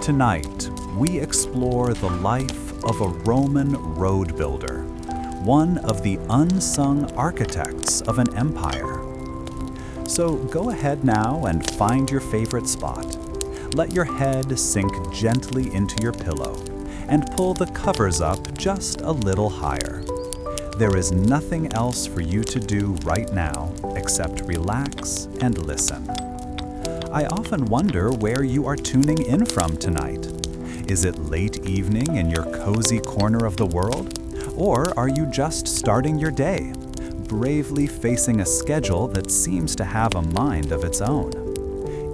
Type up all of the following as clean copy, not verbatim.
Tonight, we explore the life of a Roman road builder, one of the unsung architects of an empire. So go ahead now and find your favorite spot. Let your head sink gently into your pillow and pull the covers up just a little higher. There is nothing else for you to do right now except relax and listen. I often wonder where you are tuning in from tonight. Is it late evening in your cozy corner of the world? Or are you just starting your day, bravely facing a schedule that seems to have a mind of its own?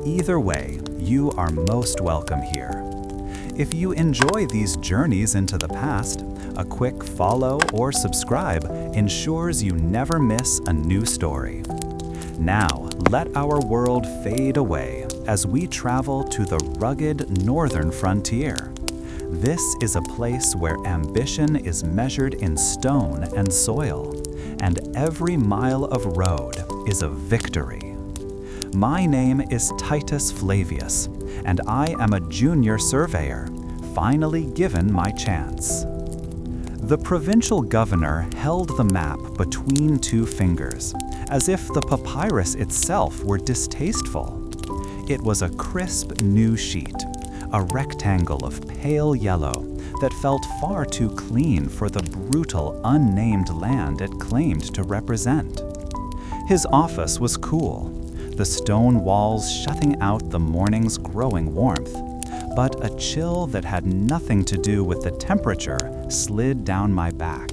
Either way, you are most welcome here. If you enjoy these journeys into the past, a quick follow or subscribe ensures you never miss a new story. Now, let our world fade away as we travel to the rugged northern frontier. This is a place where ambition is measured in stone and soil, and every mile of road is a victory. My name is Titus Flavius, and I am a junior surveyor, finally given my chance. The provincial governor held the map between two fingers, as if the papyrus itself were distasteful. It was a crisp new sheet, a rectangle of pale yellow that felt far too clean for the brutal, unnamed land it claimed to represent. His office was cool, the stone walls shutting out the morning's growing warmth, but a chill that had nothing to do with the temperature slid down my back.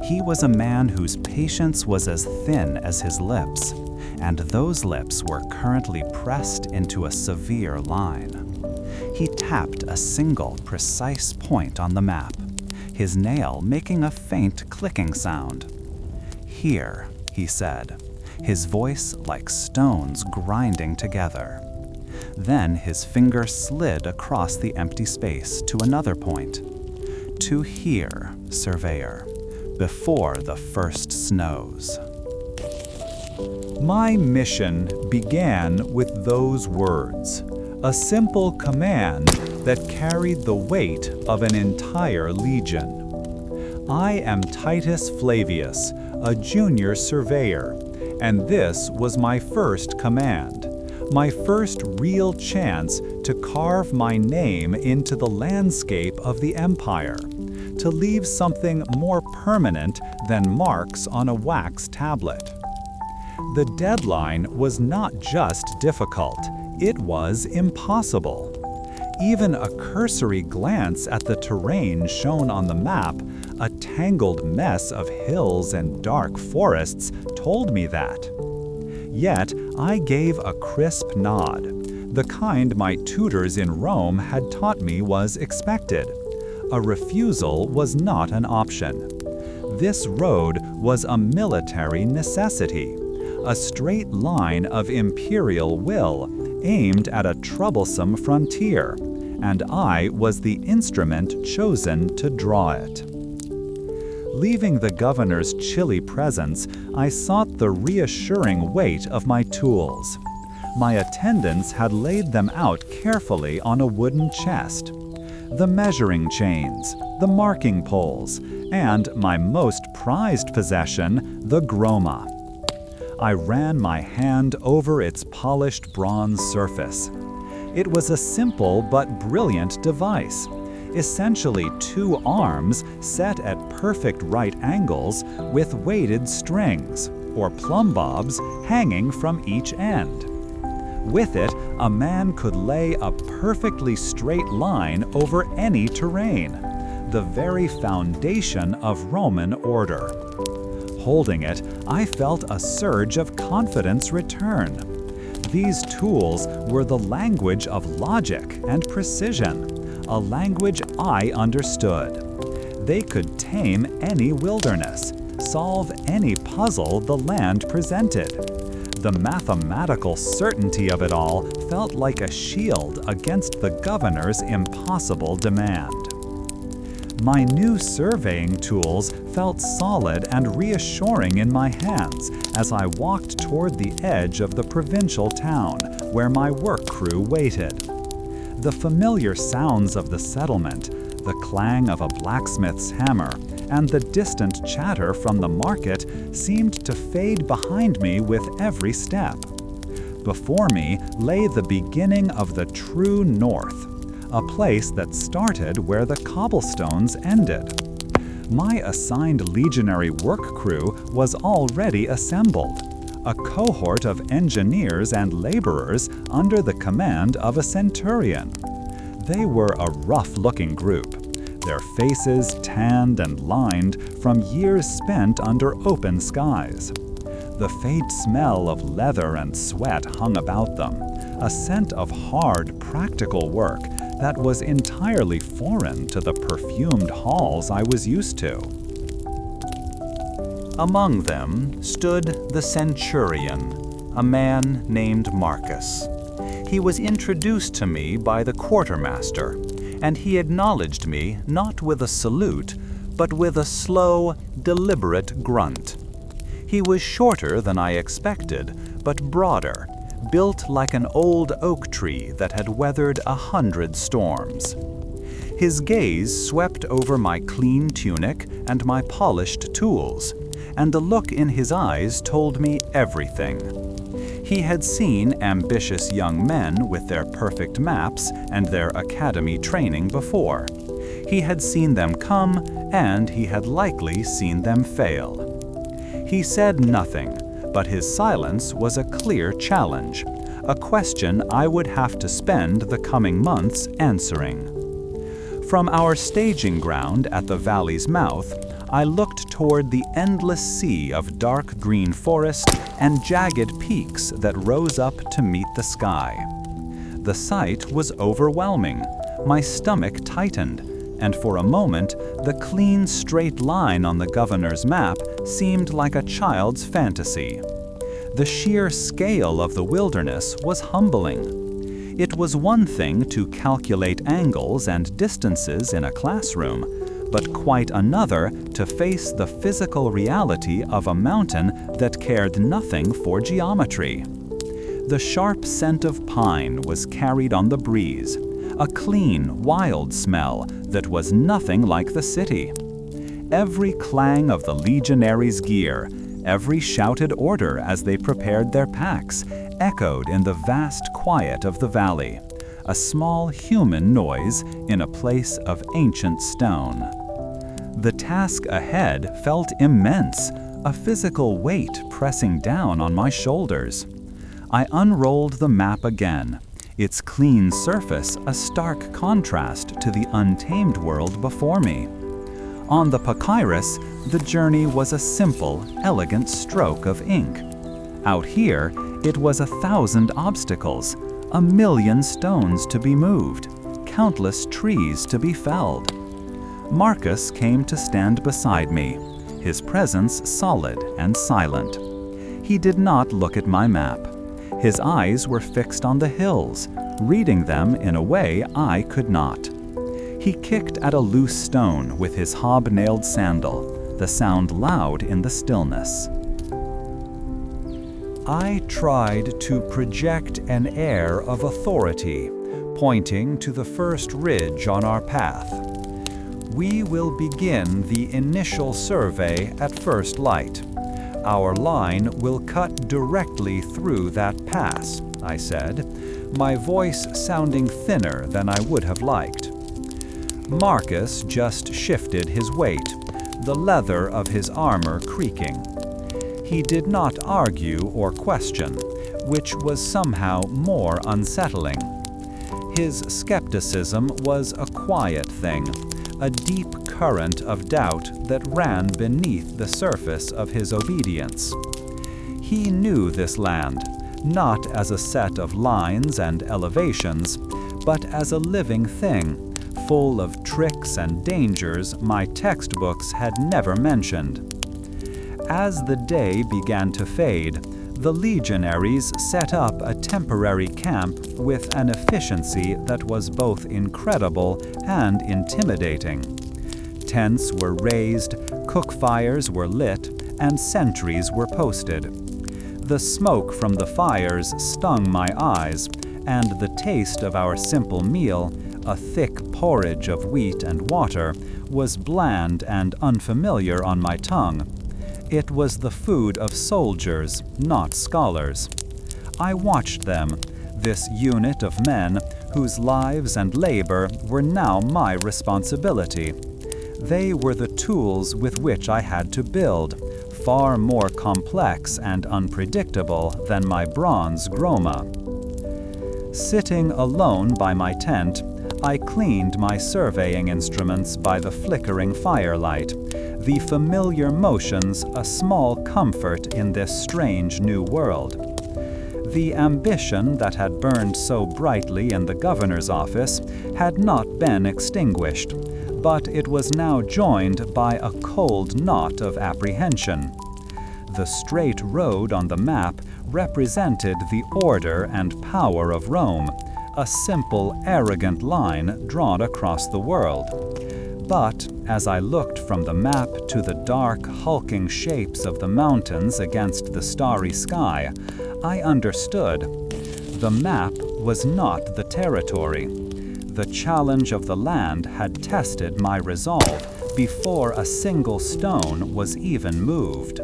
He was a man whose patience was as thin as his lips, and those lips were currently pressed into a severe line. He tapped a single, precise point on the map, his nail making a faint clicking sound. "Here," he said, his voice like stones grinding together. Then his finger slid across the empty space to another point. "To here, Surveyor, before the first snows." My mission began with those words, a simple command that carried the weight of an entire legion. I am Titus Flavius, a junior surveyor, and this was my first command, my first real chance to carve my name into the landscape of the empire, to leave something more permanent than marks on a wax tablet. The deadline was not just difficult, it was impossible. Even a cursory glance at the terrain shown on the map, a tangled mess of hills and dark forests, told me that. Yet I gave a crisp nod, the kind my tutors in Rome had taught me was expected. A refusal was not an option. This road was a military necessity, a straight line of imperial will aimed at a troublesome frontier, and I was the instrument chosen to draw it. Leaving the governor's chilly presence, I sought the reassuring weight of my tools. My attendants had laid them out carefully on a wooden chest. The measuring chains, the marking poles, and my most prized possession, the groma. I ran my hand over its polished bronze surface. It was a simple but brilliant device, essentially two arms set at perfect right angles with weighted strings, or plumb bobs, hanging from each end. With it, a man could lay a perfectly straight line over any terrain, the very foundation of Roman order. Holding it, I felt a surge of confidence return. These tools were the language of logic and precision, a language I understood. They could tame any wilderness, solve any puzzle the land presented. The mathematical certainty of it all felt like a shield against the governor's impossible demand. My new surveying tools felt solid and reassuring in my hands as I walked toward the edge of the provincial town where my work crew waited. The familiar sounds of the settlement, the clang of a blacksmith's hammer, and the distant chatter from the market seemed to fade behind me with every step. Before me lay the beginning of the true north, a place that started where the cobblestones ended. My assigned legionary work crew was already assembled, a cohort of engineers and laborers under the command of a centurion. They were a rough-looking group, their faces tanned and lined from years spent under open skies. The faint smell of leather and sweat hung about them, a scent of hard, practical work that was entirely foreign to the perfumed halls I was used to. Among them stood the centurion, a man named Marcus. He was introduced to me by the quartermaster, and he acknowledged me not with a salute, but with a slow, deliberate grunt. He was shorter than I expected, but broader, built like an old oak tree that had weathered 100 storms. His gaze swept over my clean tunic and my polished tools, and the look in his eyes told me everything. He had seen ambitious young men with their perfect maps and their academy training before. He had seen them come, and he had likely seen them fail. He said nothing, but his silence was a clear challenge, a question I would have to spend the coming months answering. From our staging ground at the valley's mouth, I looked toward the endless sea of dark green forest and jagged peaks that rose up to meet the sky. The sight was overwhelming. My stomach tightened, and for a moment, the clean, straight line on the governor's map seemed like a child's fantasy. The sheer scale of the wilderness was humbling. It was one thing to calculate angles and distances in a classroom, but quite another to face the physical reality of a mountain that cared nothing for geometry. The sharp scent of pine was carried on the breeze, a clean, wild smell that was nothing like the city. Every clang of the legionaries' gear, every shouted order as they prepared their packs, echoed in the vast quiet of the valley, a small human noise in a place of ancient stone. The task ahead felt immense, a physical weight pressing down on my shoulders. I unrolled the map again, its clean surface a stark contrast to the untamed world before me. On the papyrus, the journey was a simple, elegant stroke of ink. Out here, it was 1,000 obstacles, 1,000,000 stones to be moved, countless trees to be felled. Marcus came to stand beside me, his presence solid and silent. He did not look at my map. His eyes were fixed on the hills, reading them in a way I could not. He kicked at a loose stone with his hob-nailed sandal, the sound loud in the stillness. I tried to project an air of authority, pointing to the first ridge on our path. We will begin the initial survey at first light. Our line will cut directly through that pass, I said, my voice sounding thinner than I would have liked. Marcus just shifted his weight, the leather of his armor creaking. He did not argue or question, which was somehow more unsettling. His skepticism was a quiet thing, a deep current of doubt that ran beneath the surface of his obedience. He knew this land, not as a set of lines and elevations, but as a living thing, full of tricks and dangers my textbooks had never mentioned. As the day began to fade, the legionaries set up a temporary camp with an efficiency that was both incredible and intimidating. Tents were raised, cook fires were lit, and sentries were posted. The smoke from the fires stung my eyes, and the taste of our simple meal, a thick porridge of wheat and water, was bland and unfamiliar on my tongue. It was the food of soldiers, not scholars. I watched them, this unit of men whose lives and labor were now my responsibility. They were the tools with which I had to build, far more complex and unpredictable than my bronze groma. Sitting alone by my tent, I cleaned my surveying instruments by the flickering firelight, the familiar motions a small comfort in this strange new world. The ambition that had burned so brightly in the governor's office had not been extinguished, but it was now joined by a cold knot of apprehension. The straight road on the map represented the order and power of Rome, a simple, arrogant line drawn across the world. But as I looked from the map to the dark, hulking shapes of the mountains against the starry sky, I understood. The map was not the territory. The challenge of the land had tested my resolve before a single stone was even moved.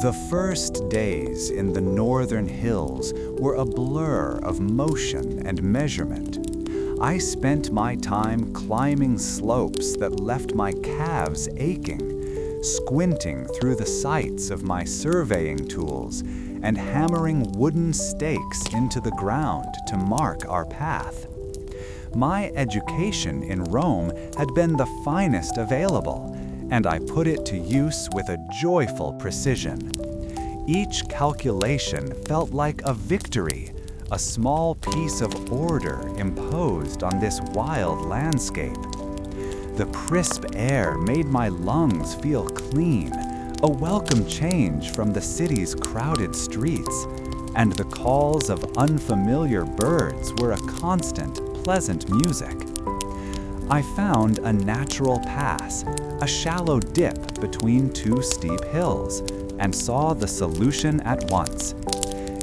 The first days in the northern hills were a blur of motion and measurement. I spent my time climbing slopes that left my calves aching, squinting through the sights of my surveying tools, and hammering wooden stakes into the ground to mark our path. My education in Rome had been the finest available, and I put it to use with a joyful precision. Each calculation felt like a victory, a small piece of order imposed on this wild landscape. The crisp air made my lungs feel clean, a welcome change from the city's crowded streets, and the calls of unfamiliar birds were a constant, pleasant music. I found a natural pass, a shallow dip between two steep hills, and saw the solution at once.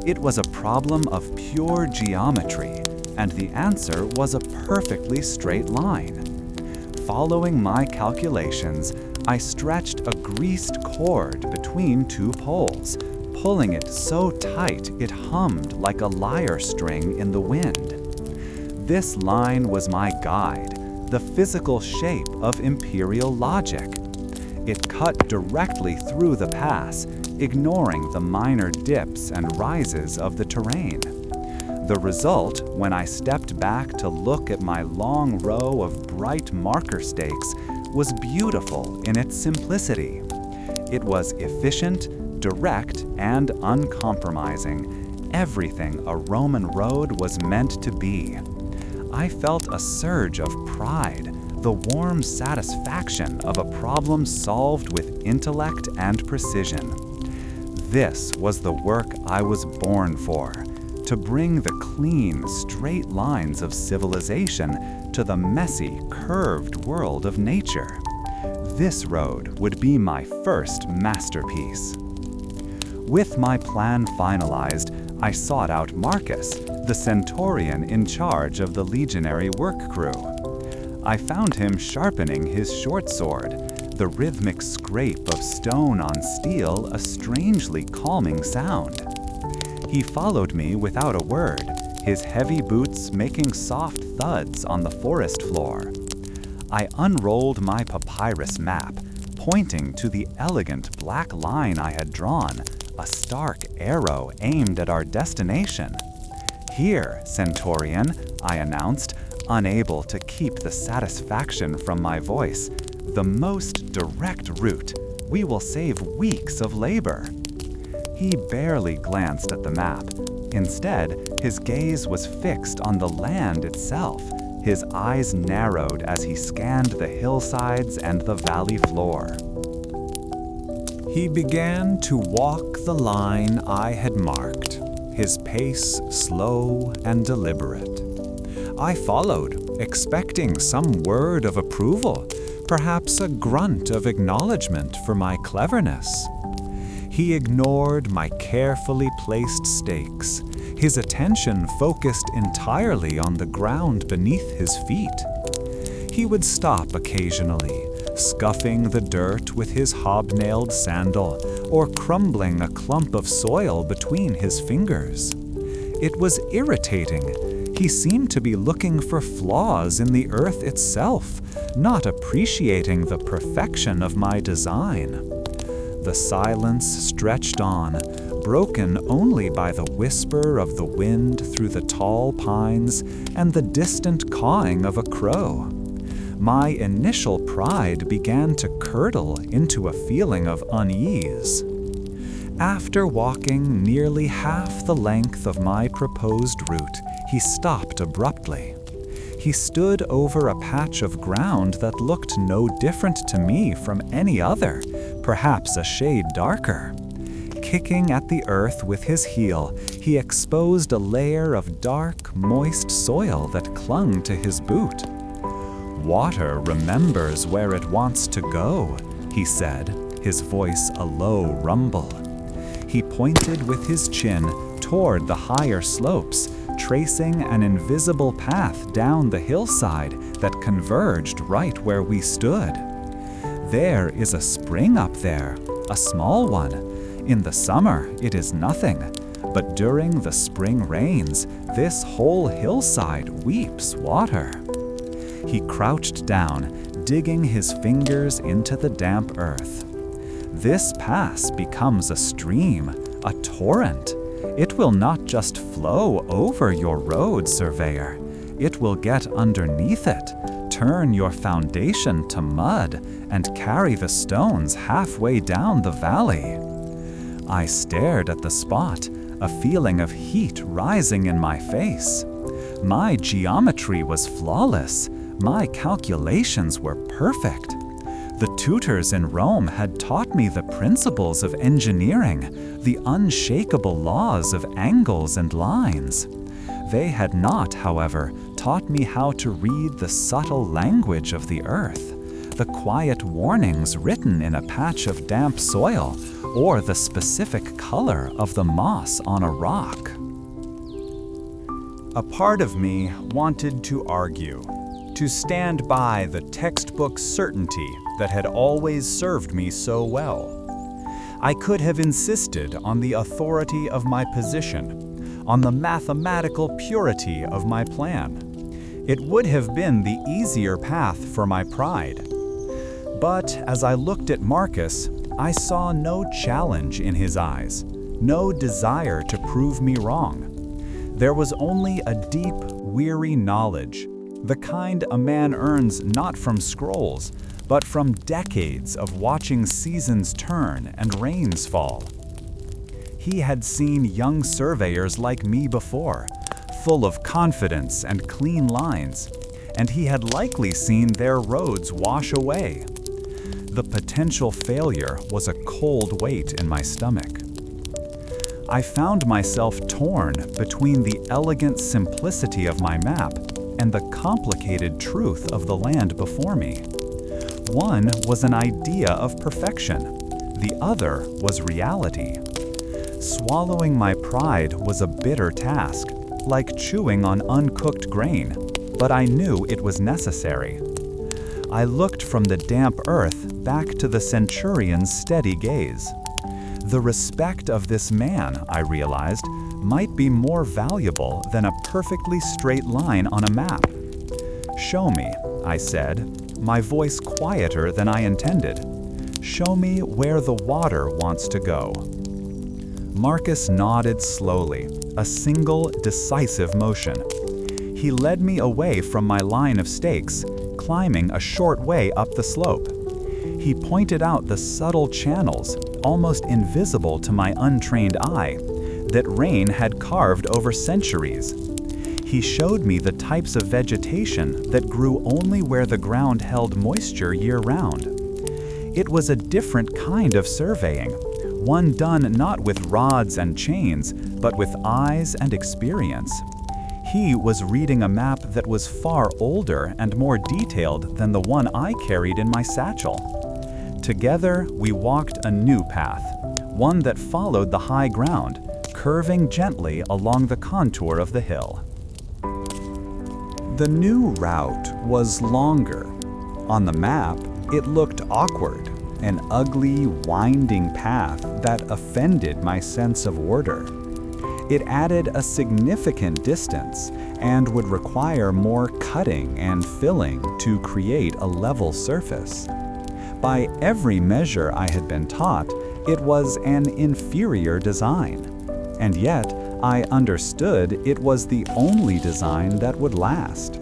It was a problem of pure geometry, and the answer was a perfectly straight line. Following my calculations, I stretched a greased cord between two poles, pulling it so tight it hummed like a lyre string in the wind. This line was my guide, the physical shape of imperial logic. It cut directly through the pass, ignoring the minor dips and rises of the terrain. The result, when I stepped back to look at my long row of bright marker stakes, was beautiful in its simplicity. It was efficient, direct, and uncompromising, everything a Roman road was meant to be. I felt a surge of pride, the warm satisfaction of a problem solved with intellect and precision. This was the work I was born for, to bring the clean, straight lines of civilization to the messy, curved world of nature. This road would be my first masterpiece. With my plan finalized, I sought out Marcus, the centurion in charge of the legionary work crew. I found him sharpening his short sword, the rhythmic scrape of stone on steel a strangely calming sound. He followed me without a word, his heavy boots making soft thuds on the forest floor. I unrolled my papyrus map, pointing to the elegant black line I had drawn, a stark arrow aimed at our destination. "Here, Centurion," I announced, unable to keep the satisfaction from my voice. "The most direct route. We will save weeks of labor." He barely glanced at the map. Instead, his gaze was fixed on the land itself. His eyes narrowed as he scanned the hillsides and the valley floor. He began to walk the line I had marked, his pace slow and deliberate. I followed, expecting some word of approval, perhaps a grunt of acknowledgement for my cleverness. He ignored my carefully placed stakes, his attention focused entirely on the ground beneath his feet. He would stop occasionally, scuffing the dirt with his hobnailed sandal or crumbling a clump of soil between his fingers. It was irritating. He seemed to be looking for flaws in the earth itself, not appreciating the perfection of my design. The silence stretched on, broken only by the whisper of the wind through the tall pines and the distant cawing of a crow. My initial pride began to curdle into a feeling of unease. After walking nearly half the length of my proposed route, he stopped abruptly. He stood over a patch of ground that looked no different to me from any other, perhaps a shade darker. Kicking at the earth with his heel, he exposed a layer of dark, moist soil that clung to his boot. "Water remembers where it wants to go," he said, his voice a low rumble. He pointed with his chin toward the higher slopes, tracing an invisible path down the hillside that converged right where we stood. "There is a spring up there, a small one. In the summer, it is nothing, but during the spring rains, this whole hillside weeps water." He crouched down, digging his fingers into the damp earth. "This pass becomes a stream, a torrent. It will not just flow over your road, Surveyor. It will get underneath it, turn your foundation to mud, and carry the stones halfway down the valley." I stared at the spot, a feeling of heat rising in my face. My geometry was flawless. My calculations were perfect. The tutors in Rome had taught me the principles of engineering, the unshakable laws of angles and lines. They had not, however, taught me how to read the subtle language of the earth, the quiet warnings written in a patch of damp soil, or the specific color of the moss on a rock. A part of me wanted to argue, to stand by the textbook certainty that had always served me so well. I could have insisted on the authority of my position, on the mathematical purity of my plan. It would have been the easier path for my pride. But as I looked at Marcus, I saw no challenge in his eyes, no desire to prove me wrong. There was only a deep, weary knowledge, the kind a man earns not from scrolls, but from decades of watching seasons turn and rains fall. He had seen young surveyors like me before, full of confidence and clean lines, and he had likely seen their roads wash away. The potential failure was a cold weight in my stomach. I found myself torn between the elegant simplicity of my map and the complicated truth of the land before me. One was an idea of perfection. The other was reality. Swallowing my pride was a bitter task, like chewing on uncooked grain, but I knew it was necessary. I looked from the damp earth back to the centurion's steady gaze. The respect of this man, I realized, might be more valuable than a perfectly straight line on a map. "Show me," I said, my voice quieter than I intended. "Show me where the water wants to go." Marcus nodded slowly, a single, decisive motion. He led me away from my line of stakes, climbing a short way up the slope. He pointed out the subtle channels, almost invisible to my untrained eye, that rain had carved over centuries. He showed me the types of vegetation that grew only where the ground held moisture year-round. It was a different kind of surveying, one done not with rods and chains, but with eyes and experience. He was reading a map that was far older and more detailed than the one I carried in my satchel. Together, we walked a new path, one that followed the high ground, curving gently along the contour of the hill. The new route was longer. On the map, it looked awkward, an ugly, winding path that offended my sense of order. It added a significant distance and would require more cutting and filling to create a level surface. By every measure I had been taught, it was an inferior design. And yet, I understood it was the only design that would last.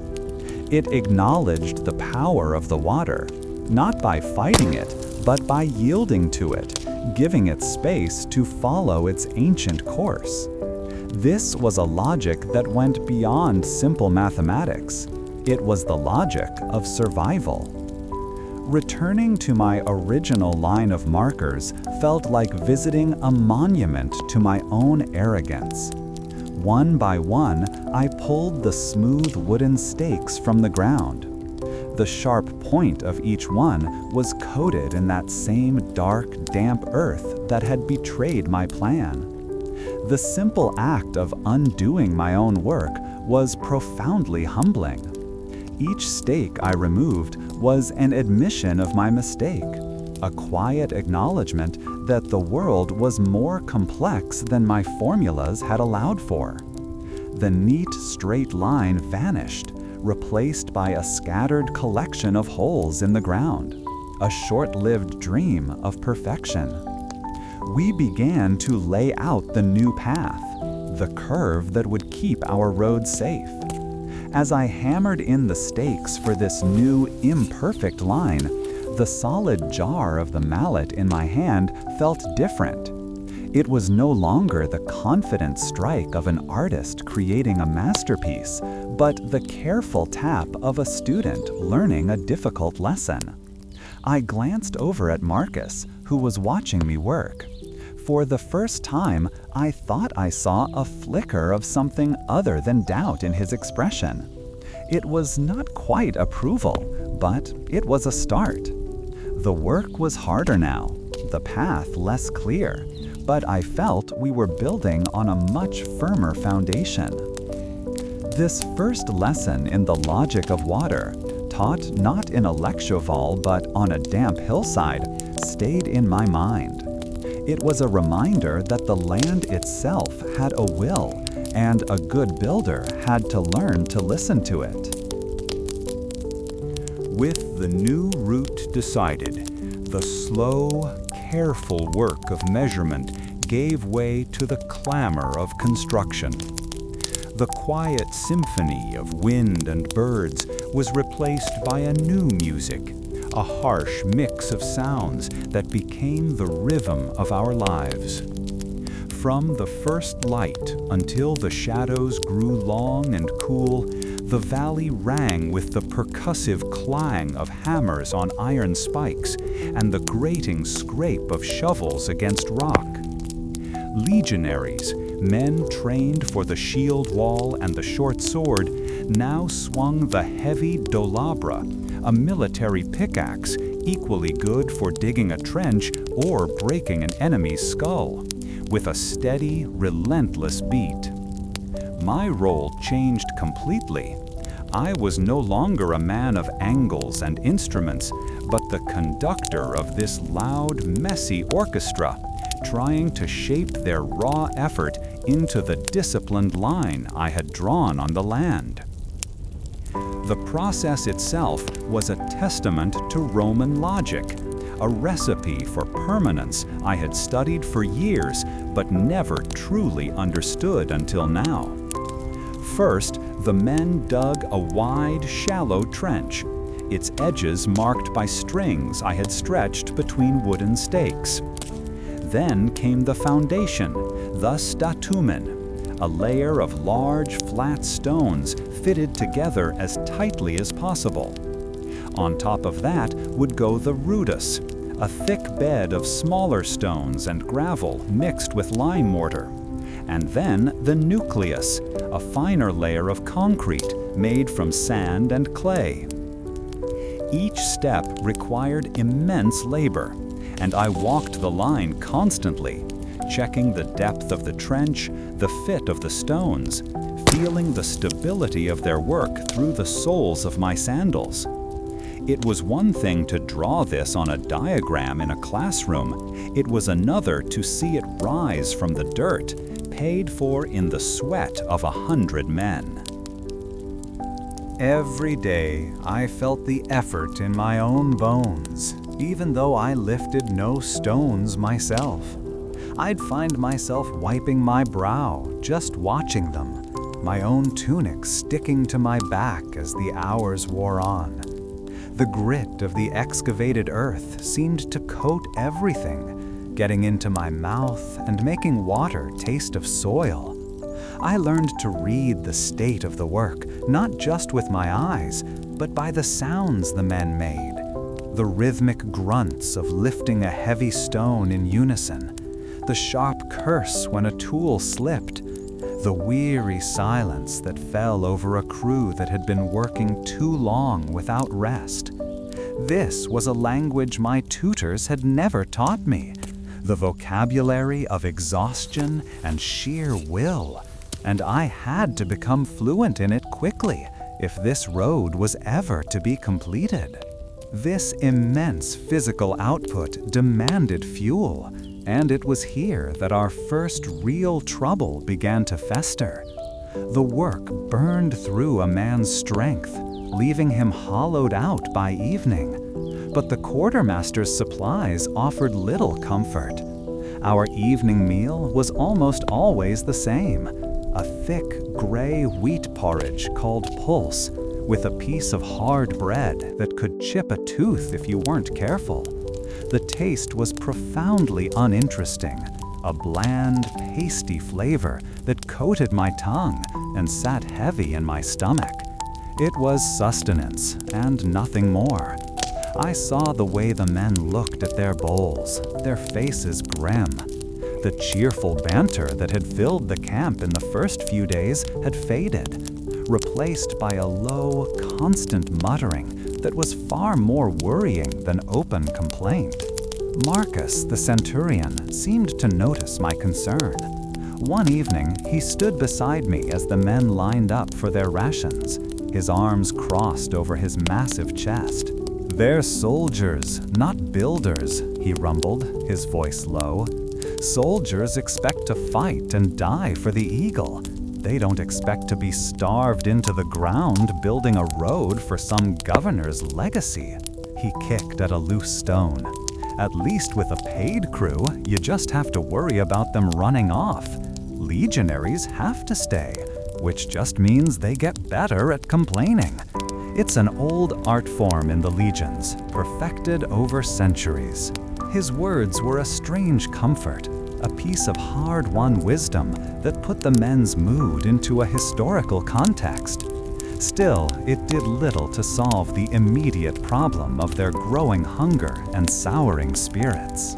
It acknowledged the power of the water, not by fighting it, but by yielding to it, giving it space to follow its ancient course. This was a logic that went beyond simple mathematics. It was the logic of survival. Returning to my original line of markers felt like visiting a monument to my own arrogance. One by one, I pulled the smooth wooden stakes from the ground. The sharp point of each one was coated in that same dark, damp earth that had betrayed my plan. The simple act of undoing my own work was profoundly humbling. Each stake I removed was an admission of my mistake, a quiet acknowledgement that the world was more complex than my formulas had allowed for. The neat, straight line vanished, replaced by a scattered collection of holes in the ground, a short-lived dream of perfection. We began to lay out the new path, the curve that would keep our road safe. As I hammered in the stakes for this new, imperfect line, the solid jar of the mallet in my hand felt different. It was no longer the confident strike of an artist creating a masterpiece, but the careful tap of a student learning a difficult lesson. I glanced over at Marcus, who was watching me work. For the first time, I thought I saw a flicker of something other than doubt in his expression. It was not quite approval, but it was a start. The work was harder now, the path less clear, but I felt we were building on a much firmer foundation. This first lesson in the logic of water, taught not in a lecture-hall but on a damp hillside, stayed in my mind. It was a reminder that the land itself had a will, and a good builder had to learn to listen to it. With the new route decided, the slow, careful work of measurement gave way to the clamor of construction. The quiet symphony of wind and birds was replaced by a new music, a harsh mix of sounds that became the rhythm of our lives. From the first light until the shadows grew long and cool, the valley rang with the percussive clang of hammers on iron spikes and the grating scrape of shovels against rock. Legionaries, men trained for the shield wall and the short sword, now swung the heavy dolabra, a military pickaxe equally good for digging a trench or breaking an enemy's skull, with a steady, relentless beat. My role changed completely. I was no longer a man of angles and instruments, but the conductor of this loud, messy orchestra, trying to shape their raw effort into the disciplined line I had drawn on the land. The process itself was a testament to Roman logic, a recipe for permanence I had studied for years but never truly understood until now. First, the men dug a wide, shallow trench, its edges marked by strings I had stretched between wooden stakes. Then came the foundation, the statumen, a layer of large, flat stones fitted together as tightly as possible. On top of that would go the rudus, a thick bed of smaller stones and gravel mixed with lime mortar. And then the nucleus, a finer layer of concrete made from sand and clay. Each step required immense labor, and I walked the line constantly, checking the depth of the trench, the fit of the stones, feeling the stability of their work through the soles of my sandals. It was one thing to draw this on a diagram in a classroom. It was another to see it rise from the dirt, paid for in the sweat of 100 men. Every day, I felt the effort in my own bones, even though I lifted no stones myself. I'd find myself wiping my brow, just watching them, my own tunic sticking to my back as the hours wore on. The grit of the excavated earth seemed to coat everything, getting into my mouth and making water taste of soil. I learned to read the state of the work, not just with my eyes, but by the sounds the men made. The rhythmic grunts of lifting a heavy stone in unison, the sharp curse when a tool slipped, the weary silence that fell over a crew that had been working too long without rest. This was a language my tutors had never taught me, the vocabulary of exhaustion and sheer will, and I had to become fluent in it quickly if this road was ever to be completed. This immense physical output demanded fuel, and it was here that our first real trouble began to fester. The work burned through a man's strength, leaving him hollowed out by evening. But the quartermaster's supplies offered little comfort. Our evening meal was almost always the same, a thick gray wheat porridge called pulse, with a piece of hard bread that could chip a tooth if you weren't careful. The taste was profoundly uninteresting, a bland, pasty flavor that coated my tongue and sat heavy in my stomach. It was sustenance and nothing more. I saw the way the men looked at their bowls, their faces grim. The cheerful banter that had filled the camp in the first few days had faded, replaced by a low, constant muttering that was far more worrying than open complaint. Marcus, the centurion, seemed to notice my concern. One evening, he stood beside me as the men lined up for their rations, his arms crossed over his massive chest. "They're soldiers, not builders," he rumbled, his voice low. "Soldiers expect to fight and die for the eagle. They don't expect to be starved into the ground building a road for some governor's legacy." He kicked at a loose stone. "At least with a paid crew, you just have to worry about them running off. Legionaries have to stay, which just means they get better at complaining." It's an old art form in the legions, perfected over centuries. His words were a strange comfort, a piece of hard-won wisdom that put the men's mood into a historical context. Still, it did little to solve the immediate problem of their growing hunger and souring spirits.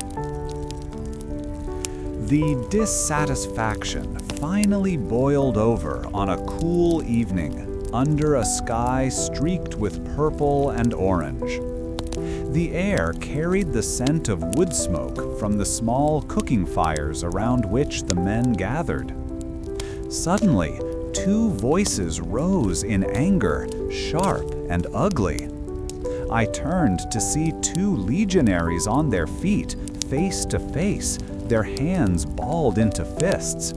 The dissatisfaction finally boiled over on a cool evening under a sky streaked with purple and orange. The air carried the scent of wood smoke from the small cooking fires around which the men gathered. Suddenly, two voices rose in anger, sharp and ugly. I turned to see two legionaries on their feet, face to face, their hands balled into fists.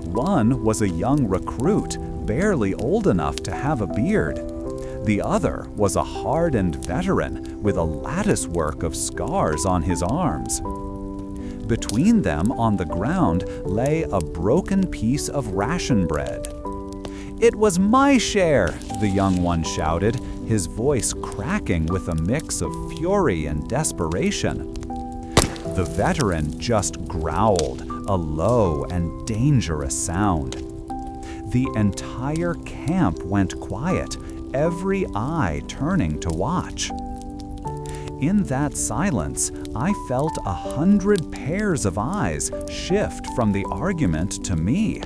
One was a young recruit, barely old enough to have a beard. The other was a hardened veteran with a latticework of scars on his arms. Between them on the ground lay a broken piece of ration bread. "It was my share!" the young one shouted, his voice cracking with a mix of fury and desperation. The veteran just growled, a low and dangerous sound. The entire camp went quiet, every eye turning to watch. In that silence, I felt 100 pairs of eyes shift from the argument to me.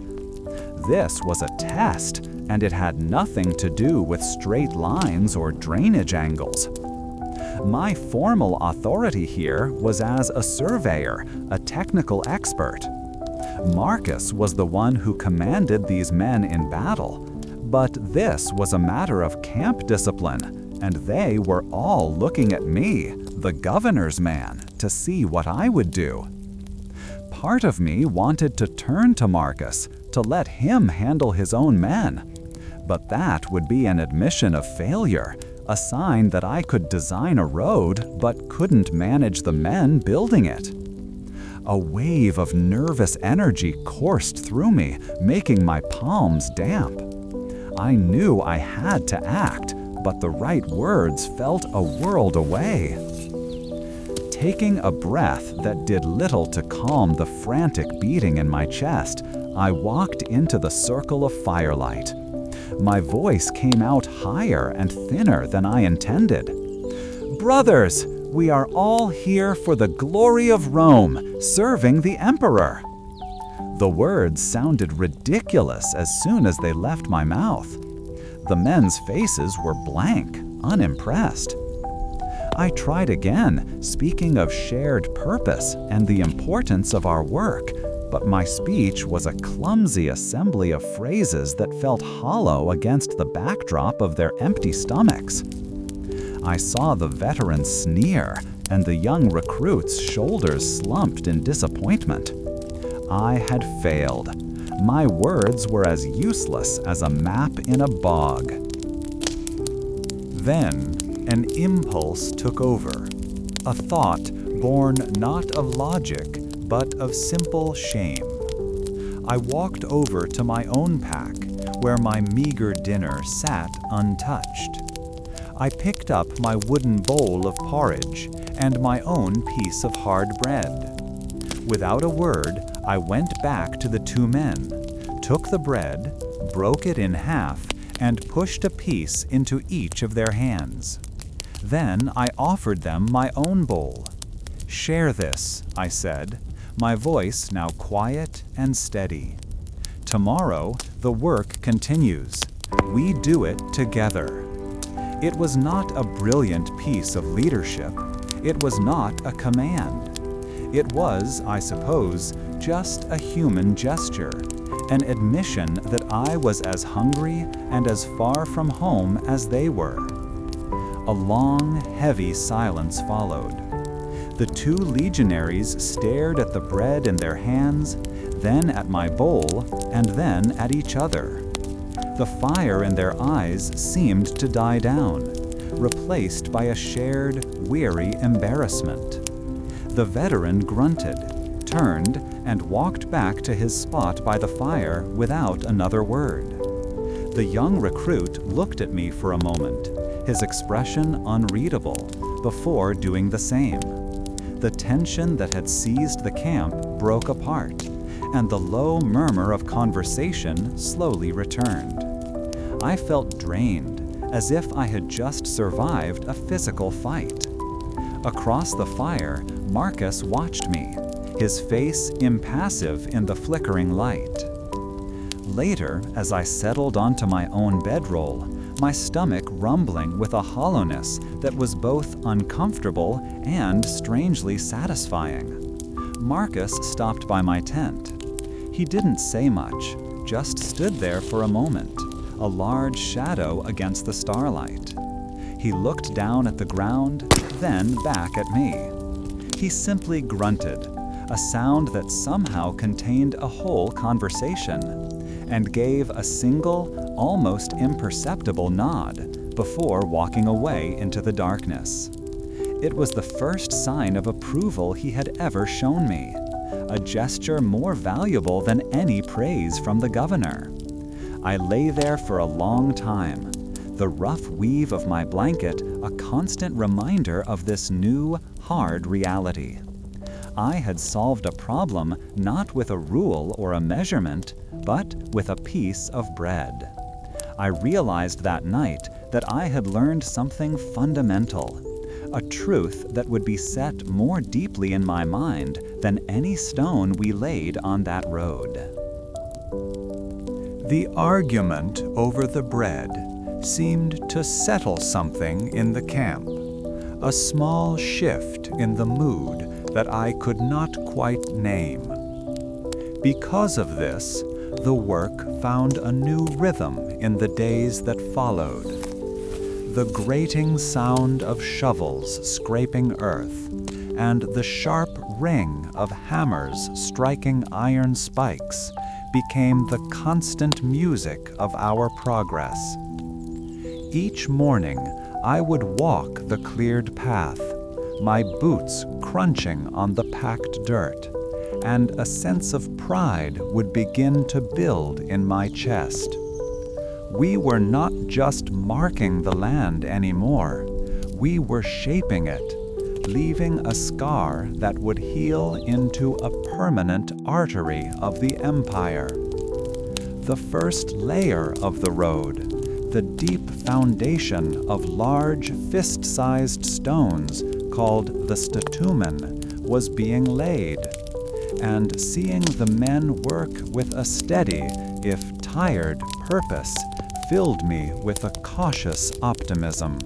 This was a test, and it had nothing to do with straight lines or drainage angles. My formal authority here was as a surveyor, a technical expert. Marcus was the one who commanded these men in battle, but this was a matter of camp discipline, and they were all looking at me, the governor's man, to see what I would do. Part of me wanted to turn to Marcus, to let him handle his own men, but that would be an admission of failure, a sign that I could design a road but couldn't manage the men building it. A wave of nervous energy coursed through me, making my palms damp. I knew I had to act, but the right words felt a world away. Taking a breath that did little to calm the frantic beating in my chest, I walked into the circle of firelight. My voice came out higher and thinner than I intended. "Brothers, we are all here for the glory of Rome, serving the emperor." The words sounded ridiculous as soon as they left my mouth. The men's faces were blank, unimpressed. I tried again, speaking of shared purpose and the importance of our work, but my speech was a clumsy assembly of phrases that felt hollow against the backdrop of their empty stomachs. I saw the veterans sneer, and the young recruits' shoulders slumped in disappointment. I had failed. My words were as useless as a map in a bog. Then, an impulse took over, a thought born not of logic, but of simple shame. I walked over to my own pack, where my meager dinner sat untouched. I picked up my wooden bowl of porridge and my own piece of hard bread. Without a word, I went back to the two men, took the bread, broke it in half, and pushed a piece into each of their hands. Then I offered them my own bowl. "Share this," I said, my voice now quiet and steady. "Tomorrow, the work continues. We do it together." It was not a brilliant piece of leadership. It was not a command. It was, I suppose, just a human gesture, an admission that I was as hungry and as far from home as they were. A long, heavy silence followed. The two legionaries stared at the bread in their hands, then at my bowl, and then at each other. The fire in their eyes seemed to die down, replaced by a shared, weary embarrassment. The veteran grunted, turned, and walked back to his spot by the fire without another word. The young recruit looked at me for a moment, his expression unreadable, before doing the same. The tension that had seized the camp broke apart, and the low murmur of conversation slowly returned. I felt drained, as if I had just survived a physical fight. Across the fire, Marcus watched me, his face impassive in the flickering light. Later, as I settled onto my own bedroll, my stomach rumbling with a hollowness that was both uncomfortable and strangely satisfying. Marcus stopped by my tent. He didn't say much, just stood there for a moment, a large shadow against the starlight. He looked down at the ground, then back at me. He simply grunted, a sound that somehow contained a whole conversation, and gave a single, almost imperceptible nod before walking away into the darkness. It was the first sign of approval he had ever shown me, a gesture more valuable than any praise from the governor. I lay there for a long time, the rough weave of my blanket a constant reminder of this new, hard reality. I had solved a problem not with a rule or a measurement, but with a piece of bread. I realized that night that I had learned something fundamental, a truth that would be set more deeply in my mind than any stone we laid on that road. The argument over the bread seemed to settle something in the camp. a small shift in the mood that I could not quite name. Because of this, the work found a new rhythm in the days that followed. The grating sound of shovels scraping earth, and the sharp ring of hammers striking iron spikes became the constant music of our progress. Each morning, I would walk the cleared path, my boots crunching on the packed dirt, and a sense of pride would begin to build in my chest. We were not just marking the land anymore, we were shaping it, leaving a scar that would heal into a permanent artery of the empire. The first layer of the road, the deep foundation of large fist-sized stones called the statumen, was being laid, and seeing the men work with a steady, if tired, purpose filled me with a cautious optimism.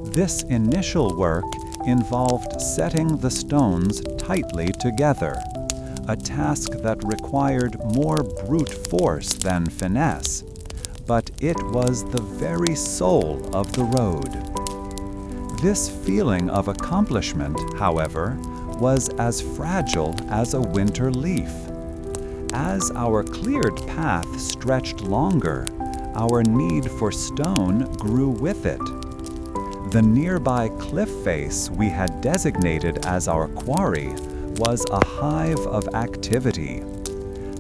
This initial work involved setting the stones tightly together, a task that required more brute force than finesse, but it was the very soul of the road. This feeling of accomplishment, however, was as fragile as a winter leaf. As our cleared path stretched longer, our need for stone grew with it. The nearby cliff face we had designated as our quarry was a hive of activity.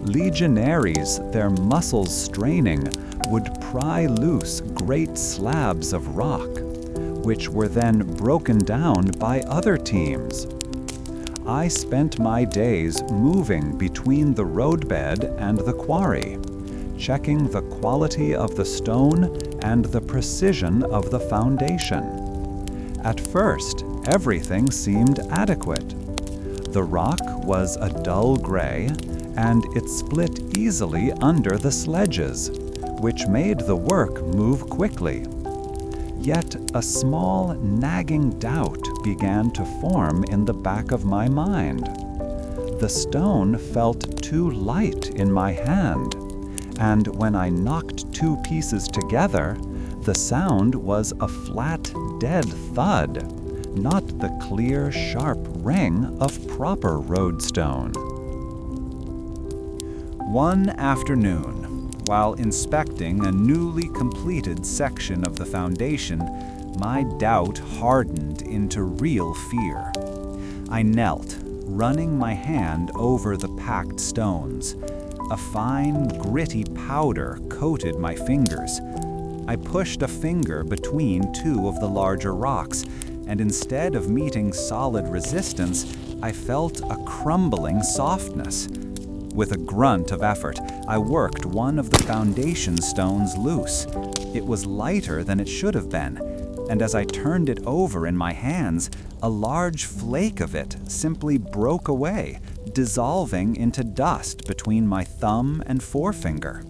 Legionaries, their muscles straining, would pry loose great slabs of rock, which were then broken down by other teams. I spent my days moving between the roadbed and the quarry, checking the quality of the stone and the precision of the foundation. At first, everything seemed adequate. The rock was a dull gray, and it split easily under the sledges, which made the work move quickly. Yet a small, nagging doubt began to form in the back of my mind. The stone felt too light in my hand, and when I knocked two pieces together, the sound was a flat, dead thud, not the clear, sharp ring of proper roadstone. One afternoon, while inspecting a newly completed section of the foundation, my doubt hardened into real fear. I knelt, running my hand over the packed stones. A fine, gritty powder coated my fingers. I pushed a finger between two of the larger rocks, and instead of meeting solid resistance, I felt a crumbling softness. With a grunt of effort, I worked one of the foundation stones loose. It was lighter than it should have been, and as I turned it over in my hands, a large flake of it simply broke away, dissolving into dust between my thumb and forefinger.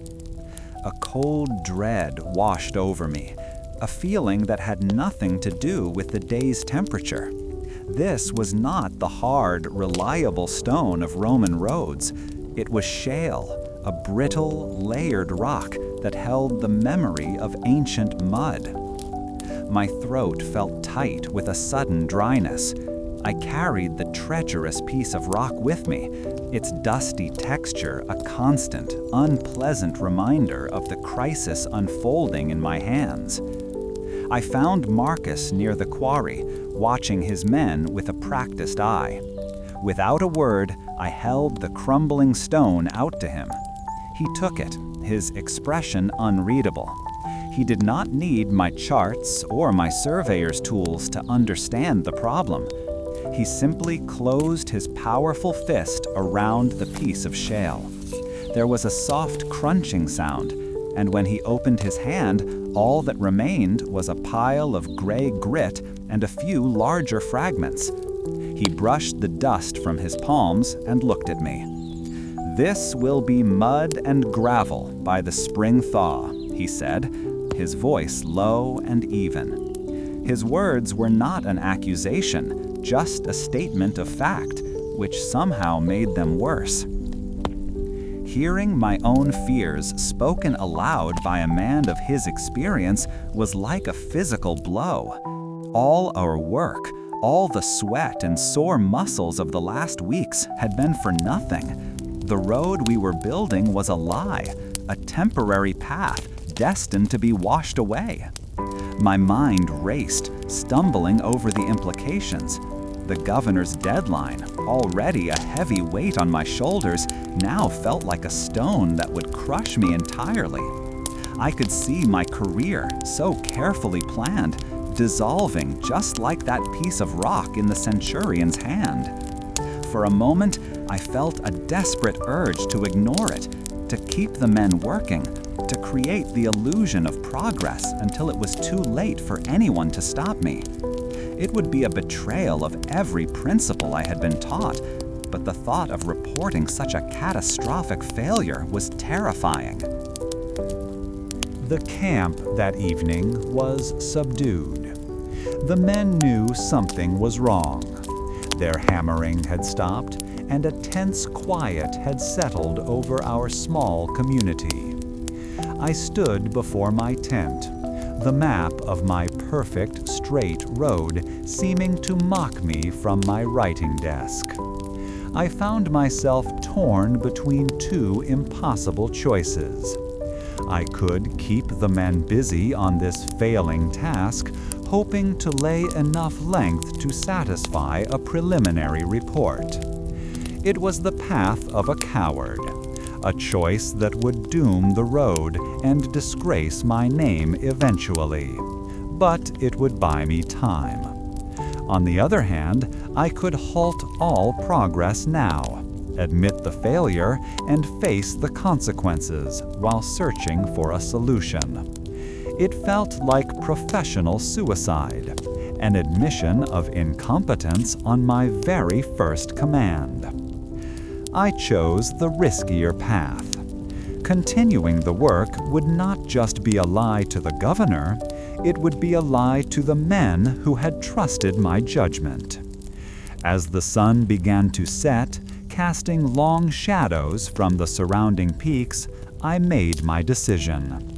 A cold dread washed over me, a feeling that had nothing to do with the day's temperature. This was not the hard, reliable stone of Roman roads. It was shale, a brittle, layered rock that held the memory of ancient mud. My throat felt tight with a sudden dryness. I carried the treacherous piece of rock with me, its dusty texture a constant, unpleasant reminder of the crisis unfolding in my hands. I found Marcus near the quarry, watching his men with a practiced eye. Without a word, I held the crumbling stone out to him. He took it, his expression unreadable. He did not need my charts or my surveyor's tools to understand the problem. He simply closed his powerful fist around the piece of shale. There was a soft crunching sound, and when he opened his hand, all that remained was a pile of gray grit and a few larger fragments. He brushed the dust from his palms and looked at me. "This will be mud and gravel by the spring thaw," he said, his voice low and even. His words were not an accusation, just a statement of fact, which somehow made them worse. Hearing my own fears spoken aloud by a man of his experience was like a physical blow. All our work, all the sweat and sore muscles of the last weeks had been for nothing. The road we were building was a lie, a temporary path destined to be washed away. My mind raced, stumbling over the implications. The governor's deadline, already a heavy weight on my shoulders, now felt like a stone that would crush me entirely. I could see my career, so carefully planned, dissolving just like that piece of rock in the centurion's hand. For a moment, I felt a desperate urge to ignore it, to keep the men working, to create the illusion of progress until it was too late for anyone to stop me. It would be a betrayal of every principle I had been taught, but the thought of reporting such a catastrophic failure was terrifying. The camp that evening was subdued. The men knew something was wrong. Their hammering had stopped, and a tense quiet had settled over our small community. I stood before my tent, the map of my perfect straight road seeming to mock me from my writing desk. I found myself torn between two impossible choices. I could keep the men busy on this failing task, hoping to lay enough length to satisfy a preliminary report. It was the path of a coward, a choice that would doom the road and disgrace my name eventually, but it would buy me time. On the other hand, I could halt all progress now, admit the failure, and face the consequences while searching for a solution. It felt like professional suicide, an admission of incompetence on my very first command. I chose the riskier path. Continuing the work would not just be a lie to the governor, it would be a lie to the men who had trusted my judgment. As the sun began to set, casting long shadows from the surrounding peaks, I made my decision.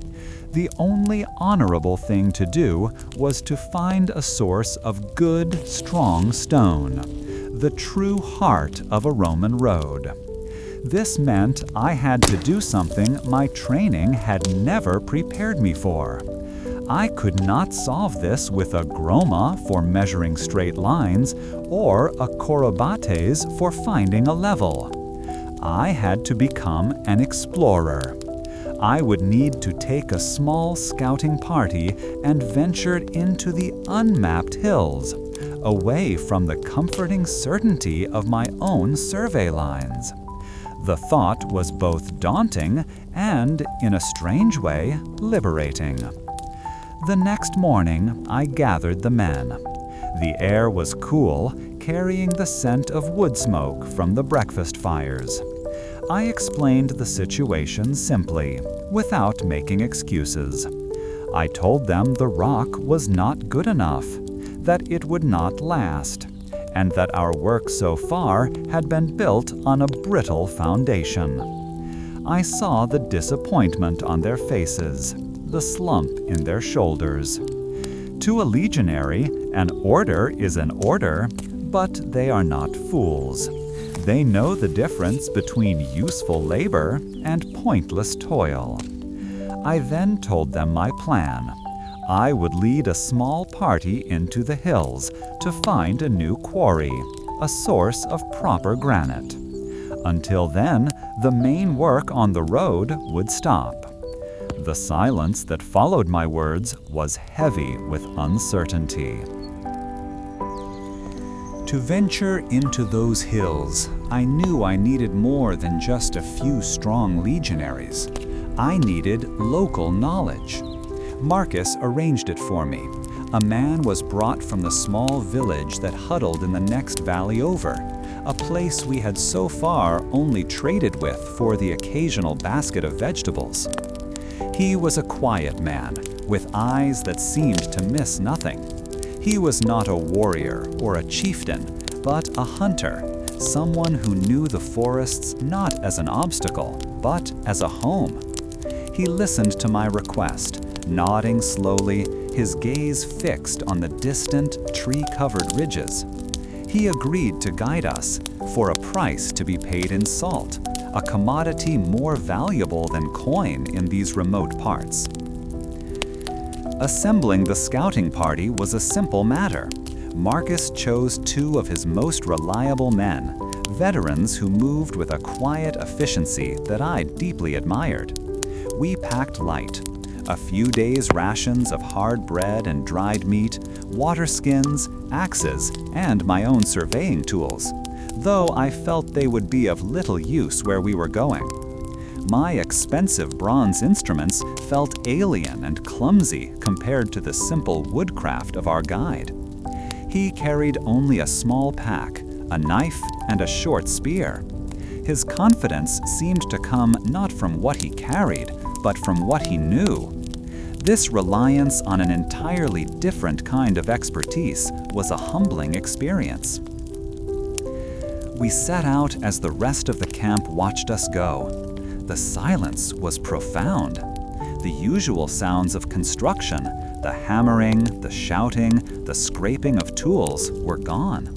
The only honorable thing to do was to find a source of good, strong stone, the true heart of a Roman road. This meant I had to do something my training had never prepared me for. I could not solve this with a groma for measuring straight lines or a korobates for finding a level. I had to become an explorer. I would need to take a small scouting party and venture into the unmapped hills, away from the comforting certainty of my own survey lines. The thought was both daunting and, in a strange way, liberating. The next morning, I gathered the men. The air was cool, carrying the scent of wood smoke from the breakfast fires. I explained the situation simply, without making excuses. I told them the rock was not good enough, that it would not last, and that our work so far had been built on a brittle foundation. I saw the disappointment on their faces, the slump in their shoulders. To a legionary, an order is an order, but they are not fools. They know the difference between useful labor and pointless toil. I then told them my plan. I would lead a small party into the hills to find a new quarry, a source of proper granite. Until then, the main work on the road would stop. The silence that followed my words was heavy with uncertainty. To venture into those hills, I knew I needed more than just a few strong legionaries. I needed local knowledge. Marcus arranged it for me. A man was brought from the small village that huddled in the next valley over, a place we had so far only traded with for the occasional basket of vegetables. He was a quiet man, with eyes that seemed to miss nothing. He was not a warrior or a chieftain, but a hunter, someone who knew the forests not as an obstacle, but as a home. He listened to my request, nodding slowly, his gaze fixed on the distant, tree-covered ridges. He agreed to guide us, for a price to be paid in salt, a commodity more valuable than coin in these remote parts. Assembling the scouting party was a simple matter. Marcus chose 2 of his most reliable men, veterans who moved with a quiet efficiency that I deeply admired. We packed light. A few days' rations of hard bread and dried meat, water skins, axes, and my own surveying tools, though I felt they would be of little use where we were going. My expensive bronze instruments felt alien and clumsy compared to the simple woodcraft of our guide. He carried only a small pack, a knife, and a short spear. His confidence seemed to come not from what he carried, but from what he knew. This reliance on an entirely different kind of expertise was a humbling experience. We set out as the rest of the camp watched us go. The silence was profound. The usual sounds of construction, the hammering, the shouting, the scraping of tools, were gone.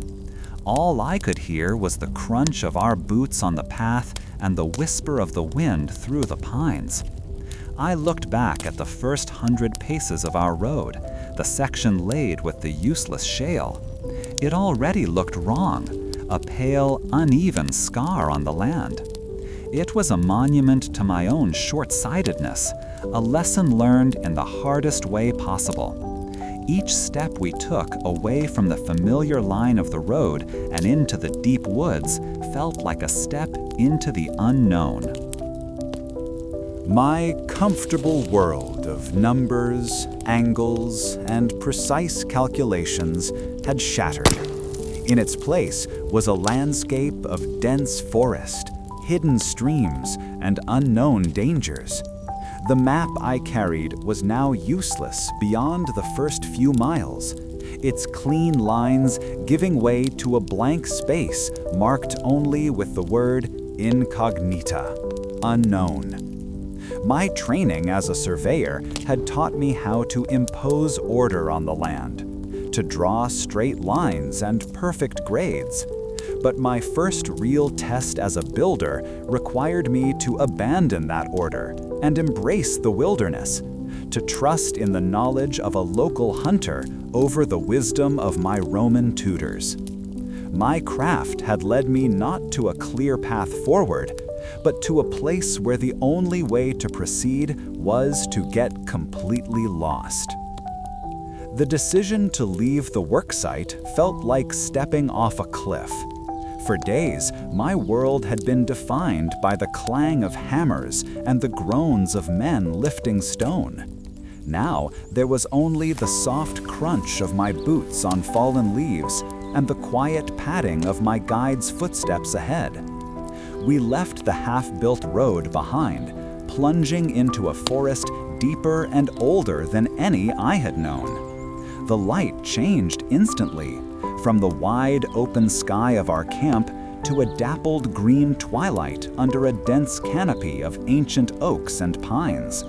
All I could hear was the crunch of our boots on the path and the whisper of the wind through the pines. I looked back at the first 100 paces of our road, the section laid with the useless shale. It already looked wrong, a pale, uneven scar on the land. It was a monument to my own short-sightedness, a lesson learned in the hardest way possible. Each step we took away from the familiar line of the road and into the deep woods felt like a step into the unknown. My comfortable world of numbers, angles, and precise calculations had shattered. In its place was a landscape of dense forest, hidden streams, and unknown dangers. The map I carried was now useless beyond the first few miles, its clean lines giving way to a blank space marked only with the word incognita, unknown. My training as a surveyor had taught me how to impose order on the land, to draw straight lines and perfect grades. But my first real test as a builder required me to abandon that order and embrace the wilderness, to trust in the knowledge of a local hunter over the wisdom of my Roman tutors. My craft had led me not to a clear path forward, but to a place where the only way to proceed was to get completely lost. The decision to leave the worksite felt like stepping off a cliff. For days, my world had been defined by the clang of hammers and the groans of men lifting stone. Now, there was only the soft crunch of my boots on fallen leaves and the quiet padding of my guide's footsteps ahead. We left the half-built road behind, plunging into a forest deeper and older than any I had known. The light changed instantly, from the wide open sky of our camp to a dappled green twilight under a dense canopy of ancient oaks and pines.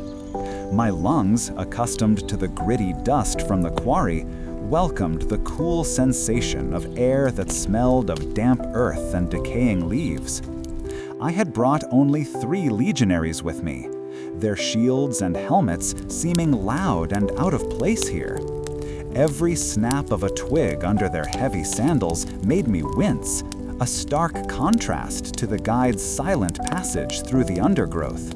My lungs, accustomed to the gritty dust from the quarry, welcomed the cool sensation of air that smelled of damp earth and decaying leaves. I had brought only 3 legionaries with me, their shields and helmets seeming loud and out of place here. Every snap of a twig under their heavy sandals made me wince, a stark contrast to the guide's silent passage through the undergrowth.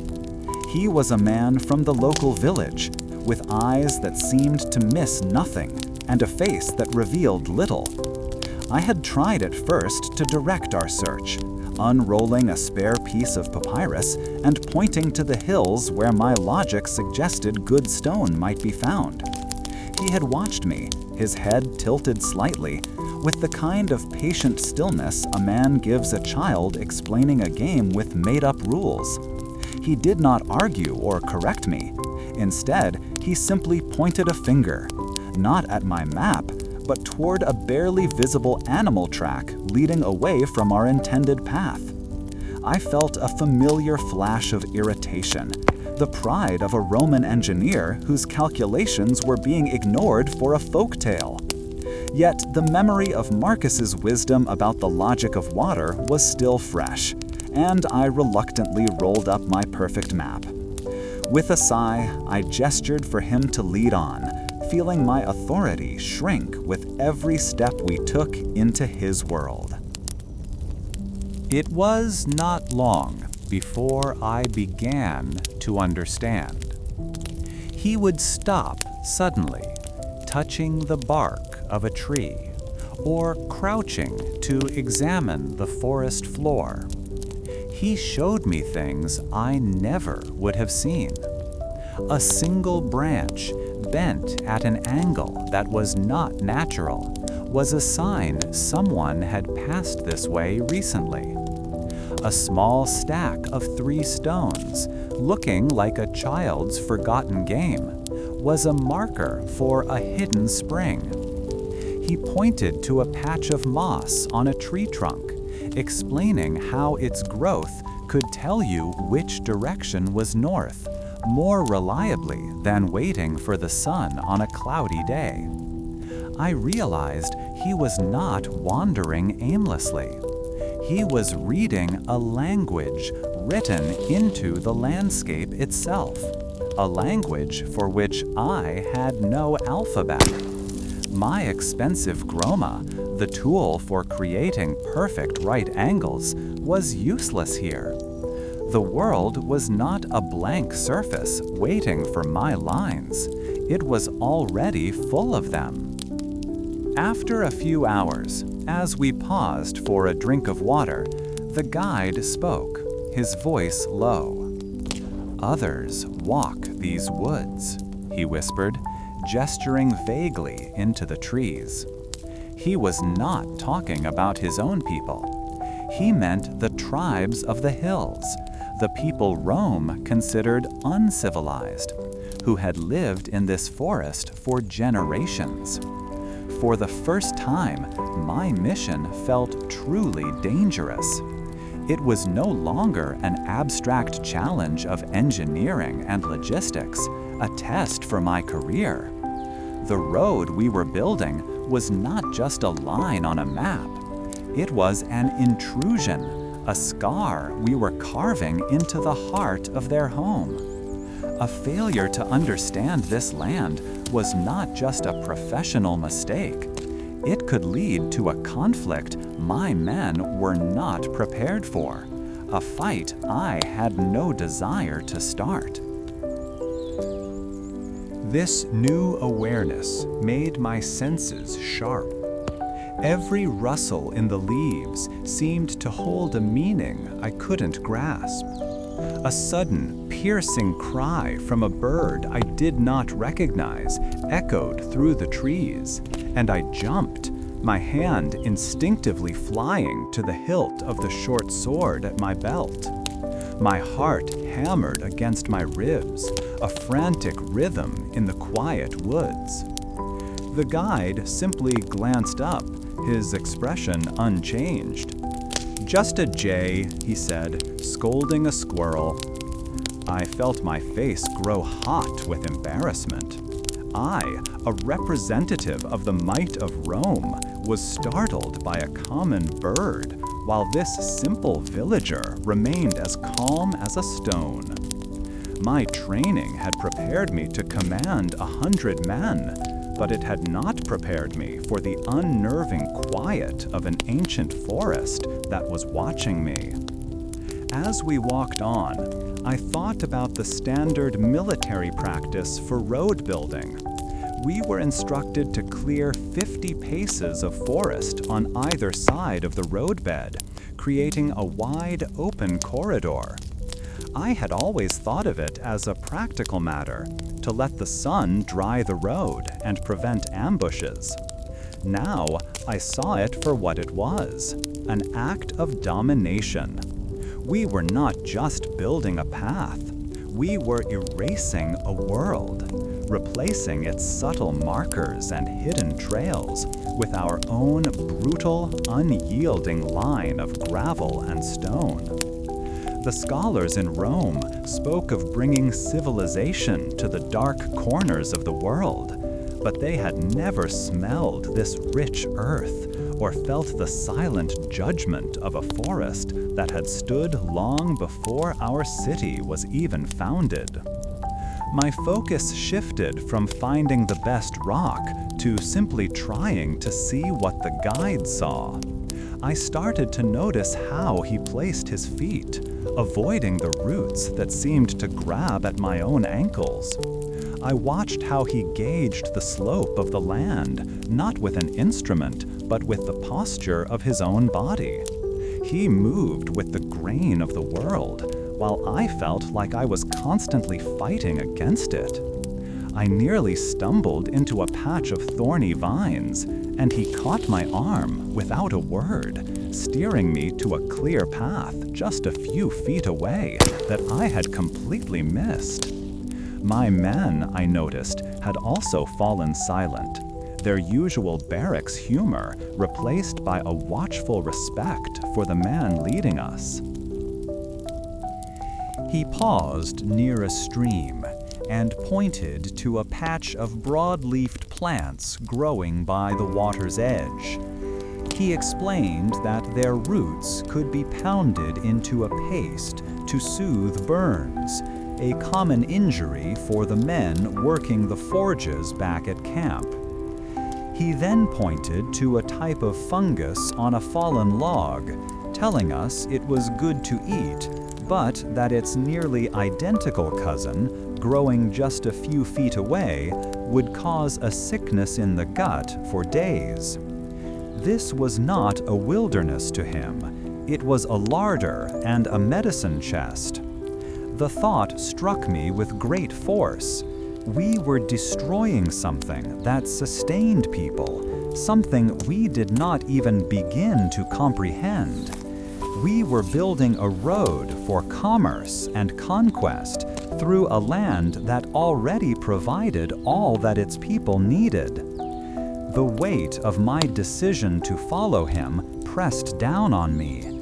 He was a man from the local village, with eyes that seemed to miss nothing and a face that revealed little. I had tried at first to direct our search, unrolling a spare piece of papyrus and pointing to the hills where my logic suggested good stone might be found. He had watched me, his head tilted slightly, with the kind of patient stillness a man gives a child explaining a game with made-up rules. He did not argue or correct me. Instead, he simply pointed a finger, not at my map, but toward a barely visible animal track leading away from our intended path. I felt a familiar flash of irritation, the pride of a Roman engineer whose calculations were being ignored for a folktale. Yet the memory of Marcus's wisdom about the logic of water was still fresh, and I reluctantly rolled up my perfect map. With a sigh, I gestured for him to lead on, feeling my authority shrink with every step we took into his world. It was not long before I began to understand. He would stop suddenly, touching the bark of a tree, or crouching to examine the forest floor. He showed me things I never would have seen. A single branch, bent at an angle that was not natural, was a sign someone had passed this way recently. A small stack of 3 stones, looking like a child's forgotten game, was a marker for a hidden spring. He pointed to a patch of moss on a tree trunk, explaining how its growth could tell you which direction was north, more reliably than waiting for the sun on a cloudy day. I realized he was not wandering aimlessly. He was reading a language written into the landscape itself, a language for which I had no alphabet. My expensive groma, the tool for creating perfect right angles, was useless here. The world was not a blank surface waiting for my lines. It was already full of them. After a few hours, as we paused for a drink of water, the guide spoke, his voice low. "Others walk these woods," he whispered, gesturing vaguely into the trees. He was not talking about his own people. He meant the tribes of the hills, the people Rome considered uncivilized, who had lived in this forest for generations. For the first time, my mission felt truly dangerous. It was no longer an abstract challenge of engineering and logistics, a test for my career. The road we were building was not just a line on a map. It was an intrusion, a scar we were carving into the heart of their home. A failure to understand this land was not just a professional mistake. It could lead to a conflict my men were not prepared for, a fight I had no desire to start. This new awareness made my senses sharp. Every rustle in the leaves seemed to hold a meaning I couldn't grasp. A sudden, piercing cry from a bird I did not recognize echoed through the trees, and I jumped, my hand instinctively flying to the hilt of the short sword at my belt. My heart hammered against my ribs, a frantic rhythm in the quiet woods. The guide simply glanced up, his expression unchanged. "Just a jay," he said, scolding a squirrel. I felt my face grow hot with embarrassment. I, a representative of the might of Rome, was startled by a common bird, while this simple villager remained as calm as a stone. My training had prepared me to command 100 men, but it had not prepared me for the unnerving quiet of an ancient forest that was watching me. As we walked on, I thought about the standard military practice for road building. We were instructed to clear 50 paces of forest on either side of the roadbed, creating a wide open corridor. I had always thought of it as a practical matter, to let the sun dry the road and prevent ambushes. Now I saw it for what it was, an act of domination. We were not just building a path. We were erasing a world, replacing its subtle markers and hidden trails with our own brutal, unyielding line of gravel and stone. The scholars in Rome spoke of bringing civilization to the dark corners of the world, but they had never smelled this rich earth or felt the silent judgment of a forest that had stood long before our city was even founded. My focus shifted from finding the best rock to simply trying to see what the guide saw. I started to notice how he placed his feet, avoiding the roots that seemed to grab at my own ankles. I watched how he gauged the slope of the land, not with an instrument, but with the posture of his own body. He moved with the grain of the world, while I felt like I was constantly fighting against it. I nearly stumbled into a patch of thorny vines, and he caught my arm without a word, steering me to a clear path just a few feet away that I had completely missed. My men, I noticed, had also fallen silent, their usual barracks humor replaced by a watchful respect for the man leading us. He paused near a stream and pointed to a patch of broad-leafed plants growing by the water's edge. He explained that their roots could be pounded into a paste to soothe burns, a common injury for the men working the forges back at camp. He then pointed to a type of fungus on a fallen log, telling us it was good to eat, but that its nearly identical cousin, growing just a few feet away, would cause a sickness in the gut for days. This was not a wilderness to him. It was a larder and a medicine chest. The thought struck me with great force. We were destroying something that sustained people, something we did not even begin to comprehend. We were building a road for commerce and conquest through a land that already provided all that its people needed. The weight of my decision to follow him pressed down on me.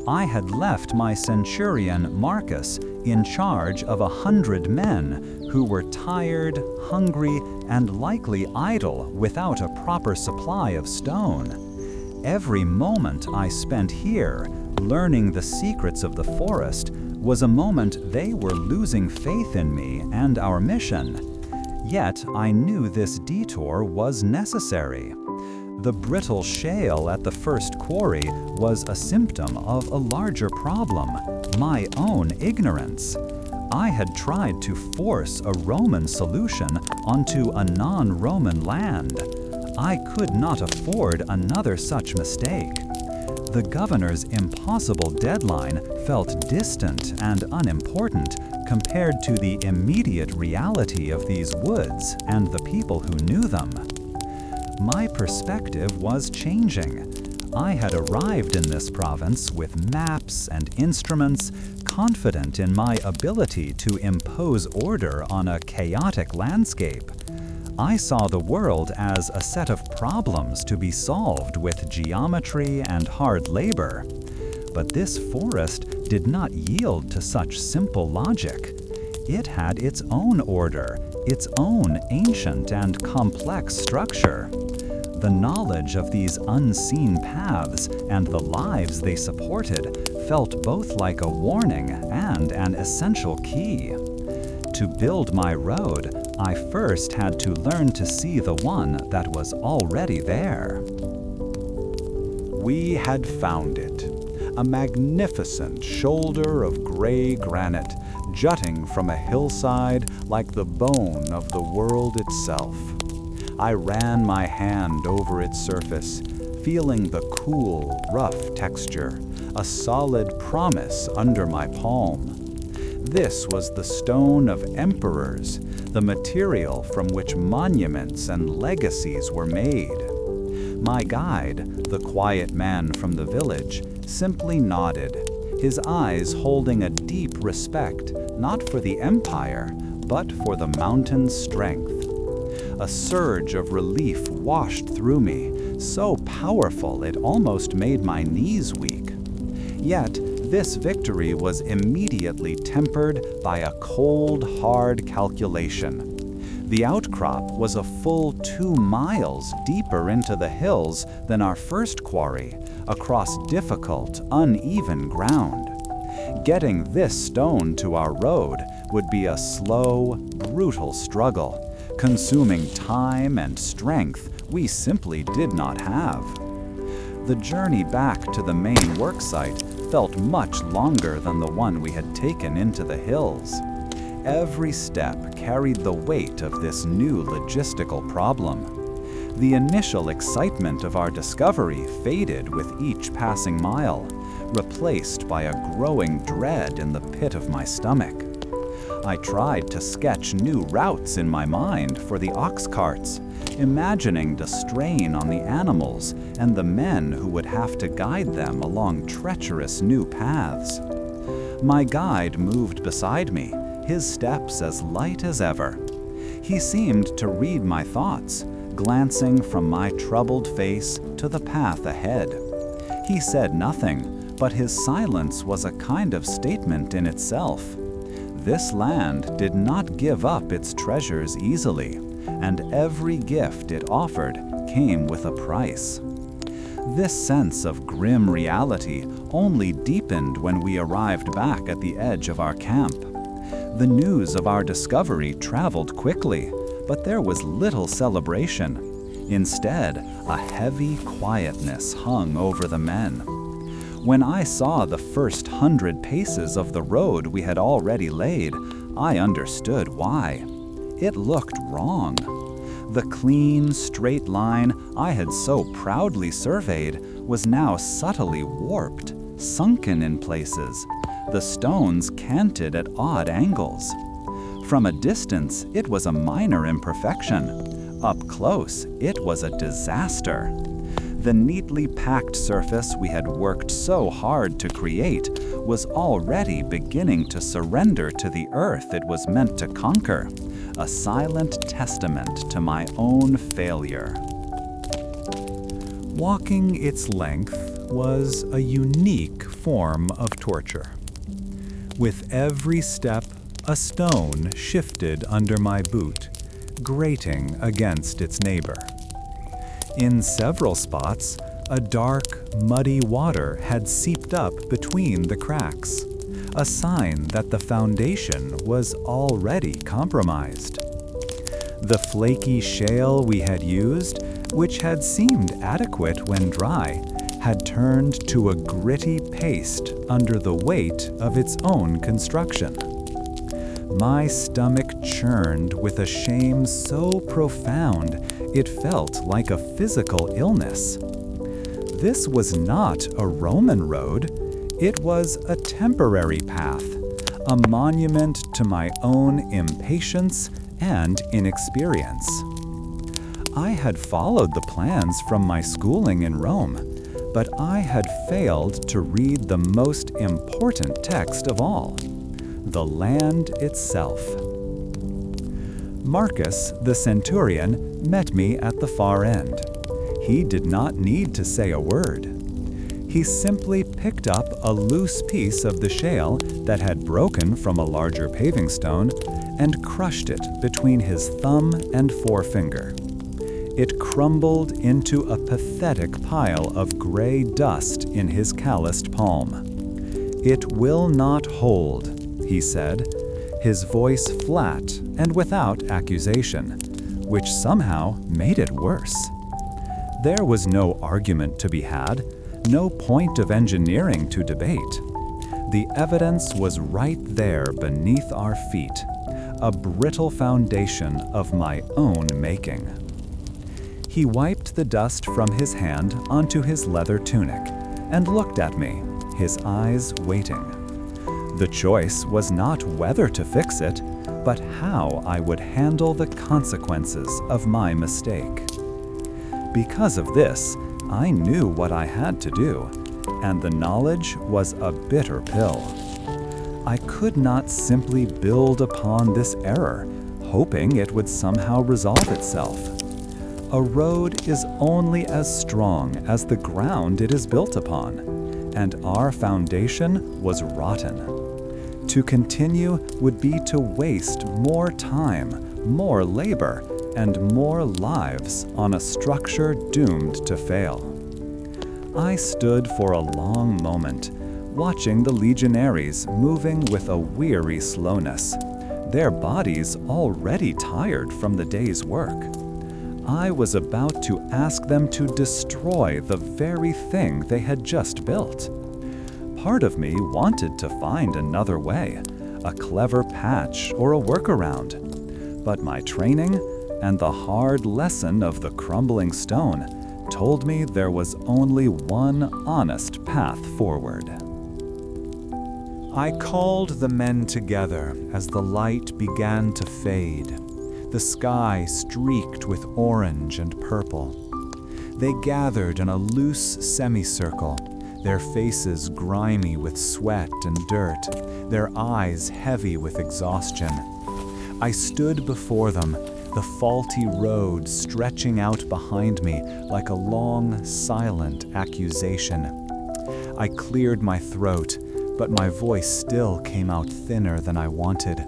I had left my centurion Marcus in charge of 100 men who were tired, hungry, and likely idle without a proper supply of stone. Every moment I spent here, learning the secrets of the forest, was a moment they were losing faith in me and our mission. Yet I knew this detour was necessary. The brittle shale at the first quarry was a symptom of a larger problem, my own ignorance. I had tried to force a Roman solution onto a non-Roman land. I could not afford another such mistake. The governor's impossible deadline felt distant and unimportant compared to the immediate reality of these woods and the people who knew them. My perspective was changing. I had arrived in this province with maps and instruments, confident in my ability to impose order on a chaotic landscape. I saw the world as a set of problems to be solved with geometry and hard labor. But this forest did not yield to such simple logic. It had its own order, its own ancient and complex structure. The knowledge of these unseen paths and the lives they supported felt both like a warning and an essential key. To build my road, I first had to learn to see the one that was already there. We had found it, a magnificent shoulder of gray granite jutting from a hillside like the bone of the world itself. I ran my hand over its surface, feeling the cool, rough texture, a solid promise under my palm. This was the stone of emperors, the material from which monuments and legacies were made. My guide, the quiet man from the village, simply nodded, his eyes holding a deep respect, not for the empire, but for the mountain's strength. A surge of relief washed through me, so powerful it almost made my knees weak. Yet, this victory was immediately tempered by a cold, hard calculation. The outcrop was a full 2 miles deeper into the hills than our first quarry, across difficult, uneven ground. Getting this stone to our road would be a slow, brutal struggle, consuming time and strength we simply did not have. The journey back to the main worksite felt much longer than the one we had taken into the hills. Every step carried the weight of this new logistical problem. The initial excitement of our discovery faded with each passing mile, replaced by a growing dread in the pit of my stomach. I tried to sketch new routes in my mind for the ox carts, imagining the strain on the animals and the men who would have to guide them along treacherous new paths. My guide moved beside me, his steps as light as ever. He seemed to read my thoughts, glancing from my troubled face to the path ahead. He said nothing, but his silence was a kind of statement in itself. This land did not give up its treasures easily, and every gift it offered came with a price. This sense of grim reality only deepened when we arrived back at the edge of our camp. The news of our discovery traveled quickly, but there was little celebration. Instead, a heavy quietness hung over the men. When I saw the first 100 paces of the road we had already laid, I understood why. It looked wrong. The clean, straight line I had so proudly surveyed was now subtly warped, sunken in places. The stones canted at odd angles. From a distance, it was a minor imperfection. Up close, it was a disaster. The neatly packed surface we had worked so hard to create was already beginning to surrender to the earth it was meant to conquer, a silent testament to my own failure. Walking its length was a unique form of torture. With every step, a stone shifted under my boot, grating against its neighbor. In several spots, a dark, muddy water had seeped up between the cracks, a sign that the foundation was already compromised. The flaky shale we had used, which had seemed adequate when dry, had turned to a gritty paste under the weight of its own construction. My stomach churned with a shame so profound it felt like a physical illness. This was not a Roman road. It was a temporary path, a monument to my own impatience and inexperience. I had followed the plans from my schooling in Rome, but I had failed to read the most important text of all, the land itself. Marcus, the centurion, met me at the far end. He did not need to say a word. He simply picked up a loose piece of the shale that had broken from a larger paving stone and crushed it between his thumb and forefinger. It crumbled into a pathetic pile of gray dust in his calloused palm. "It will not hold," he said, his voice flat and without accusation, which somehow made it worse. There was no argument to be had, no point of engineering to debate. The evidence was right there beneath our feet, a brittle foundation of my own making. He wiped the dust from his hand onto his leather tunic and looked at me, his eyes waiting. The choice was not whether to fix it, but how I would handle the consequences of my mistake. Because of this, I knew what I had to do, and the knowledge was a bitter pill. I could not simply build upon this error, hoping it would somehow resolve itself. A road is only as strong as the ground it is built upon, and our foundation was rotten. To continue would be to waste more time, more labor, and more lives on a structure doomed to fail. I stood for a long moment, watching the legionaries moving with a weary slowness, their bodies already tired from the day's work. I was about to ask them to destroy the very thing they had just built. Part of me wanted to find another way, a clever patch or a workaround. But my training and the hard lesson of the crumbling stone told me there was only one honest path forward. I called the men together as the light began to fade, the sky streaked with orange and purple. They gathered in a loose semicircle, their faces grimy with sweat and dirt, their eyes heavy with exhaustion. I stood before them, the faulty road stretching out behind me like a long, silent accusation. I cleared my throat, but my voice still came out thinner than I wanted.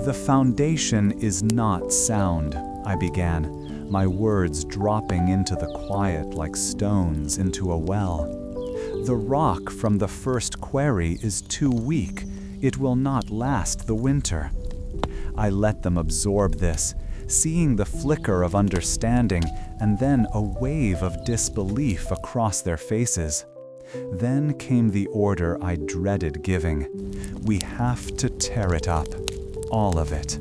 "The foundation is not sound," I began, my words dropping into the quiet like stones into a well. "The rock from the first quarry is too weak. It will not last the winter." I let them absorb this, seeing the flicker of understanding and then a wave of disbelief across their faces. Then came the order I dreaded giving. "We have to tear it up. All of it."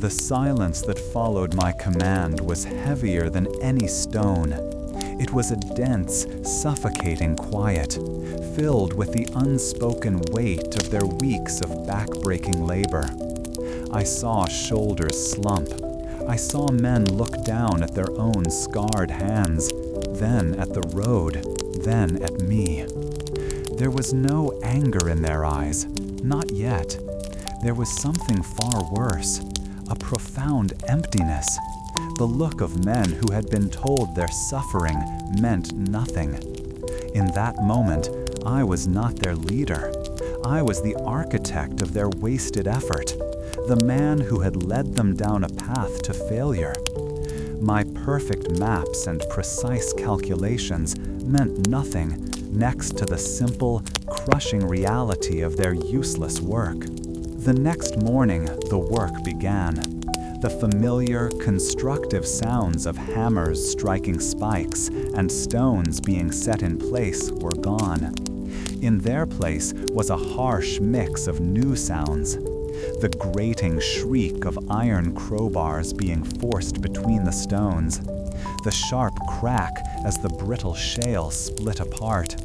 The silence that followed my command was heavier than any stone. It was a dense, suffocating quiet, filled with the unspoken weight of their weeks of back-breaking labor. I saw shoulders slump. I saw men look down at their own scarred hands, then at the road, then at me. There was no anger in their eyes, not yet. There was something far worse, a profound emptiness, the look of men who had been told their suffering meant nothing. In that moment, I was not their leader. I was the architect of their wasted effort, the man who had led them down a path to failure. My perfect maps and precise calculations meant nothing next to the simple, crushing reality of their useless work. The next morning, the work began. The familiar, constructive sounds of hammers striking spikes and stones being set in place were gone. In their place was a harsh mix of new sounds. The grating shriek of iron crowbars being forced between the stones, the sharp crack as the brittle shale split apart,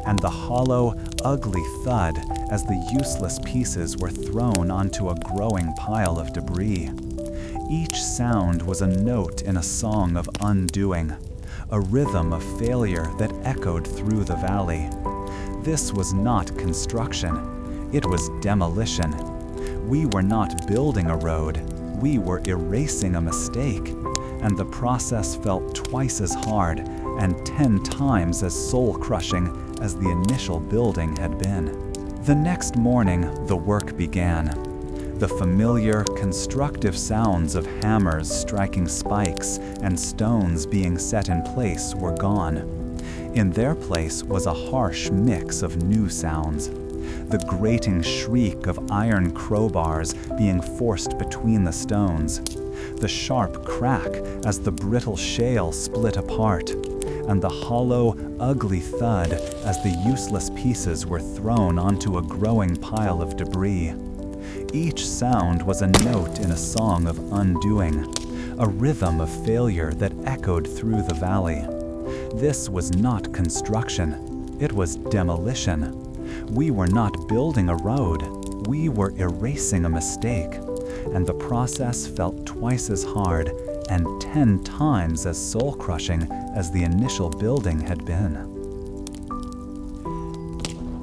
and the hollow, ugly thud as the useless pieces were thrown onto a growing pile of debris. Each sound was a note in a song of undoing, a rhythm of failure that echoed through the valley. This was not construction, it was demolition. We were not building a road, we were erasing a mistake, and the process felt twice as hard and 10 times as soul-crushing as the initial building had been. The next morning, the work began. The familiar, constructive sounds of hammers striking spikes and stones being set in place were gone. In their place was a harsh mix of new sounds. The grating shriek of iron crowbars being forced between the stones, the sharp crack as the brittle shale split apart, and the hollow, ugly thud as the useless pieces were thrown onto a growing pile of debris. Each sound was a note in a song of undoing, a rhythm of failure that echoed through the valley. This was not construction, it was demolition. We were not building a road, we were erasing a mistake, and the process felt twice as hard and 10 times as soul-crushing as the initial building had been.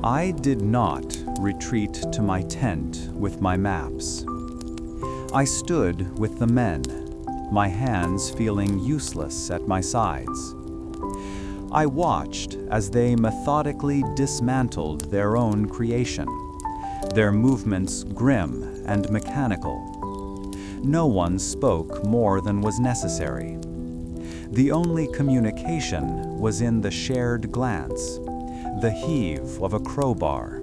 I did not retreat to my tent with my maps. I stood with the men, my hands feeling useless at my sides. I watched as they methodically dismantled their own creation, their movements grim and mechanical. No one spoke more than was necessary. The only communication was in the shared glance, the heave of a crowbar,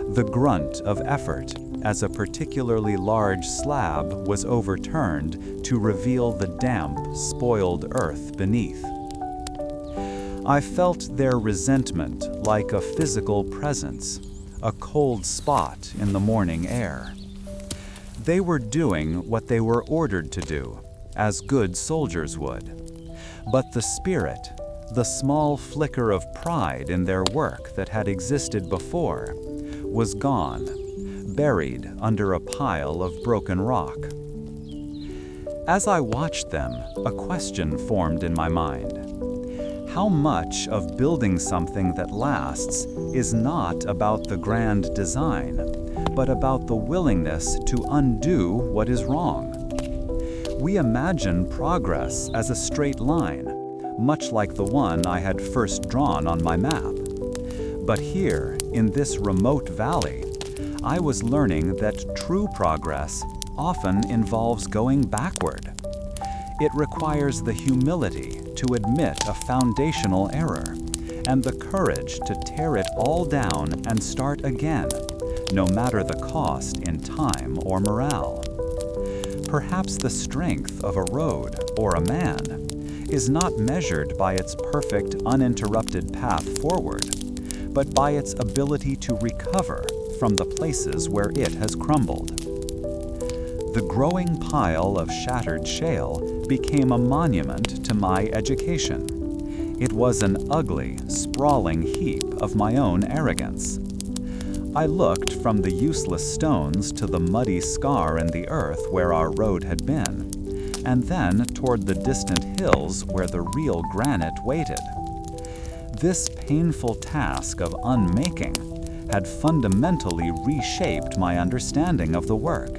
the grunt of effort as a particularly large slab was overturned to reveal the damp, spoiled earth beneath. I felt their resentment like a physical presence, a cold spot in the morning air. They were doing what they were ordered to do, as good soldiers would. But the spirit, the small flicker of pride in their work that had existed before, was gone, buried under a pile of broken rock. As I watched them, a question formed in my mind. How much of building something that lasts is not about the grand design, but about the willingness to undo what is wrong? We imagine progress as a straight line, much like the one I had first drawn on my map. But here, in this remote valley, I was learning that true progress often involves going backward. It requires the humility to admit a foundational error and the courage to tear it all down and start again, no matter the cost in time or morale. Perhaps the strength of a road or a man is not measured by its perfect, uninterrupted path forward, but by its ability to recover from the places where it has crumbled. The growing pile of shattered shale became a monument to my education. It was an ugly, sprawling heap of my own arrogance. I looked from the useless stones to the muddy scar in the earth where our road had been, and then toward the distant hills where the real granite waited. This painful task of unmaking had fundamentally reshaped my understanding of the work.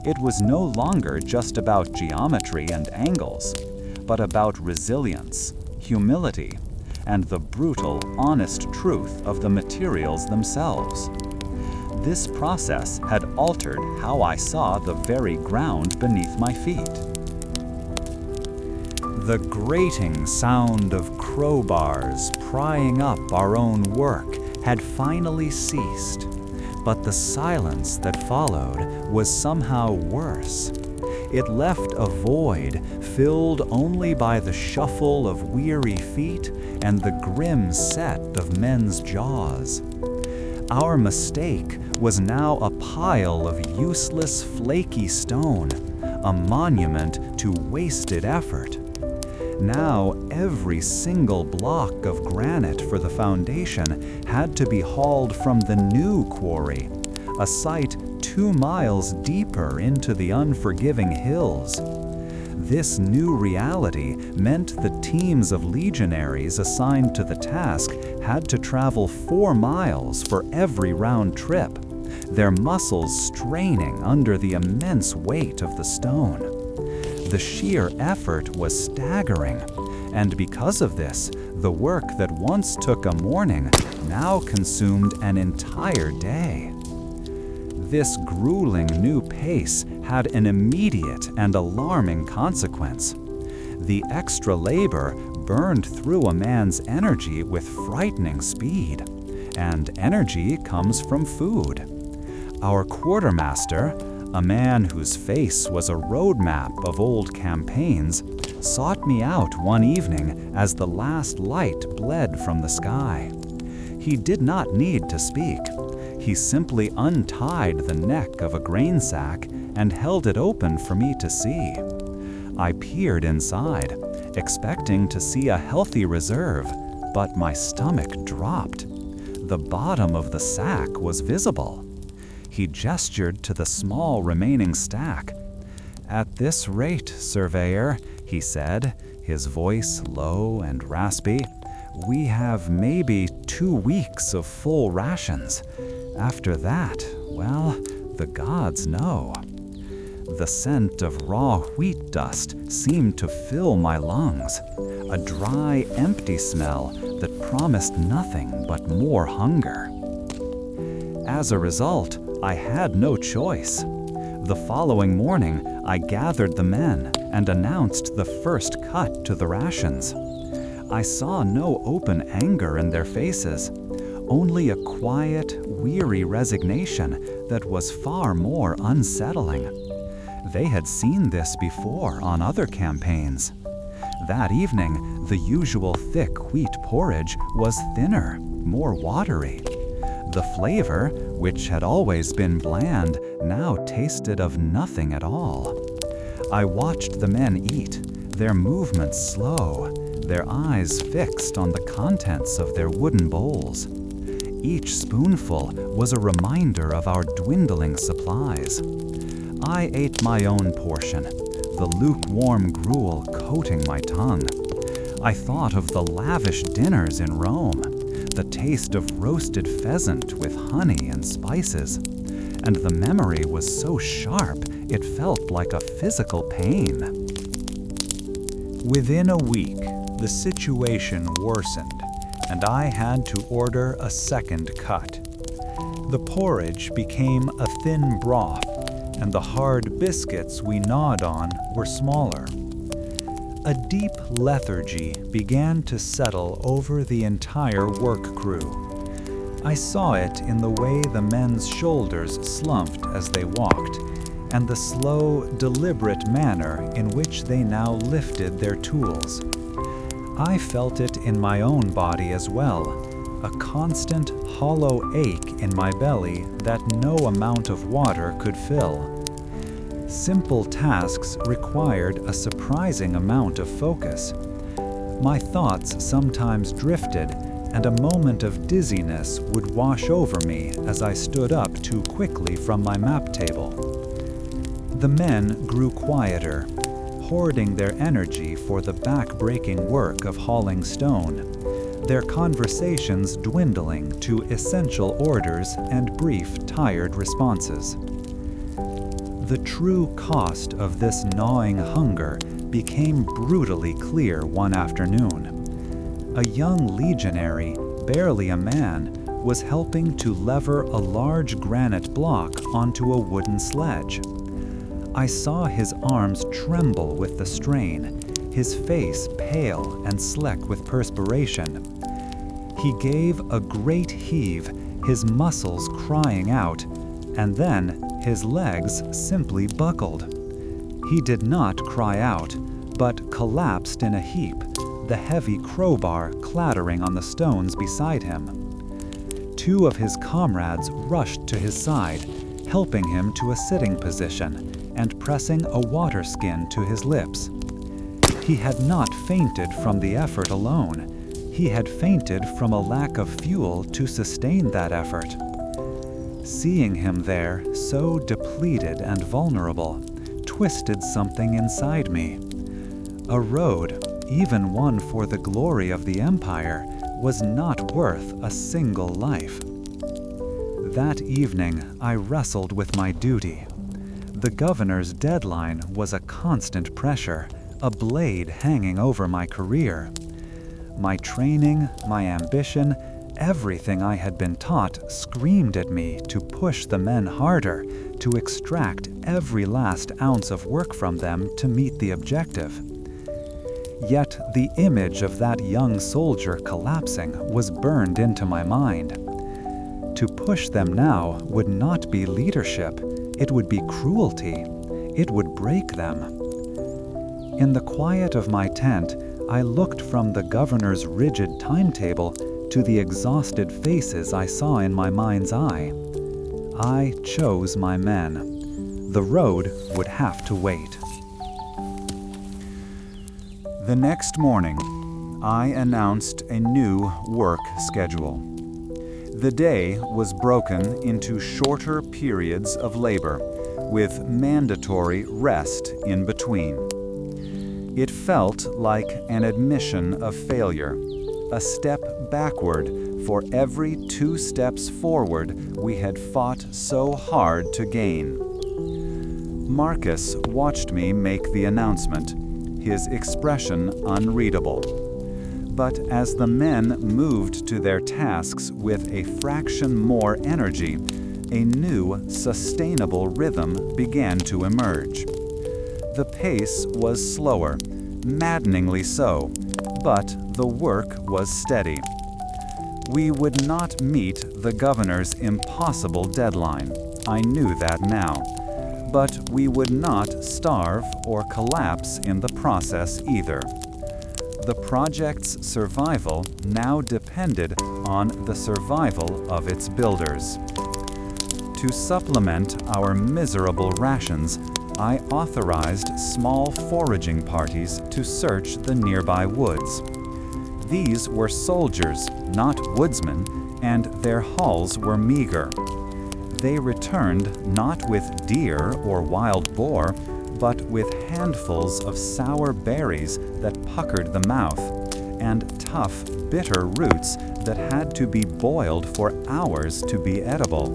It was no longer just about geometry and angles, but about resilience, humility, and the brutal, honest truth of the materials themselves. This process had altered how I saw the very ground beneath my feet. The grating sound of crowbars prying up our own work had finally ceased, but the silence that followed was somehow worse. It left a void filled only by the shuffle of weary feet and the grim set of men's jaws. Our mistake was now a pile of useless, flaky stone, a monument to wasted effort. Now every single block of granite for the foundation had to be hauled from the new quarry, a site 2 miles deeper into the unforgiving hills. This new reality meant the teams of legionaries assigned to the task had to travel 4 miles for every round trip, their muscles straining under the immense weight of the stone. The sheer effort was staggering, and because of this, the work that once took a morning now consumed an entire day. This grueling new pace had an immediate and alarming consequence. The extra labor burned through a man's energy with frightening speed, and energy comes from food. Our quartermaster, a man whose face was a roadmap of old campaigns, sought me out one evening as the last light bled from the sky. He did not need to speak. He simply untied the neck of a grain sack and held it open for me to see. I peered inside, expecting to see a healthy reserve, but my stomach dropped. The bottom of the sack was visible. He gestured to the small remaining stack. "At this rate, Surveyor," he said, his voice low and raspy, We have maybe 2 weeks of full rations. After that, well, the gods know. The scent of raw wheat dust seemed to fill my lungs, a dry, empty smell that promised nothing but more hunger. As a result, I had no choice. The following morning, I gathered the men and announced the first cut to the rations. I saw no open anger in their faces, only a quiet, weary resignation that was far more unsettling. They had seen this before on other campaigns. That evening, the usual thick wheat porridge was thinner, more watery. The flavor, which had always been bland, now tasted of nothing at all. I watched the men eat, their movements slow, their eyes fixed on the contents of their wooden bowls. Each spoonful was a reminder of our dwindling supplies. I ate my own portion, the lukewarm gruel coating my tongue. I thought of the lavish dinners in Rome, the taste of roasted pheasant with honey and spices, and the memory was so sharp it felt like a physical pain. Within a week, the situation worsened, and I had to order a second cut. The porridge became a thin broth, and the hard biscuits we gnawed on were smaller. A deep lethargy began to settle over the entire work crew. I saw it in the way the men's shoulders slumped as they walked, and the slow, deliberate manner in which they now lifted their tools. I felt it in my own body as well, a constant, hollow ache in my belly that no amount of water could fill. Simple tasks required a surprising amount of focus. My thoughts sometimes drifted, and a moment of dizziness would wash over me as I stood up too quickly from my map table. The men grew quieter, hoarding their energy for the back-breaking work of hauling stone, their conversations dwindling to essential orders and brief, tired responses. The true cost of this gnawing hunger became brutally clear one afternoon. A young legionary, barely a man, was helping to lever a large granite block onto a wooden sledge. I saw his arms tremble with the strain, his face pale and slick with perspiration. He gave a great heave, his muscles crying out, and then his legs simply buckled. He did not cry out, but collapsed in a heap, the heavy crowbar clattering on the stones beside him. 2 of his comrades rushed to his side, helping him to a sitting position and pressing a water skin to his lips. He had not fainted from the effort alone. He had fainted from a lack of fuel to sustain that effort. Seeing him there, so depleted and vulnerable, twisted something inside me. A road, even one for the glory of the Empire, was not worth a single life. That evening, I wrestled with my duty. The governor's deadline was a constant pressure, a blade hanging over my career. My training, my ambition, everything I had been taught screamed at me to push the men harder, to extract every last ounce of work from them to meet the objective. Yet the image of that young soldier collapsing was burned into my mind. To push them now would not be leadership, it would be cruelty. It would break them. In the quiet of my tent, I looked from the governor's rigid timetable to the exhausted faces I saw in my mind's eye. I chose my men. The road would have to wait. The next morning, I announced a new work schedule. The day was broken into shorter periods of labor, with mandatory rest in between. It felt like an admission of failure, a step backward for every 2 steps forward we had fought so hard to gain. Marcus watched me make the announcement, his expression unreadable. But as the men moved to their tasks with a fraction more energy, a new, sustainable rhythm began to emerge. The pace was slower, maddeningly so, but the work was steady. We would not meet the governor's impossible deadline. I knew that now. But we would not starve or collapse in the process either. The project's survival now depended on the survival of its builders. To supplement our miserable rations, I authorized small foraging parties to search the nearby woods. These were soldiers, not woodsmen, and their hauls were meager. They returned not with deer or wild boar, but with handfuls of sour berries that puckered the mouth, and tough, bitter roots that had to be boiled for hours to be edible.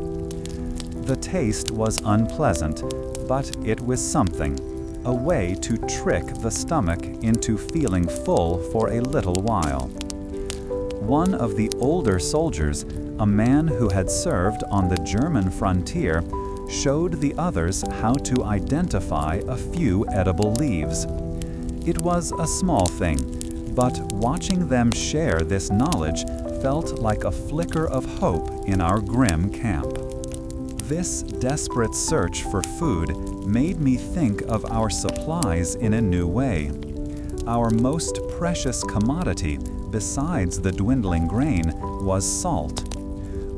The taste was unpleasant, but it was something, a way to trick the stomach into feeling full for a little while. One of the older soldiers, a man who had served on the German frontier, showed the others how to identify a few edible leaves. It was a small thing, but watching them share this knowledge felt like a flicker of hope in our grim camp. This desperate search for food made me think of our supplies in a new way. Our most precious commodity, besides the dwindling grain, was salt.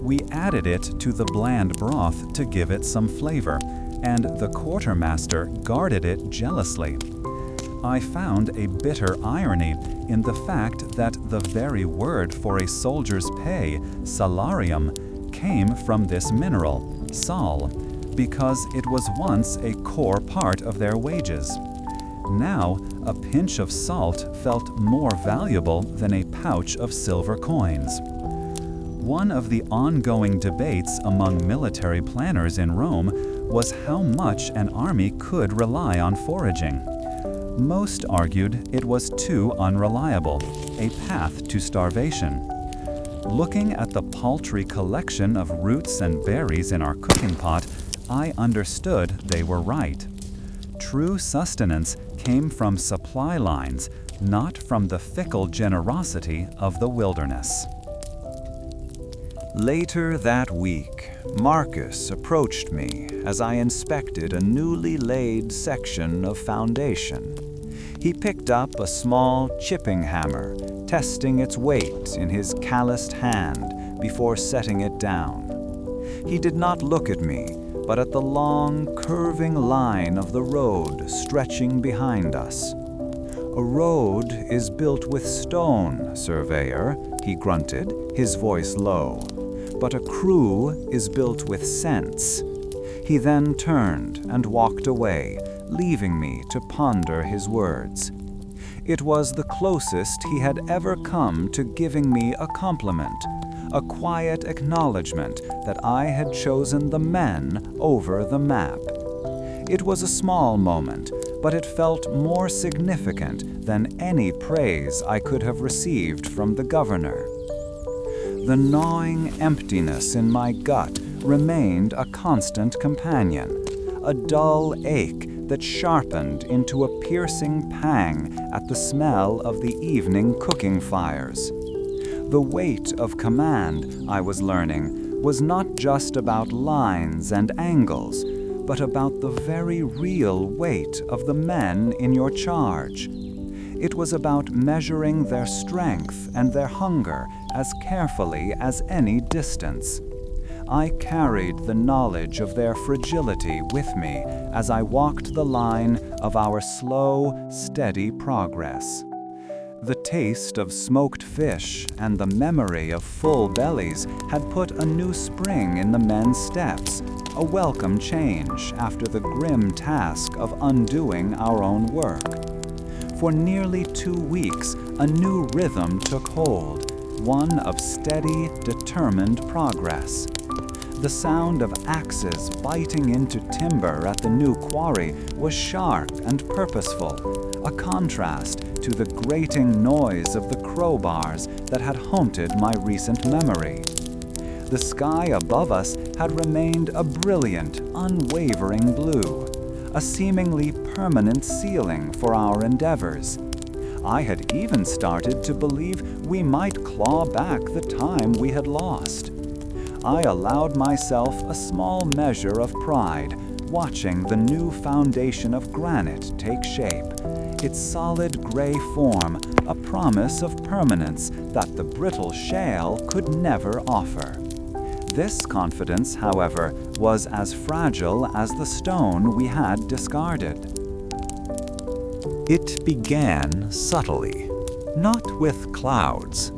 We added it to the bland broth to give it some flavor, and the quartermaster guarded it jealously. I found a bitter irony in the fact that the very word for a soldier's pay, salarium, came from this mineral, sal, because it was once a core part of their wages. Now, a pinch of salt felt more valuable than a pouch of silver coins. One of the ongoing debates among military planners in Rome was how much an army could rely on foraging. Most argued it was too unreliable, a path to starvation. Looking at the paltry collection of roots and berries in our cooking pot, I understood they were right. True sustenance came from supply lines, not from the fickle generosity of the wilderness. Later that week, Marcus approached me as I inspected a newly laid section of foundation. He picked up a small chipping hammer, testing its weight in his calloused hand before setting it down. He did not look at me, but at the long, curving line of the road stretching behind us. "A road is built with stone, Surveyor," he grunted, his voice low. "But a crew is built with sense." He then turned and walked away, leaving me to ponder his words. It was the closest he had ever come to giving me a compliment, a quiet acknowledgement that I had chosen the men over the map. It was a small moment, but it felt more significant than any praise I could have received from the governor. The gnawing emptiness in my gut remained a constant companion, a dull ache that sharpened into a piercing pang at the smell of the evening cooking fires. The weight of command, I was learning, was not just about lines and angles, but about the very real weight of the men in your charge. It was about measuring their strength and their hunger as carefully as any distance. I carried the knowledge of their fragility with me as I walked the line of our slow, steady progress. The taste of smoked fish and the memory of full bellies had put a new spring in the men's steps, a welcome change after the grim task of undoing our own work. For nearly 2 weeks, a new rhythm took hold, one of steady, determined progress. The sound of axes biting into timber at the new quarry was sharp and purposeful, a contrast to the grating noise of the crowbars that had haunted my recent memory. The sky above us had remained a brilliant, unwavering blue, a seemingly permanent ceiling for our endeavors. I had even started to believe we might claw back the time we had lost. I allowed myself a small measure of pride, watching the new foundation of granite take shape, its solid gray form a promise of permanence that the brittle shale could never offer. This confidence, however, was as fragile as the stone we had discarded. It began subtly, not with clouds,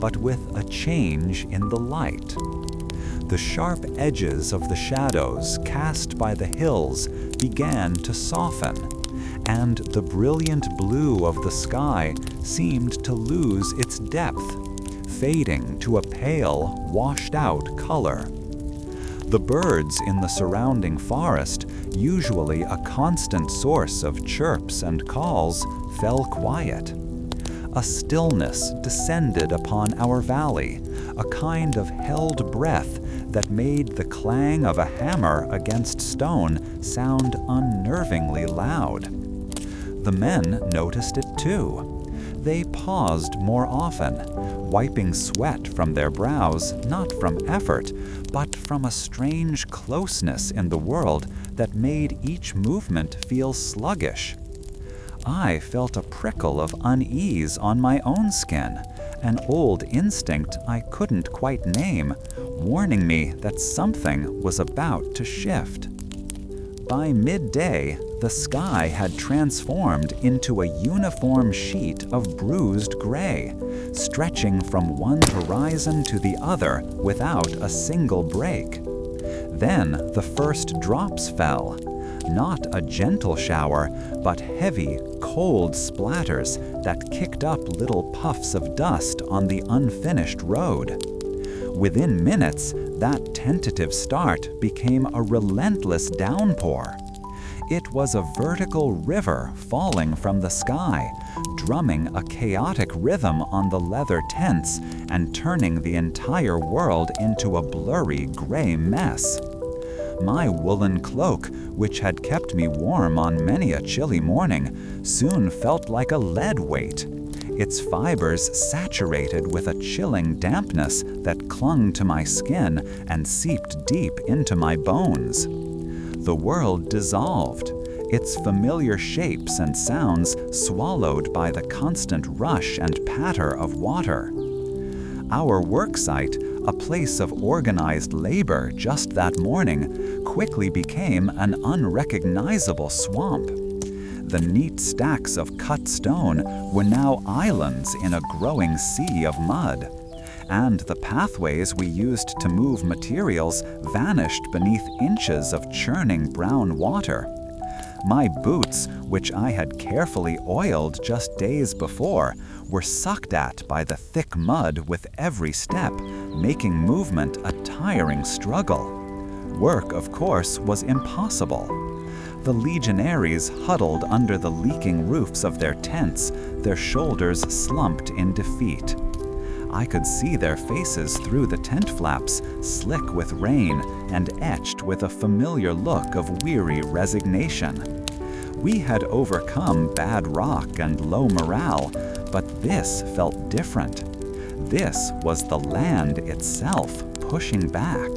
but with a change in the light. The sharp edges of the shadows cast by the hills began to soften, and the brilliant blue of the sky seemed to lose its depth, fading to a pale, washed-out color. The birds in the surrounding forest, usually a constant source of chirps and calls, fell quiet. A stillness descended upon our valley, a kind of held breath that made the clang of a hammer against stone sound unnervingly loud. The men noticed it too. They paused more often, wiping sweat from their brows, not from effort, but from a strange closeness in the world that made each movement feel sluggish. I felt a prickle of unease on my own skin, an old instinct I couldn't quite name, warning me that something was about to shift. By midday, the sky had transformed into a uniform sheet of bruised gray, stretching from one horizon to the other without a single break. Then the first drops fell, not a gentle shower, but heavy, cold splatters that kicked up little puffs of dust on the unfinished road. Within minutes, that tentative start became a relentless downpour. It was a vertical river falling from the sky, drumming a chaotic rhythm on the leather tents and turning the entire world into a blurry gray mess. My woolen cloak, which had kept me warm on many a chilly morning, soon felt like a lead weight, its fibers saturated with a chilling dampness that clung to my skin and seeped deep into my bones. The world dissolved, its familiar shapes and sounds swallowed by the constant rush and patter of water. Our worksite, a place of organized labor just that morning, quickly became an unrecognizable swamp. The neat stacks of cut stone were now islands in a growing sea of mud, and the pathways we used to move materials vanished beneath inches of churning brown water. My boots, which I had carefully oiled just days before, were sucked at by the thick mud with every step, making movement a tiring struggle. Work, of course, was impossible. The legionaries huddled under the leaking roofs of their tents, their shoulders slumped in defeat. I could see their faces through the tent flaps, slick with rain and etched with a familiar look of weary resignation. We had overcome bad rock and low morale, but this felt different. This was the land itself pushing back.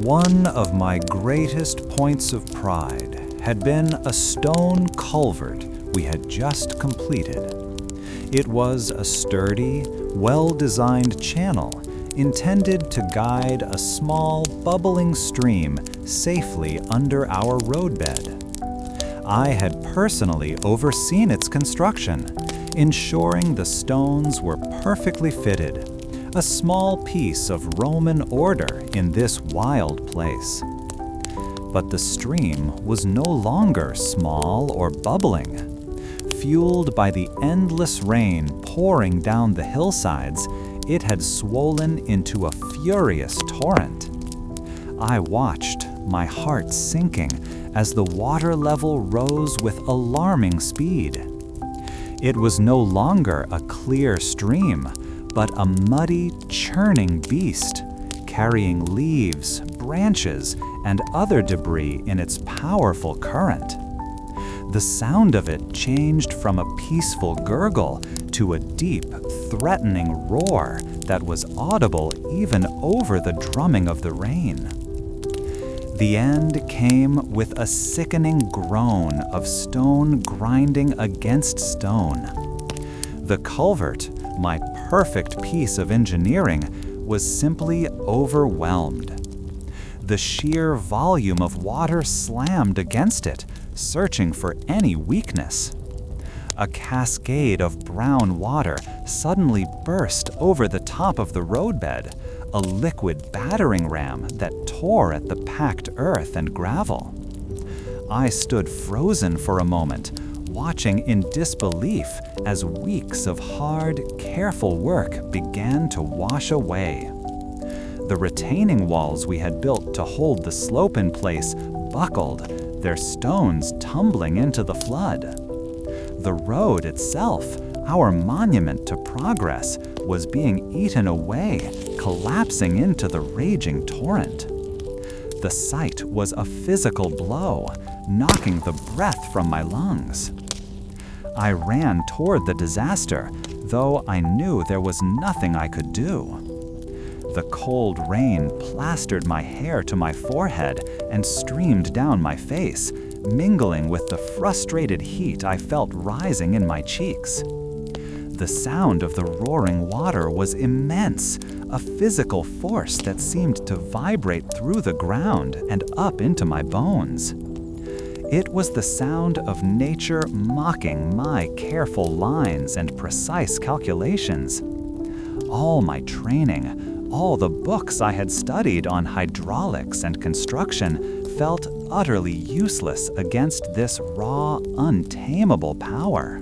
One of my greatest points of pride had been a stone culvert we had just completed. It was a sturdy, well-designed channel intended to guide a small, bubbling stream safely under our roadbed. I had personally overseen its construction, ensuring the stones were perfectly fitted, a small piece of Roman order in this wild place. But the stream was no longer small or bubbling. Fueled by the endless rain pouring down the hillsides, it had swollen into a furious torrent. I watched, my heart sinking, as the water level rose with alarming speed. It was no longer a clear stream, but a muddy, churning beast, carrying leaves, branches, and other debris in its powerful current. The sound of it changed from a peaceful gurgle to a deep, threatening roar that was audible even over the drumming of the rain. The end came with a sickening groan of stone grinding against stone. The culvert, my perfect piece of engineering, was simply overwhelmed. The sheer volume of water slammed against it, searching for any weakness. A cascade of brown water suddenly burst over the top of the roadbed, a liquid battering ram that tore at the packed earth and gravel. I stood frozen for a moment, watching in disbelief as weeks of hard, careful work began to wash away. The retaining walls we had built to hold the slope in place buckled, their stones tumbling into the flood. The road itself, our monument to progress, was being eaten away, collapsing into the raging torrent. The sight was a physical blow, knocking the breath from my lungs. I ran toward the disaster, though I knew there was nothing I could do. The cold rain plastered my hair to my forehead and streamed down my face, mingling with the frustrated heat I felt rising in my cheeks. The sound of the roaring water was immense, a physical force that seemed to vibrate through the ground and up into my bones. It was the sound of nature mocking my careful lines and precise calculations. All my training, all the books I had studied on hydraulics and construction felt utterly useless against this raw, untamable power.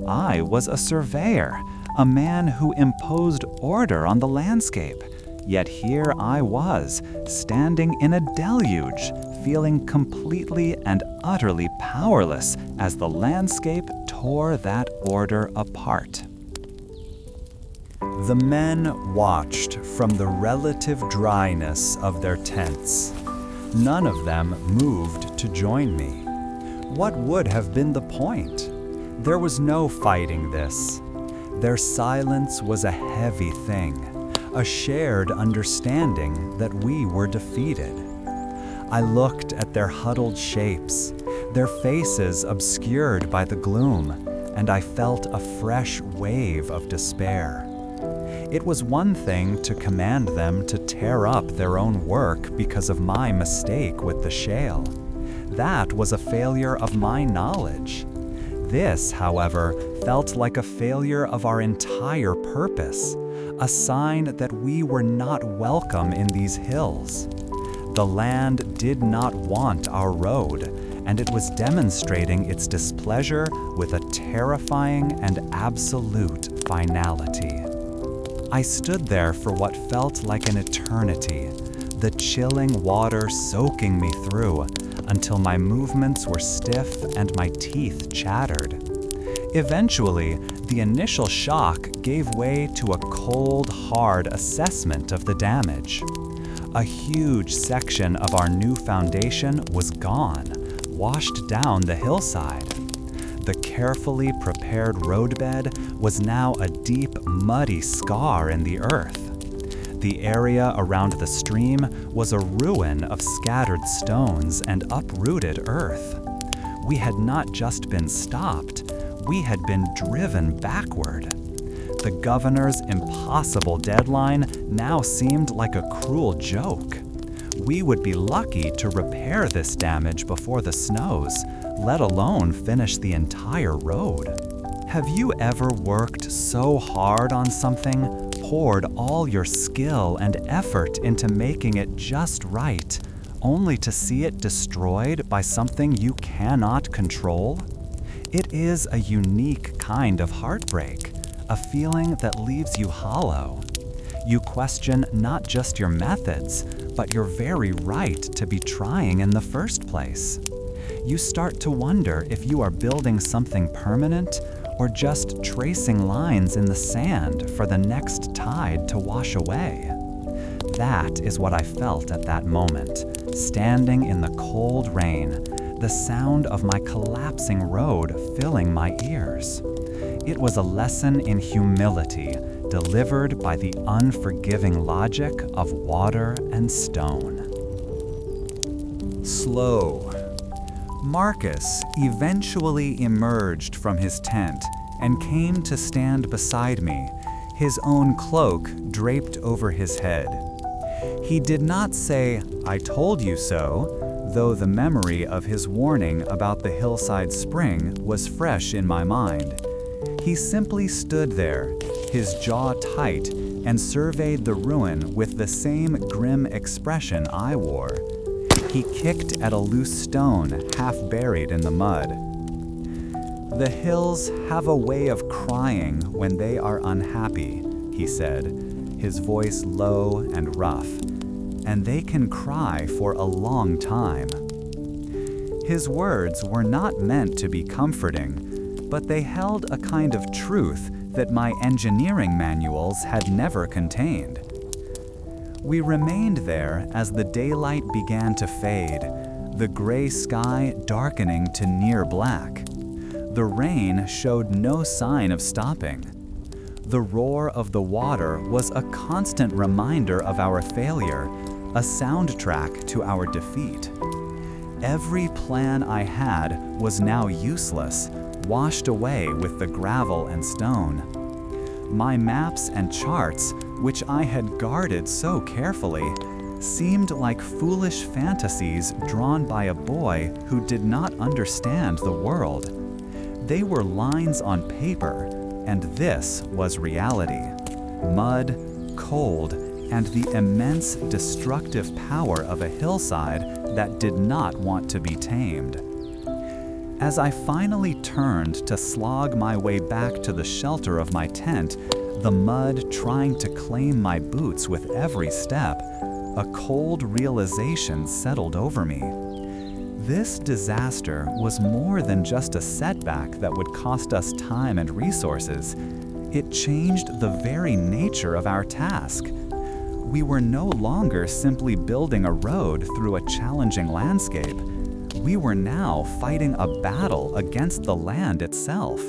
I was a surveyor, a man who imposed order on the landscape, yet here I was, standing in a deluge, feeling completely and utterly powerless as the landscape tore that order apart. The men watched from the relative dryness of their tents. None of them moved to join me. What would have been the point? There was no fighting this. Their silence was a heavy thing, a shared understanding that we were defeated. I looked at their huddled shapes, their faces obscured by the gloom, and I felt a fresh wave of despair. It was one thing to command them to tear up their own work because of my mistake with the shale. That was a failure of my knowledge. This, however, felt like a failure of our entire purpose, a sign that we were not welcome in these hills. The land did not want our road, and it was demonstrating its displeasure with a terrifying and absolute finality. I stood there for what felt like an eternity, the chilling water soaking me through until my movements were stiff and my teeth chattered. Eventually, the initial shock gave way to a cold, hard assessment of the damage. A huge section of our new foundation was gone, washed down the hillside. The carefully prepared roadbed was now a deep, muddy scar in the earth. The area around the stream was a ruin of scattered stones and uprooted earth. We had not just been stopped, we had been driven backward. The governor's impossible deadline now seemed like a cruel joke. We would be lucky to repair this damage before the snows, let alone finish the entire road. Have you ever worked so hard on something, poured all your skill and effort into making it just right, only to see it destroyed by something you cannot control? It is a unique kind of heartbreak, a feeling that leaves you hollow. You question not just your methods, but your very right to be trying in the first place. You start to wonder if you are building something permanent or just tracing lines in the sand for the next tide to wash away. That is what I felt at that moment, standing in the cold rain, the sound of my collapsing road filling my ears. It was a lesson in humility, delivered by the unforgiving logic of water and stone. Slow. Marcus eventually emerged from his tent and came to stand beside me, his own cloak draped over his head. He did not say, "I told you so," though the memory of his warning about the hillside spring was fresh in my mind. He simply stood there, his jaw tight, and surveyed the ruin with the same grim expression I wore. He kicked at a loose stone half buried in the mud. "The hills have a way of crying when they are unhappy," he said, his voice low and rough, "and they can cry for a long time." His words were not meant to be comforting, but they held a kind of truth that my engineering manuals had never contained. We remained there as the daylight began to fade, the gray sky darkening to near black. The rain showed no sign of stopping. The roar of the water was a constant reminder of our failure, a soundtrack to our defeat. Every plan I had was now useless, washed away with the gravel and stone. My maps and charts, which I had guarded so carefully, seemed like foolish fantasies drawn by a boy who did not understand the world. They were lines on paper, and this was reality. Mud, cold, and the immense destructive power of a hillside that did not want to be tamed. As I finally turned to slog my way back to the shelter of my tent, the mud trying to claim my boots with every step, a cold realization settled over me. This disaster was more than just a setback that would cost us time and resources. It changed the very nature of our task. We were no longer simply building a road through a challenging landscape. We were now fighting a battle against the land itself,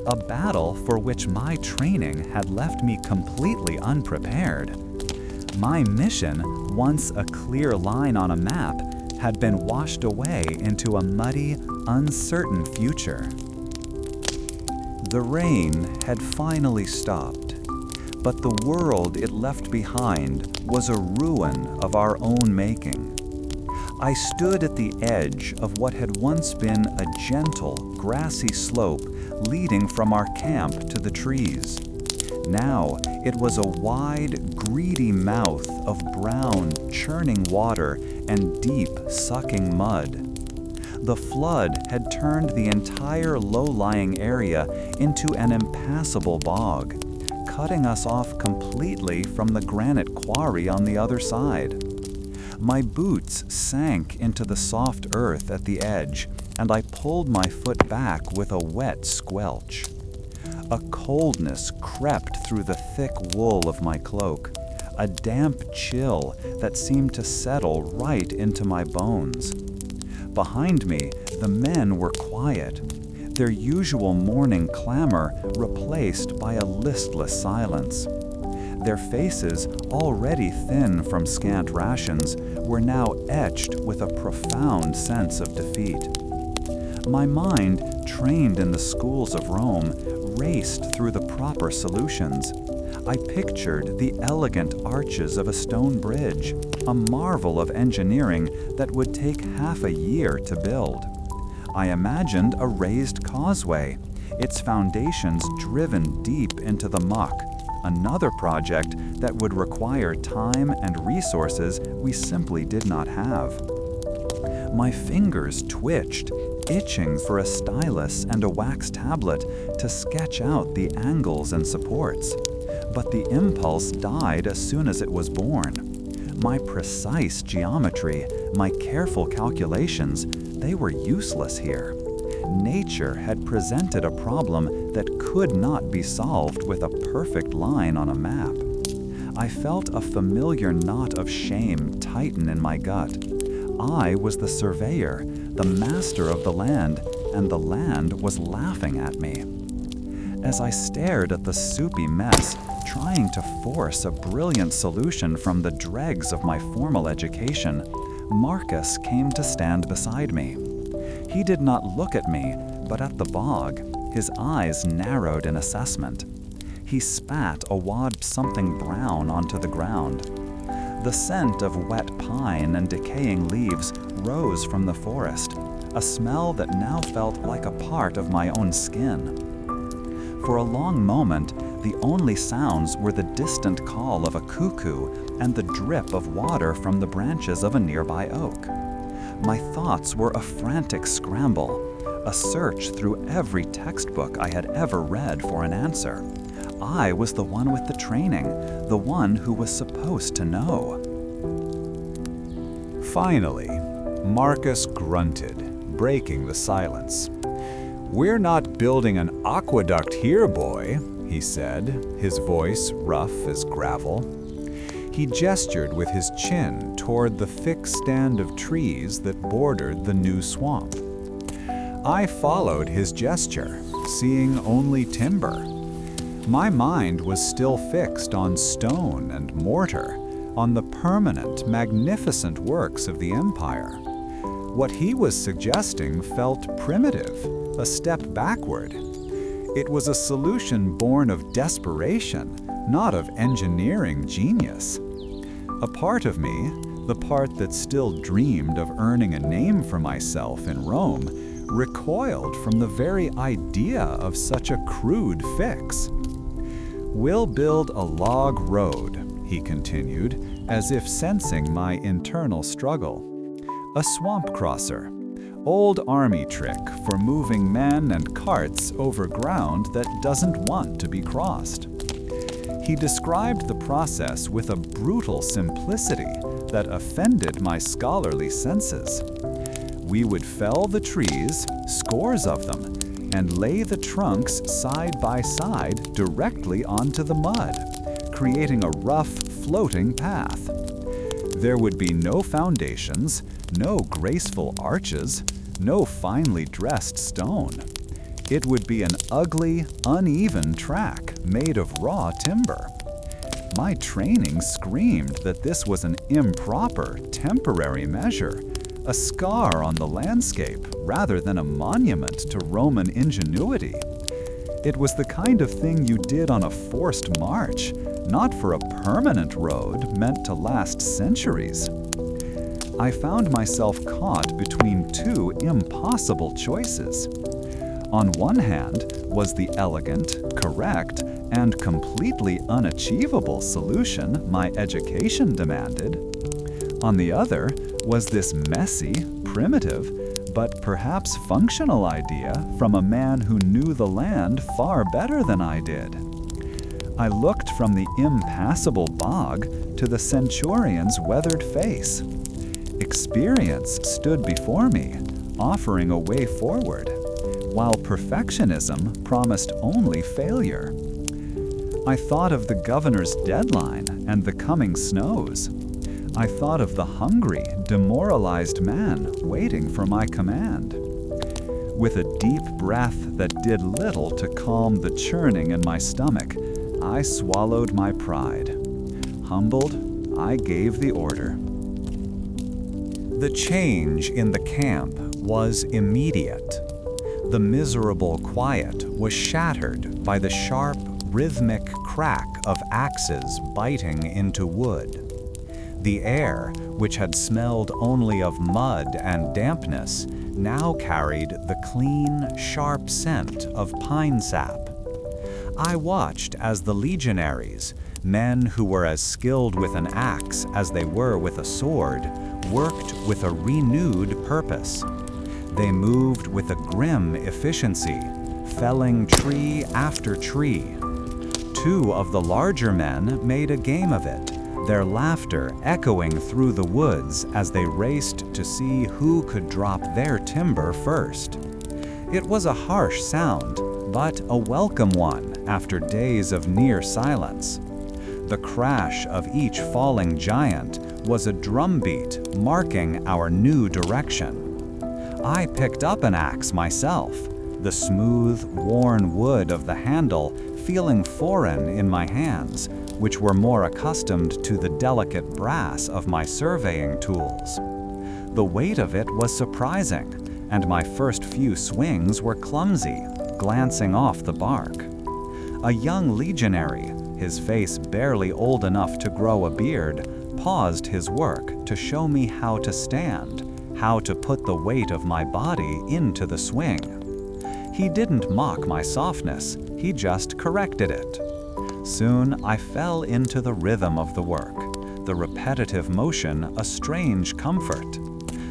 a battle for which my training had left me completely unprepared. My mission, once a clear line on a map, had been washed away into a muddy, uncertain future. The rain had finally stopped, but the world it left behind was a ruin of our own making. I stood at the edge of what had once been a gentle, grassy slope leading from our camp to the trees. Now it was a wide, greedy mouth of brown, churning water and deep, sucking mud. The flood had turned the entire low-lying area into an impassable bog, cutting us off completely from the granite quarry on the other side. My boots sank into the soft earth at the edge, and I pulled my foot back with a wet squelch. A coldness crept through the thick wool of my cloak, a damp chill that seemed to settle right into my bones. Behind me, the men were quiet, their usual morning clamor replaced by a listless silence. Their faces, already thin from scant rations, were now etched with a profound sense of defeat. My mind, trained in the schools of Rome, raced through the proper solutions. I pictured the elegant arches of a stone bridge, a marvel of engineering that would take half a year to build. I imagined a raised causeway, its foundations driven deep into the muck, another project that would require time and resources we simply did not have. My fingers twitched, itching for a stylus and a wax tablet to sketch out the angles and supports. But the impulse died as soon as it was born. My precise geometry, my careful calculations, they were useless here. Nature had presented a problem that could not be solved with a perfect line on a map. I felt a familiar knot of shame tighten in my gut. I was the surveyor, the master of the land, and the land was laughing at me. As I stared at the soupy mess, trying to force a brilliant solution from the dregs of my formal education, Marcus came to stand beside me. He did not look at me, but at the bog, his eyes narrowed in assessment. He spat a wad something brown onto the ground. The scent of wet pine and decaying leaves rose from the forest, a smell that now felt like a part of my own skin. For a long moment, the only sounds were the distant call of a cuckoo and the drip of water from the branches of a nearby oak. My thoughts were a frantic scramble, a search through every textbook I had ever read for an answer. I was the one with the training, the one who was supposed to know. Finally, Marcus grunted, breaking the silence. "We're not building an aqueduct here, boy," he said, his voice rough as gravel. He gestured with his chin toward the thick stand of trees that bordered the new swamp. I followed his gesture, seeing only timber. My mind was still fixed on stone and mortar, on the permanent, magnificent works of the empire. What he was suggesting felt primitive, a step backward. It was a solution born of desperation, not of engineering genius. A part of me, the part that still dreamed of earning a name for myself in Rome, recoiled from the very idea of such a crude fix. "We'll build a log road," he continued, as if sensing my internal struggle. "A swamp crosser. Old army trick for moving men and carts over ground that doesn't want to be crossed." He described the process with a brutal simplicity that offended my scholarly senses. We would fell the trees, scores of them, and lay the trunks side by side directly onto the mud, creating a rough, floating path. There would be no foundations, no graceful arches, no finely dressed stone. It would be an ugly, uneven track made of raw timber. My training screamed that this was an improper, temporary measure, a scar on the landscape rather than a monument to Roman ingenuity. It was the kind of thing you did on a forced march, not for a permanent road meant to last centuries. I found myself caught between two impossible choices. On one hand was the elegant, correct, and completely unachievable solution my education demanded. On the other was this messy, primitive, but perhaps functional idea from a man who knew the land far better than I did. I looked from the impassable bog to the centurion's weathered face. Experience stood before me, offering a way forward, while perfectionism promised only failure. I thought of the governor's deadline and the coming snows. I thought of the hungry, demoralized man waiting for my command. With a deep breath that did little to calm the churning in my stomach, I swallowed my pride. Humbled, I gave the order. The change in the camp was immediate. The miserable quiet was shattered by the sharp, rhythmic crack of axes biting into wood. The air, which had smelled only of mud and dampness, now carried the clean, sharp scent of pine sap. I watched as the legionaries, men who were as skilled with an axe as they were with a sword, worked with a renewed purpose. They moved with a grim efficiency, felling tree after tree. Two of the larger men made a game of it, their laughter echoing through the woods as they raced to see who could drop their timber first. It was a harsh sound, but a welcome one after days of near silence. The crash of each falling giant was a drumbeat marking our new direction. I picked up an axe myself, the smooth, worn wood of the handle feeling foreign in my hands, which were more accustomed to the delicate brass of my surveying tools. The weight of it was surprising, and my first few swings were clumsy, glancing off the bark. A young legionary, his face barely old enough to grow a beard, paused his work to show me how to stand, how to put the weight of my body into the swing. He didn't mock my softness, he just corrected it. Soon I fell into the rhythm of the work, the repetitive motion a strange comfort.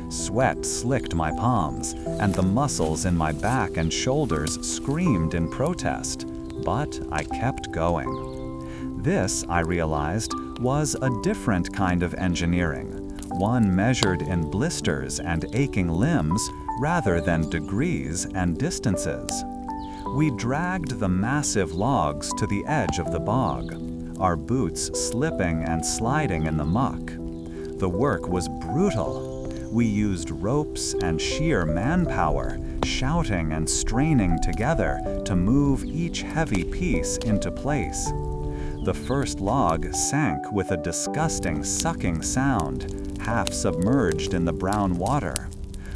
Sweat slicked my palms, and the muscles in my back and shoulders screamed in protest, but I kept going. This, I realized, was a different kind of engineering, one measured in blisters and aching limbs rather than degrees and distances. We dragged the massive logs to the edge of the bog, our boots slipping and sliding in the muck. The work was brutal. We used ropes and sheer manpower, shouting and straining together to move each heavy piece into place. The first log sank with a disgusting sucking sound, half submerged in the brown water.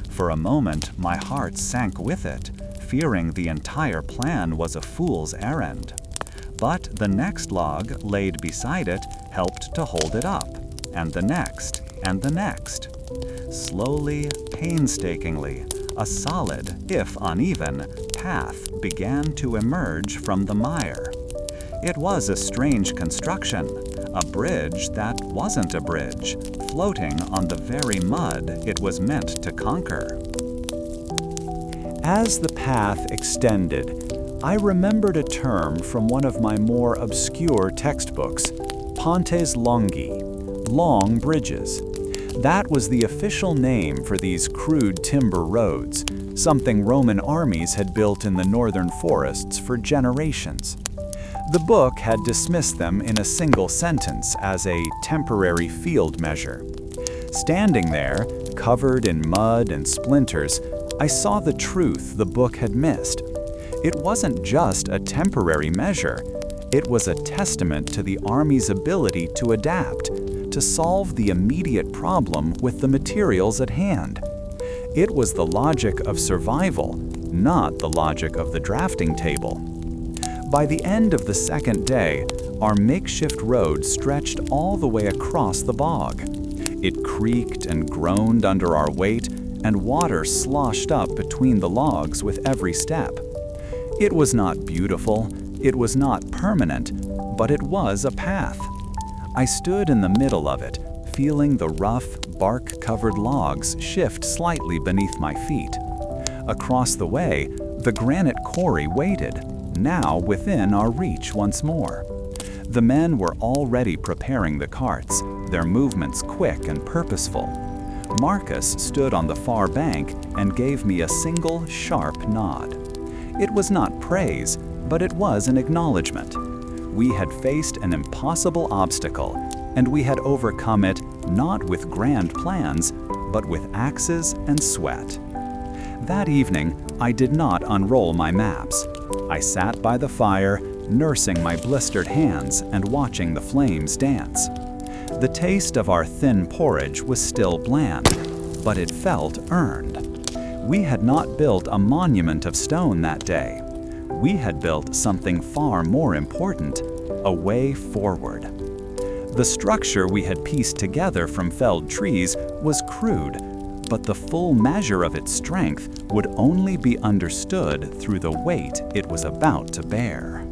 For a moment, my heart sank with it, fearing the entire plan was a fool's errand. But the next log laid beside it helped to hold it up, and the next, and the next. Slowly, painstakingly, a solid, if uneven, path began to emerge from the mire. It was a strange construction, a bridge that wasn't a bridge, floating on the very mud it was meant to conquer. As the path extended, I remembered a term from one of my more obscure textbooks, pontes longi, long bridges. That was the official name for these crude timber roads, something Roman armies had built in the northern forests for generations. The book had dismissed them in a single sentence as a temporary field measure. Standing there, covered in mud and splinters, I saw the truth the book had missed. It wasn't just a temporary measure. It was a testament to the Army's ability to adapt, to solve the immediate problem with the materials at hand. It was the logic of survival, not the logic of the drafting table. By the end of the second day, our makeshift road stretched all the way across the bog. It creaked and groaned under our weight, and water sloshed up between the logs with every step. It was not beautiful, it was not permanent, but it was a path. I stood in the middle of it, feeling the rough, bark-covered logs shift slightly beneath my feet. Across the way, the granite quarry waited, now within our reach once more. The men were already preparing the carts, their movements quick and purposeful. Marcus stood on the far bank and gave me a single, sharp nod. It was not praise, but it was an acknowledgement. We had faced an impossible obstacle, and we had overcome it not with grand plans, but with axes and sweat. That evening, I did not unroll my maps. I sat by the fire, nursing my blistered hands and watching the flames dance. The taste of our thin porridge was still bland, but it felt earned. We had not built a monument of stone that day. We had built something far more important, a way forward. The structure we had pieced together from felled trees was crude, but the full measure of its strength would only be understood through the weight it was about to bear.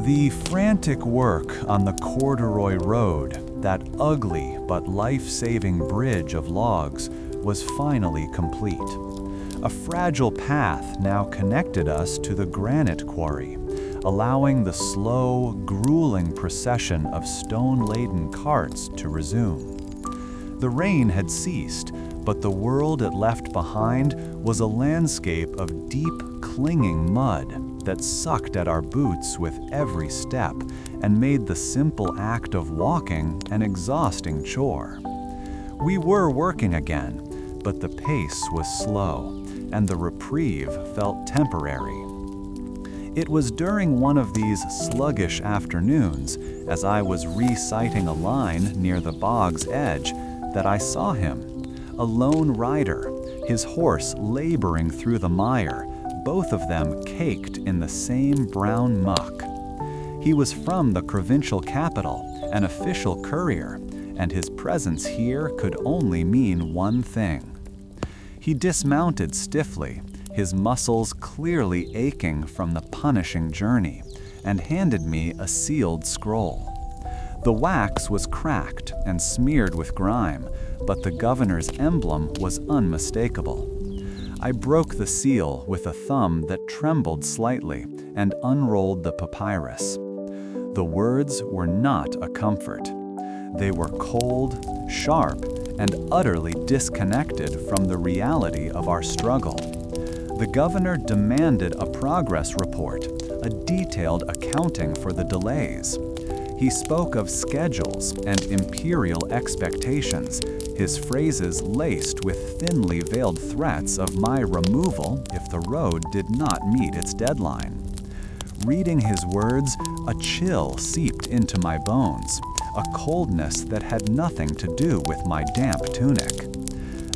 The frantic work on the corduroy road, that ugly but life-saving bridge of logs, was finally complete. A fragile path now connected us to the granite quarry, allowing the slow, grueling procession of stone-laden carts to resume. The rain had ceased, but the world it left behind was a landscape of deep, clinging mud that sucked at our boots with every step and made the simple act of walking an exhausting chore. We were working again, but the pace was slow, and the reprieve felt temporary. It was during one of these sluggish afternoons, as I was reciting a line near the bog's edge, that I saw him, a lone rider, his horse laboring through the mire, both of them caked in the same brown muck. He was from the provincial capital, an official courier, and his presence here could only mean one thing. He dismounted stiffly, his muscles clearly aching from the punishing journey, and handed me a sealed scroll. The wax was cracked and smeared with grime, but the governor's emblem was unmistakable. I broke the seal with a thumb that trembled slightly and unrolled the papyrus. The words were not a comfort. They were cold, sharp, and utterly disconnected from the reality of our struggle. The governor demanded a progress report, a detailed accounting for the delays. He spoke of schedules and imperial expectations, his phrases laced with thinly veiled threats of my removal if the road did not meet its deadline. Reading his words, a chill seeped into my bones, a coldness that had nothing to do with my damp tunic.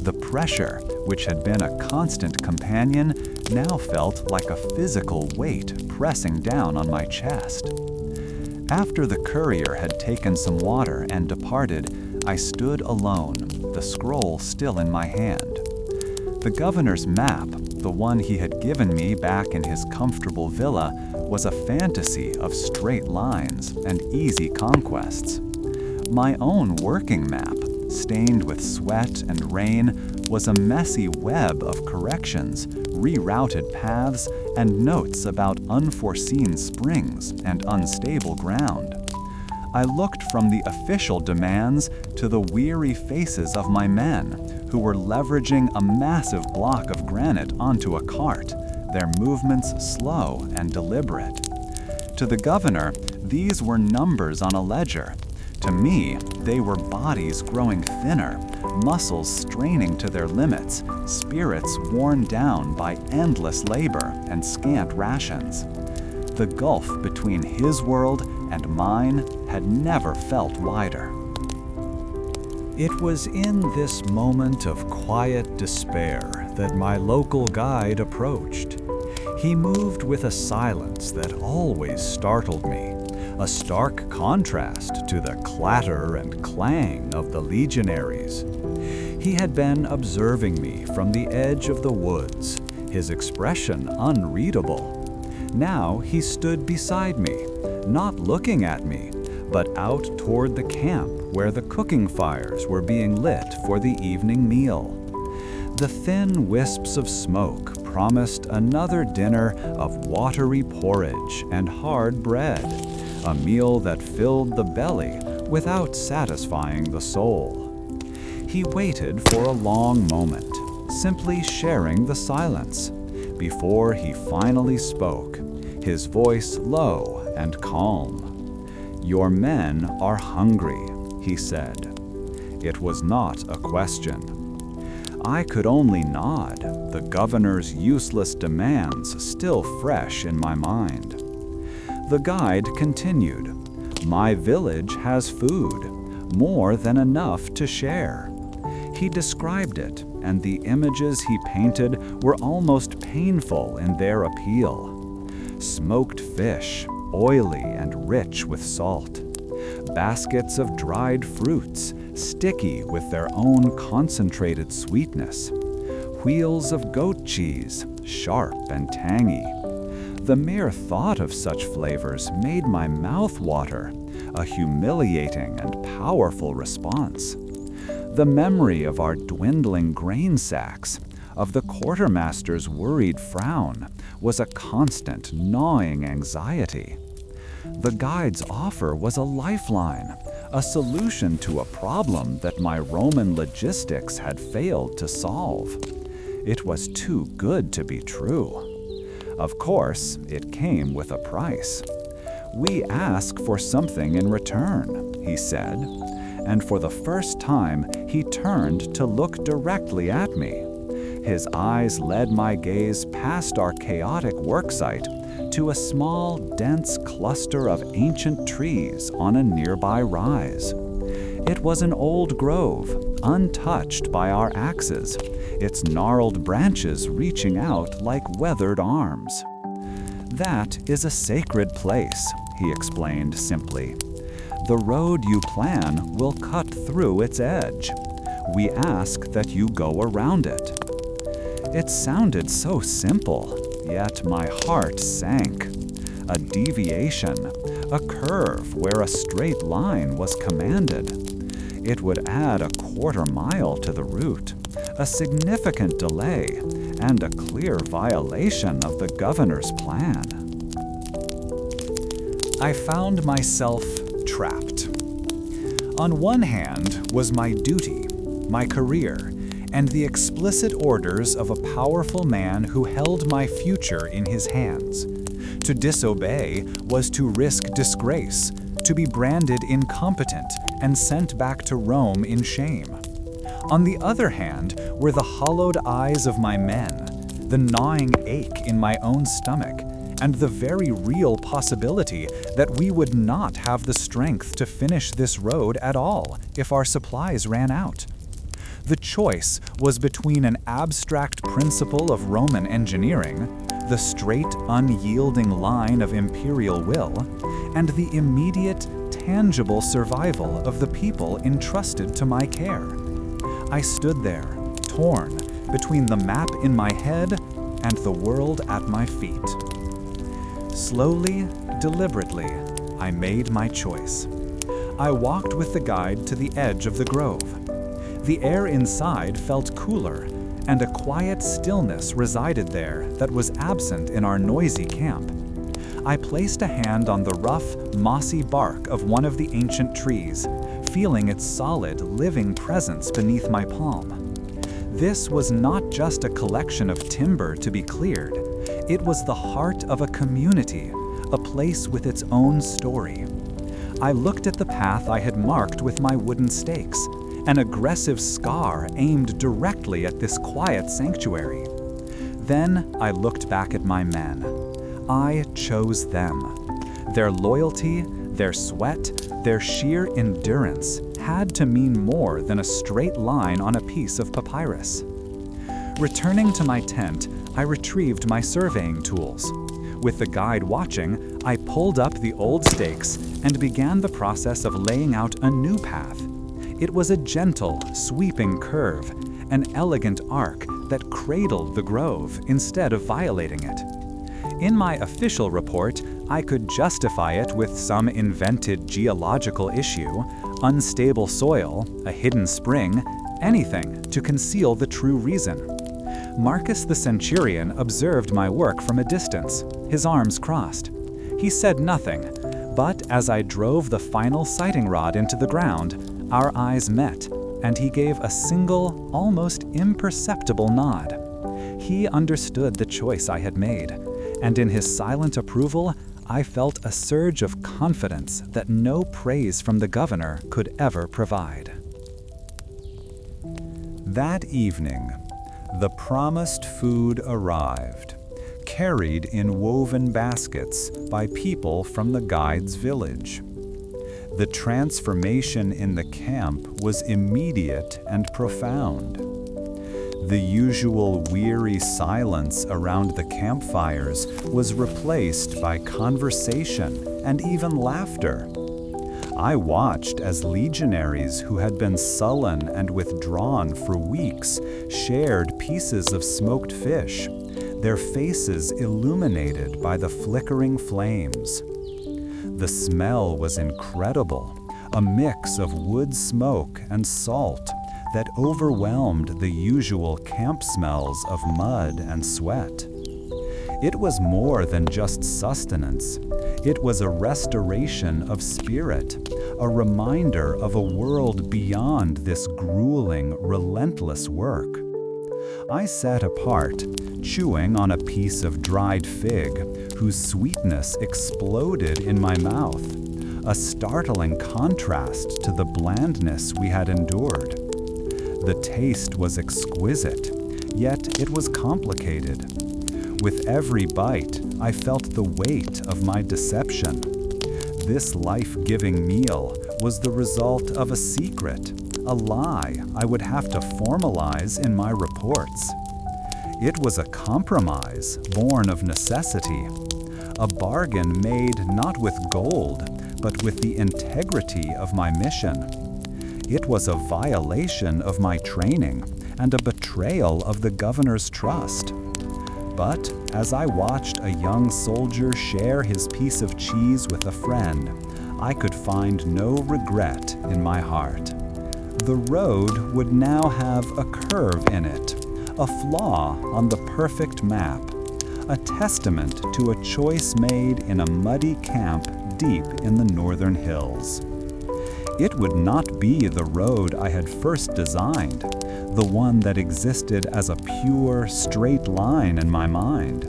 The pressure, which had been a constant companion, now felt like a physical weight pressing down on my chest. After the courier had taken some water and departed, I stood alone, the scroll still in my hand. The governor's map, the one he had given me back in his comfortable villa, was a fantasy of straight lines and easy conquests. My own working map, stained with sweat and rain, was a messy web of corrections, rerouted paths, and notes about unforeseen springs and unstable ground. I looked from the official demands to the weary faces of my men, who were leveraging a massive block of granite onto a cart, their movements slow and deliberate. To the governor, these were numbers on a ledger. To me, they were bodies growing thinner, muscles straining to their limits, spirits worn down by endless labor and scant rations. The gulf between his world and mine had never felt wider. It was in this moment of quiet despair that my local guide approached. He moved with a silence that always startled me, a stark contrast to the clatter and clang of the legionaries. He had been observing me from the edge of the woods, his expression unreadable. Now he stood beside me, not looking at me, but out toward the camp where the cooking fires were being lit for the evening meal. The thin wisps of smoke promised another dinner of watery porridge and hard bread, a meal that filled the belly without satisfying the soul. He waited for a long moment, simply sharing the silence, before he finally spoke, his voice low and calm. "Your men are hungry," he said. It was not a question. I could only nod, the governor's useless demands still fresh in my mind. The guide continued, "My village has food, more than enough to share." He described it, and the images he painted were almost painful in their appeal. Smoked fish, oily and rich with salt. Baskets of dried fruits, sticky with their own concentrated sweetness. Wheels of goat cheese, sharp and tangy. The mere thought of such flavors made my mouth water, a humiliating and powerful response. The memory of our dwindling grain sacks, of the quartermaster's worried frown, was a constant, gnawing anxiety. The guide's offer was a lifeline, a solution to a problem that my Roman logistics had failed to solve. It was too good to be true. Of course, it came with a price. "We ask for something in return," he said, and for the first time he turned to look directly at me. His eyes led my gaze past our chaotic worksite to a small, dense cluster of ancient trees on a nearby rise. It was an old grove, untouched by our axes, its gnarled branches reaching out like weathered arms. "That is a sacred place," he explained simply. "The road you plan will cut through its edge. We ask that you go around it." It sounded so simple, yet my heart sank. A deviation, a curve where a straight line was commanded. It would add a quarter-mile to the route, a significant delay, and a clear violation of the governor's plan. I found myself trapped. On one hand was my duty, my career, and the explicit orders of a powerful man who held my future in his hands. To disobey was to risk disgrace, to be branded incompetent and sent back to Rome in shame. On the other hand were the hollowed eyes of my men, the gnawing ache in my own stomach, and the very real possibility that we would not have the strength to finish this road at all if our supplies ran out. The choice was between an abstract principle of Roman engineering, the straight, unyielding line of imperial will, and the immediate, tangible survival of the people entrusted to my care. I stood there, torn, between the map in my head and the world at my feet. Slowly, deliberately, I made my choice. I walked with the guide to the edge of the grove. The air inside felt cooler, and a quiet stillness resided there that was absent in our noisy camp. I placed a hand on the rough, mossy bark of one of the ancient trees, feeling its solid, living presence beneath my palm. This was not just a collection of timber to be cleared. It was the heart of a community, a place with its own story. I looked at the path I had marked with my wooden stakes, an aggressive scar aimed directly at this quiet sanctuary. Then I looked back at my men. I chose them. Their loyalty, their sweat, their sheer endurance had to mean more than a straight line on a piece of papyrus. Returning to my tent, I retrieved my surveying tools. With the guide watching, I pulled up the old stakes and began the process of laying out a new path. It was a gentle, sweeping curve, an elegant arc that cradled the grove instead of violating it. In my official report, I could justify it with some invented geological issue, unstable soil, a hidden spring, anything to conceal the true reason. Marcus the centurion observed my work from a distance, his arms crossed. He said nothing, but as I drove the final sighting rod into the ground, our eyes met, and he gave a single, almost imperceptible nod. He understood the choice I had made, and in his silent approval, I felt a surge of confidence that no praise from the governor could ever provide. That evening, the promised food arrived, carried in woven baskets by people from the guide's village. The transformation in the camp was immediate and profound. The usual weary silence around the campfires was replaced by conversation and even laughter. I watched as legionaries who had been sullen and withdrawn for weeks shared pieces of smoked fish, their faces illuminated by the flickering flames. The smell was incredible, a mix of wood smoke and salt that overwhelmed the usual camp smells of mud and sweat. It was more than just sustenance. It was a restoration of spirit, a reminder of a world beyond this grueling, relentless work. I sat apart, chewing on a piece of dried fig, whose sweetness exploded in my mouth, a startling contrast to the blandness we had endured. The taste was exquisite, yet it was complicated. With every bite, I felt the weight of my deception. This life-giving meal was the result of a secret, a lie I would have to formalize in my reports. It was a compromise born of necessity, a bargain made not with gold, but with the integrity of my mission. It was a violation of my training and a betrayal of the governor's trust. But as I watched a young soldier share his piece of cheese with a friend, I could find no regret in my heart. The road would now have a curve in it, a flaw on the perfect map, a testament to a choice made in a muddy camp deep in the northern hills. It would not be the road I had first designed, the one that existed as a pure, straight line in my mind.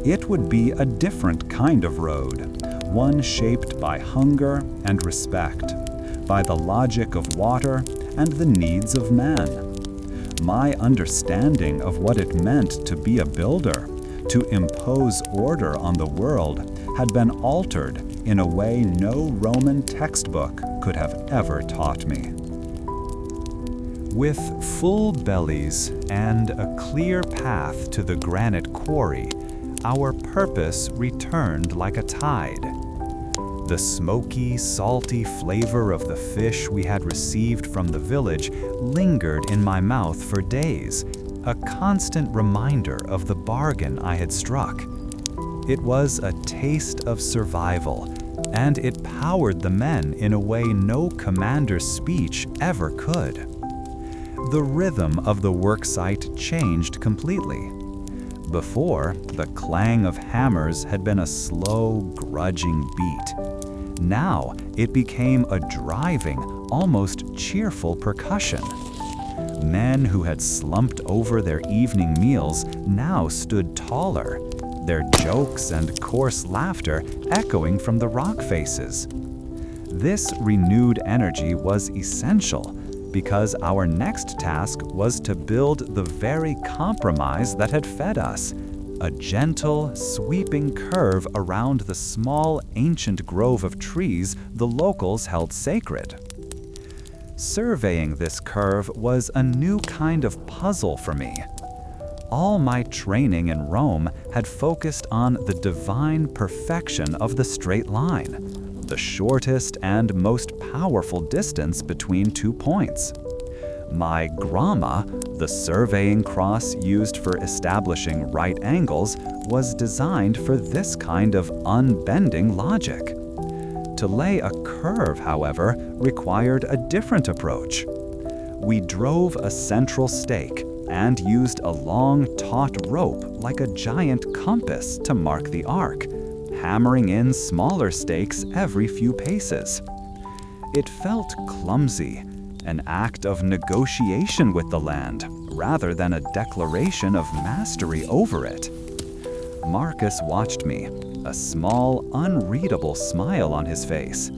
It would be a different kind of road, one shaped by hunger and respect, by the logic of water and the needs of men. My understanding of what it meant to be a builder, to impose order on the world, had been altered in a way no Roman textbook could have ever taught me. With full bellies and a clear path to the granite quarry, our purpose returned like a tide. The smoky, salty flavor of the fish we had received from the village lingered in my mouth for days, a constant reminder of the bargain I had struck. It was a taste of survival, and it powered the men in a way no commander's speech ever could. The rhythm of the worksite changed completely. Before, the clang of hammers had been a slow, grudging beat. Now, it became a driving, almost cheerful percussion. Men who had slumped over their evening meals now stood taller, their jokes and coarse laughter echoing from the rock faces. This renewed energy was essential, because our next task was to build the very compromise that had fed us, a gentle, sweeping curve around the small, ancient grove of trees the locals held sacred. Surveying this curve was a new kind of puzzle for me. All my training in Rome had focused on the divine perfection of the straight line, the shortest and most powerful distance between 2 points. My groma, the surveying cross used for establishing right angles, was designed for this kind of unbending logic. To lay a curve, however, required a different approach. We drove a central stake and used a long, taut rope like a giant compass to mark the arc, hammering in smaller stakes every few paces. It felt clumsy, an act of negotiation with the land, rather than a declaration of mastery over it. Marcus watched me, a small, unreadable smile on his face.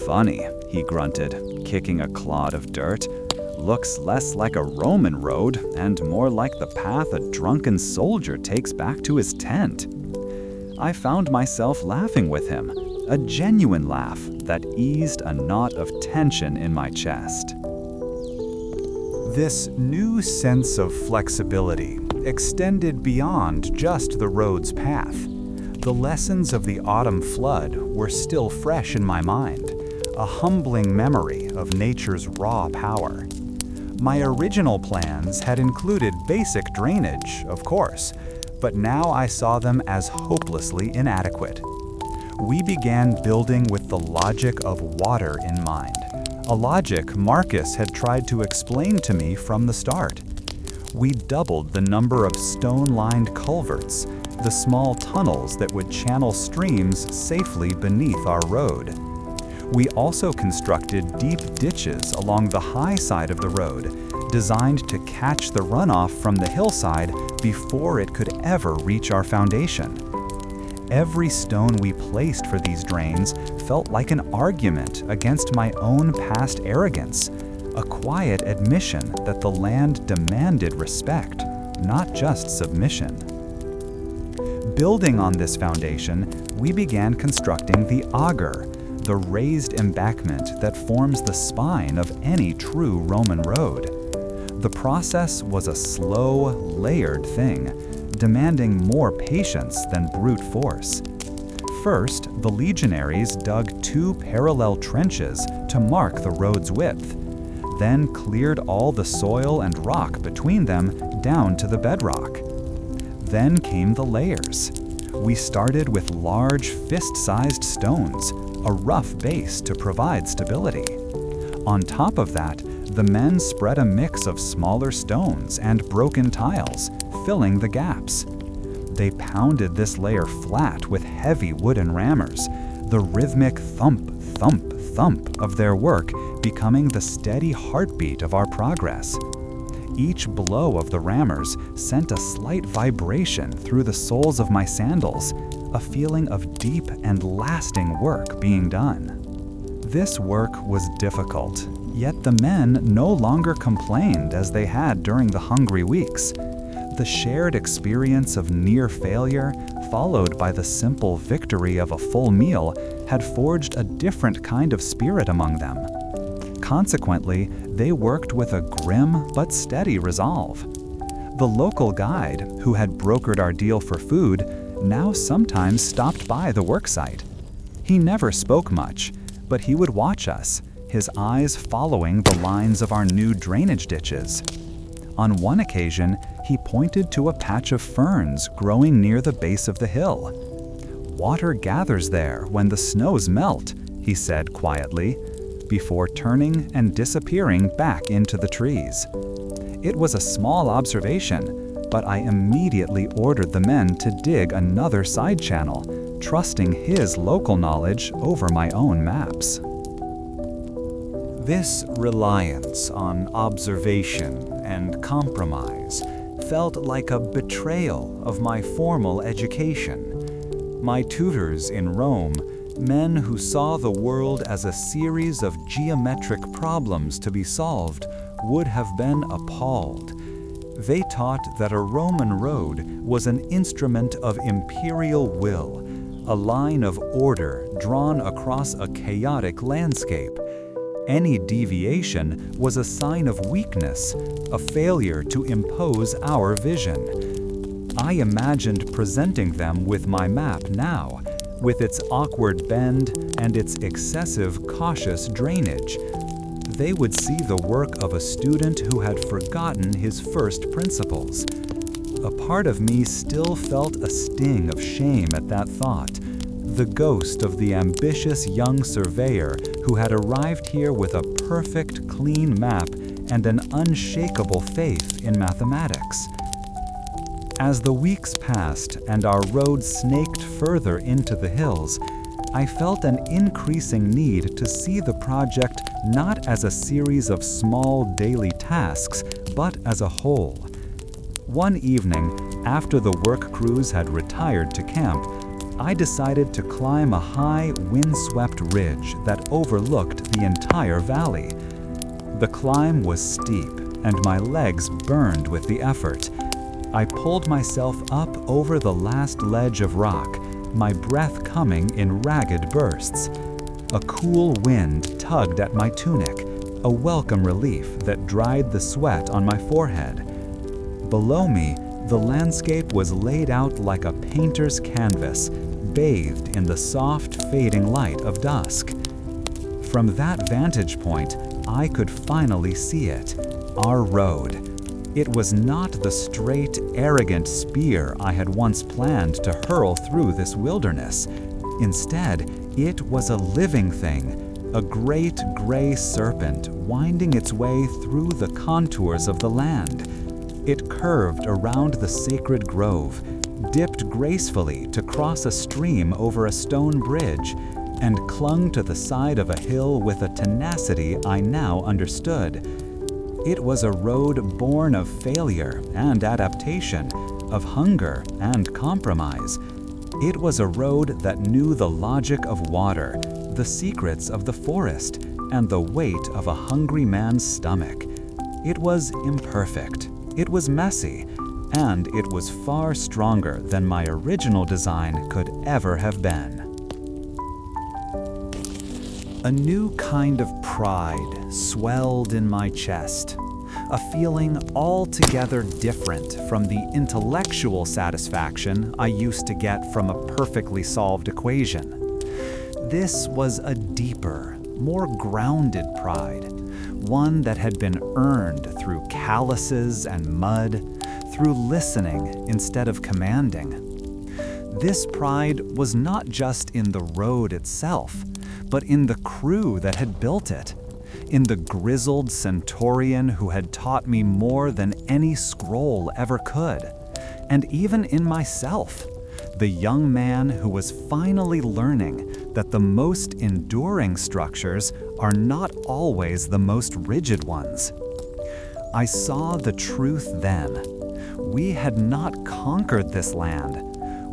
"Funny," he grunted, kicking a clod of dirt. "Looks less like a Roman road and more like the path a drunken soldier takes back to his tent." I found myself laughing with him, a genuine laugh that eased a knot of tension in my chest. This new sense of flexibility extended beyond just the road's path. The lessons of the autumn flood were still fresh in my mind, a humbling memory of nature's raw power. My original plans had included basic drainage, of course, but now I saw them as hopelessly inadequate. We began building with the logic of water in mind, a logic Marcus had tried to explain to me from the start. We doubled the number of stone-lined culverts, the small tunnels that would channel streams safely beneath our road. We also constructed deep ditches along the high side of the road, designed to catch the runoff from the hillside before it could ever reach our foundation. Every stone we placed for these drains felt like an argument against my own past arrogance, a quiet admission that the land demanded respect, not just submission. Building on this foundation, we began constructing the auger, the raised embankment that forms the spine of any true Roman road. The process was a slow, layered thing, demanding more patience than brute force. First, the legionaries dug 2 parallel trenches to mark the road's width, then cleared all the soil and rock between them down to the bedrock. Then came the layers. We started with large fist-sized stones, a rough base to provide stability. On top of that, the men spread a mix of smaller stones and broken tiles, filling the gaps. They pounded this layer flat with heavy wooden rammers, the rhythmic thump, thump, thump of their work becoming the steady heartbeat of our progress. Each blow of the rammers sent a slight vibration through the soles of my sandals, a feeling of deep and lasting work being done. This work was difficult, yet the men no longer complained as they had during the hungry weeks. The shared experience of near failure, followed by the simple victory of a full meal, had forged a different kind of spirit among them. Consequently, they worked with a grim but steady resolve. The local guide, who had brokered our deal for food, now sometimes stopped by the worksite. He never spoke much, but he would watch us, his eyes following the lines of our new drainage ditches. On one occasion, he pointed to a patch of ferns growing near the base of the hill. "Water gathers there when the snows melt," he said quietly, before turning and disappearing back into the trees. It was a small observation, but I immediately ordered the men to dig another side channel, trusting his local knowledge over my own maps. This reliance on observation and compromise felt like a betrayal of my formal education. My tutors in Rome, men who saw the world as a series of geometric problems to be solved, would have been appalled. They taught that a Roman road was an instrument of imperial will, a line of order drawn across a chaotic landscape. Any deviation was a sign of weakness, a failure to impose our vision. I imagined presenting them with my map now, with its awkward bend and its excessive cautious drainage. They would see the work of a student who had forgotten his first principles. A part of me still felt a sting of shame at that thought, the ghost of the ambitious young surveyor who had arrived here with a perfect, clean map and an unshakable faith in mathematics. As the weeks passed and our road snaked further into the hills, I felt an increasing need to see the project not as a series of small daily tasks, but as a whole. One evening, after the work crews had retired to camp, I decided to climb a high, wind-swept ridge that overlooked the entire valley. The climb was steep, and my legs burned with the effort. I pulled myself up over the last ledge of rock, my breath coming in ragged bursts. A cool wind tugged at my tunic, a welcome relief that dried the sweat on my forehead. Below me, the landscape was laid out like a painter's canvas, bathed in the soft, fading light of dusk. From that vantage point, I could finally see it, our road. It was not the straight, arrogant spear I had once planned to hurl through this wilderness. Instead, it was a living thing, a great gray serpent winding its way through the contours of the land. It curved around the sacred grove, dipped gracefully to cross a stream over a stone bridge, and clung to the side of a hill with a tenacity I now understood. It was a road born of failure and adaptation, of hunger and compromise. It was a road that knew the logic of water, the secrets of the forest, and the weight of a hungry man's stomach. It was imperfect, it was messy, and it was far stronger than my original design could ever have been. A new kind of pride swelled in my chest, a feeling altogether different from the intellectual satisfaction I used to get from a perfectly solved equation. This was a deeper, more grounded pride, one that had been earned through calluses and mud, through listening instead of commanding. This pride was not just in the road itself, but in the crew that had built it, in the grizzled centurion who had taught me more than any scroll ever could, and even in myself, the young man who was finally learning that the most enduring structures are not always the most rigid ones. I saw the truth then. We had not conquered this land.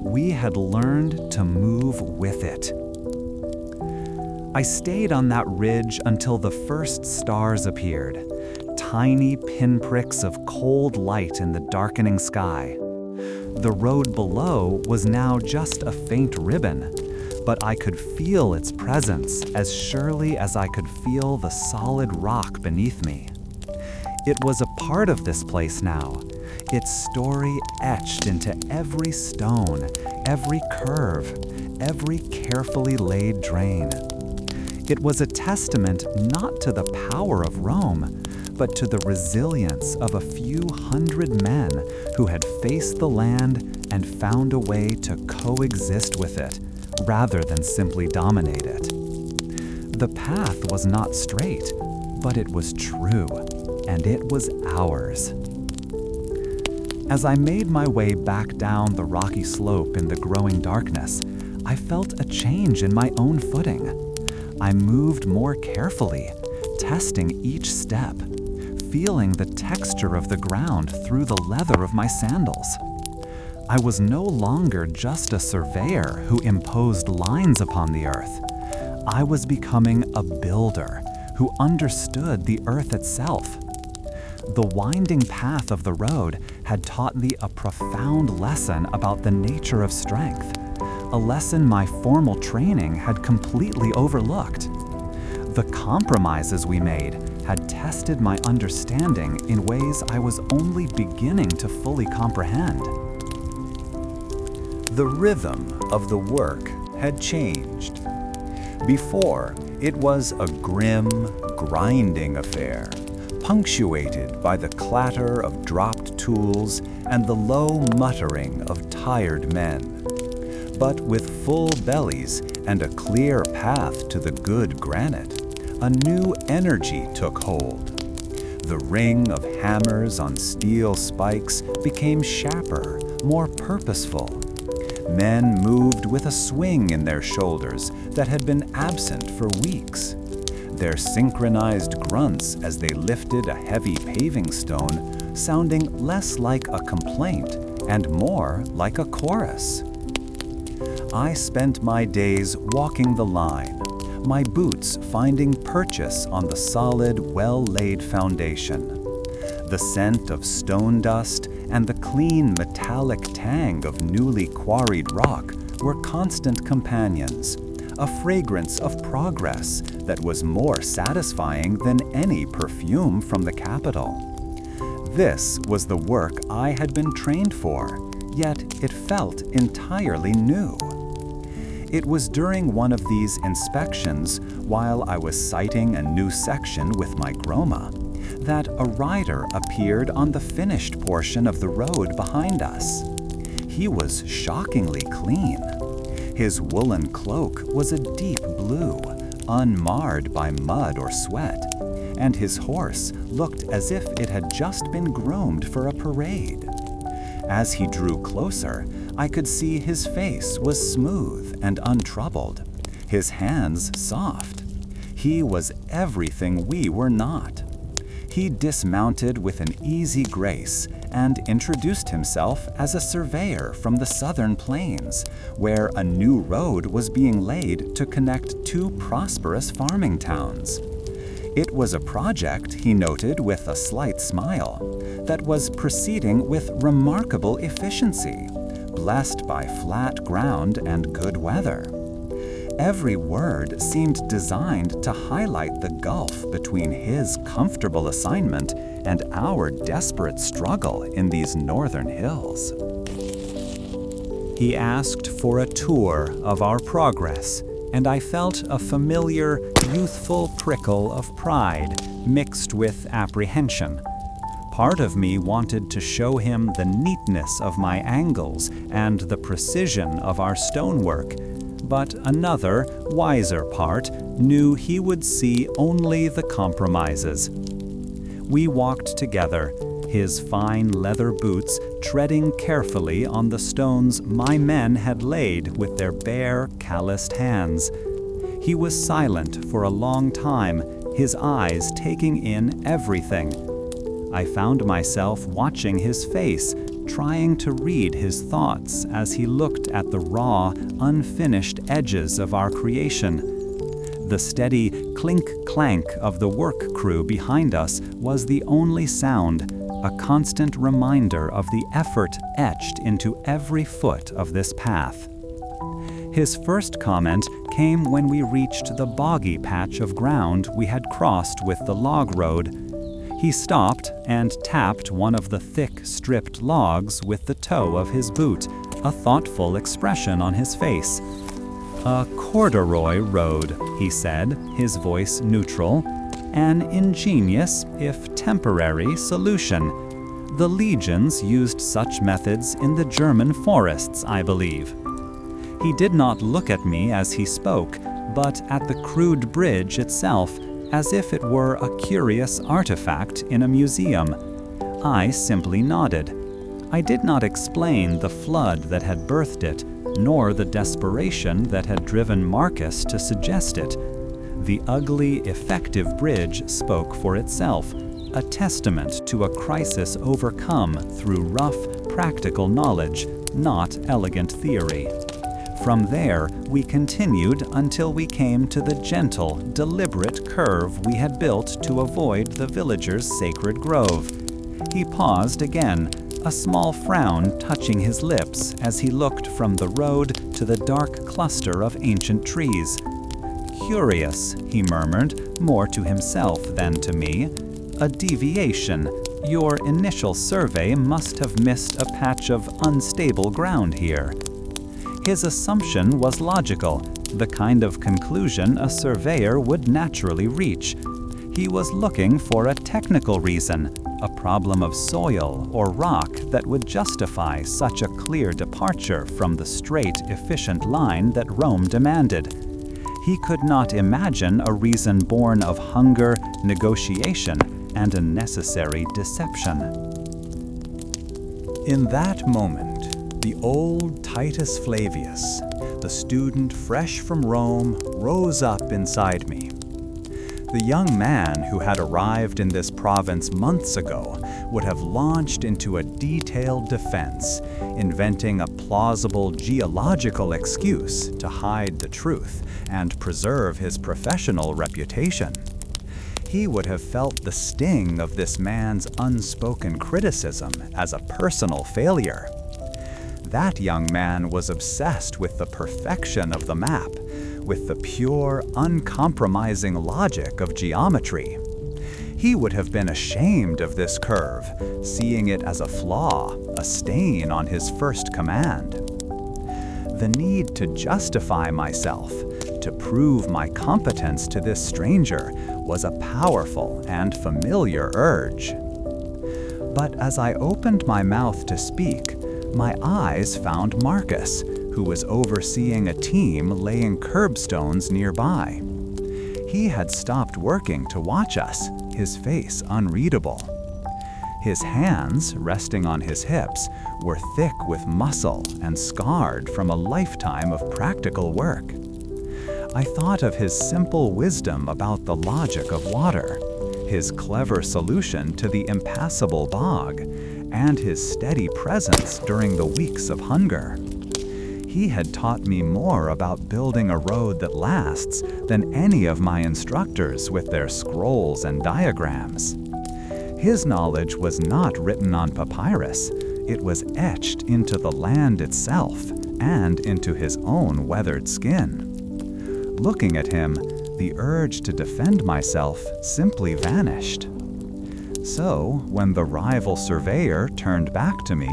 We had learned to move with it. I stayed on that ridge until the first stars appeared, tiny pinpricks of cold light in the darkening sky. The road below was now just a faint ribbon, but I could feel its presence as surely as I could feel the solid rock beneath me. It was a part of this place now, its story etched into every stone, every curve, every carefully laid drain. It was a testament not to the power of Rome, but to the resilience of a few hundred men who had faced the land and found a way to coexist with it, rather than simply dominate it. The path was not straight, but it was true, and it was ours. As I made my way back down the rocky slope in the growing darkness, I felt a change in my own footing. I moved more carefully, testing each step, feeling the texture of the ground through the leather of my sandals. I was no longer just a surveyor who imposed lines upon the earth. I was becoming a builder who understood the earth itself. The winding path of the road had taught me a profound lesson about the nature of strength, a lesson my formal training had completely overlooked. The compromises we made had tested my understanding in ways I was only beginning to fully comprehend. The rhythm of the work had changed. Before, it was a grim, grinding affair, punctuated by the clatter of dropped tools and the low muttering of tired men. But with full bellies and a clear path to the good granite, a new energy took hold. The ring of hammers on steel spikes became sharper, more purposeful. Men moved with a swing in their shoulders that had been absent for weeks. Their synchronized grunts as they lifted a heavy paving stone sounding less like a complaint and more like a chorus. I spent my days walking the line, my boots finding purchase on the solid, well-laid foundation. The scent of stone dust and the clean metallic tang of newly quarried rock were constant companions, a fragrance of progress that was more satisfying than any perfume from the capital. This was the work I had been trained for, yet it felt entirely new. It was during one of these inspections, while I was sighting a new section with my groma, that a rider appeared on the finished portion of the road behind us. He was shockingly clean. His woolen cloak was a deep blue, unmarred by mud or sweat, and his horse looked as if it had just been groomed for a parade. As he drew closer, I could see his face was smooth and untroubled, his hands soft. He was everything we were not. He dismounted with an easy grace and introduced himself as a surveyor from the southern plains, where a new road was being laid to connect two prosperous farming towns. It was a project, he noted with a slight smile, that was proceeding with remarkable efficiency, blessed by flat ground and good weather. Every word seemed designed to highlight the gulf between his comfortable assignment and our desperate struggle in these northern hills. He asked for a tour of our progress, and I felt a familiar, youthful prickle of pride mixed with apprehension. Part of me wanted to show him the neatness of my angles and the precision of our stonework, but another, wiser part knew he would see only the compromises. We walked together, his fine leather boots treading carefully on the stones my men had laid with their bare, calloused hands. He was silent for a long time, his eyes taking in everything. I found myself watching his face, trying to read his thoughts as he looked at the raw, unfinished edges of our creation. The steady clink-clank of the work crew behind us was the only sound, a constant reminder of the effort etched into every foot of this path. His first comment came when we reached the boggy patch of ground we had crossed with the log road. He stopped and tapped one of the thick, stripped logs with the toe of his boot, a thoughtful expression on his face. "A corduroy road," he said, his voice neutral. "An ingenious, if temporary, solution. The legions used such methods in the German forests, I believe." He did not look at me as he spoke, but at the crude bridge itself, as if it were a curious artifact in a museum. I simply nodded. I did not explain the flood that had birthed it, nor the desperation that had driven Marcus to suggest it. The ugly, effective bridge spoke for itself, a testament to a crisis overcome through rough, practical knowledge, not elegant theory. From there, we continued until we came to the gentle, deliberate curve we had built to avoid the villagers' sacred grove. He paused again, a small frown touching his lips as he looked from the road to the dark cluster of ancient trees. "Curious," he murmured, more to himself than to me. "A deviation. Your initial survey must have missed a patch of unstable ground here." His assumption was logical, the kind of conclusion a surveyor would naturally reach. He was looking for a technical reason, a problem of soil or rock that would justify such a clear departure from the straight, efficient line that Rome demanded. He could not imagine a reason born of hunger, negotiation, and a necessary deception. In that moment, the old Titus Flavius, the student fresh from Rome, rose up inside me. The young man who had arrived in this province months ago would have launched into a detailed defense, inventing a plausible geological excuse to hide the truth and preserve his professional reputation. He would have felt the sting of this man's unspoken criticism as a personal failure. That young man was obsessed with the perfection of the map, with the pure, uncompromising logic of geometry. He would have been ashamed of this curve, seeing it as a flaw, a stain on his first command. The need to justify myself, to prove my competence to this stranger was a powerful and familiar urge. But as I opened my mouth to speak, my eyes found Marcus, who was overseeing a team laying curbstones nearby. He had stopped working to watch us, his face unreadable. His hands, resting on his hips, were thick with muscle and scarred from a lifetime of practical work. I thought of his simple wisdom about the logic of water, his clever solution to the impassable bog, and his steady presence during the weeks of hunger. He had taught me more about building a road that lasts than any of my instructors with their scrolls and diagrams. His knowledge was not written on papyrus, it was etched into the land itself and into his own weathered skin. Looking at him, the urge to defend myself simply vanished. So, when the rival surveyor turned back to me,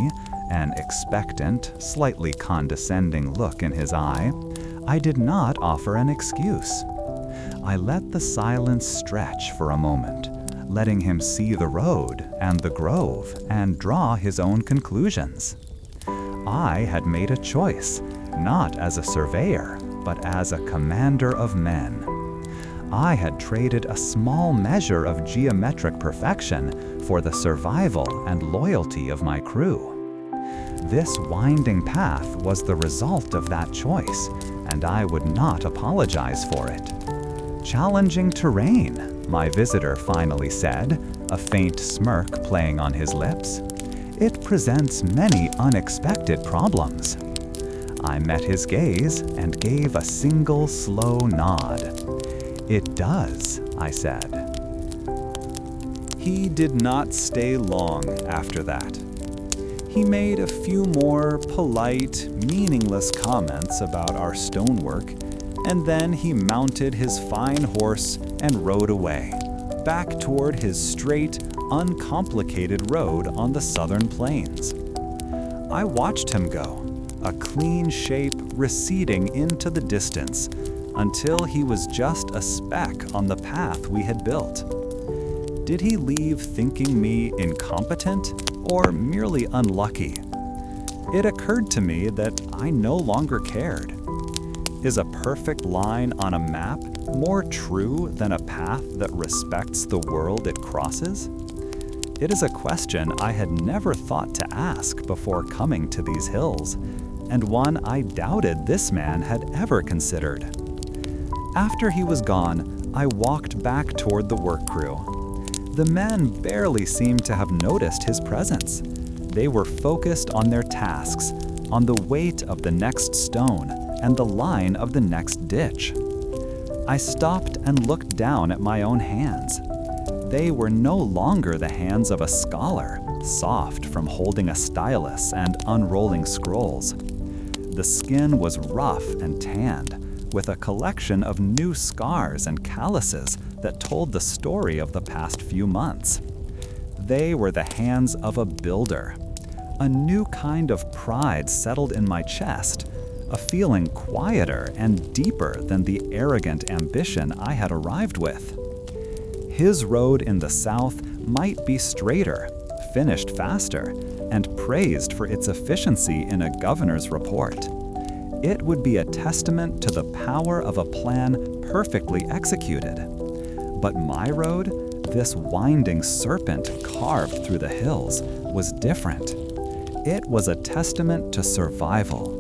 an expectant, slightly condescending look in his eye, I did not offer an excuse. I let the silence stretch for a moment, letting him see the road and the grove and draw his own conclusions. I had made a choice, not as a surveyor, but as a commander of men. I had traded a small measure of geometric perfection for the survival and loyalty of my crew. This winding path was the result of that choice, and I would not apologize for it. "Challenging terrain," my visitor finally said, a faint smirk playing on his lips. "It presents many unexpected problems." I met his gaze and gave a single slow nod. "It does," I said. He did not stay long after that. He made a few more polite, meaningless comments about our stonework, and then he mounted his fine horse and rode away, back toward his straight, uncomplicated road on the southern plains. I watched him go, a clean shape receding into the distance, until he was just a speck on the path we had built. Did he leave thinking me incompetent or merely unlucky? It occurred to me that I no longer cared. Is a perfect line on a map more true than a path that respects the world it crosses? It is a question I had never thought to ask before coming to these hills, and one I doubted this man had ever considered. After he was gone, I walked back toward the work crew. The men barely seemed to have noticed his presence. They were focused on their tasks, on the weight of the next stone and the line of the next ditch. I stopped and looked down at my own hands. They were no longer the hands of a scholar, soft from holding a stylus and unrolling scrolls. The skin was rough and tanned, with a collection of new scars and calluses that told the story of the past few months. They were the hands of a builder. A new kind of pride settled in my chest, a feeling quieter and deeper than the arrogant ambition I had arrived with. His road in the south might be straighter, finished faster, and praised for its efficiency in a governor's report. It would be a testament to the power of a plan perfectly executed. But my road, this winding serpent carved through the hills, was different. It was a testament to survival.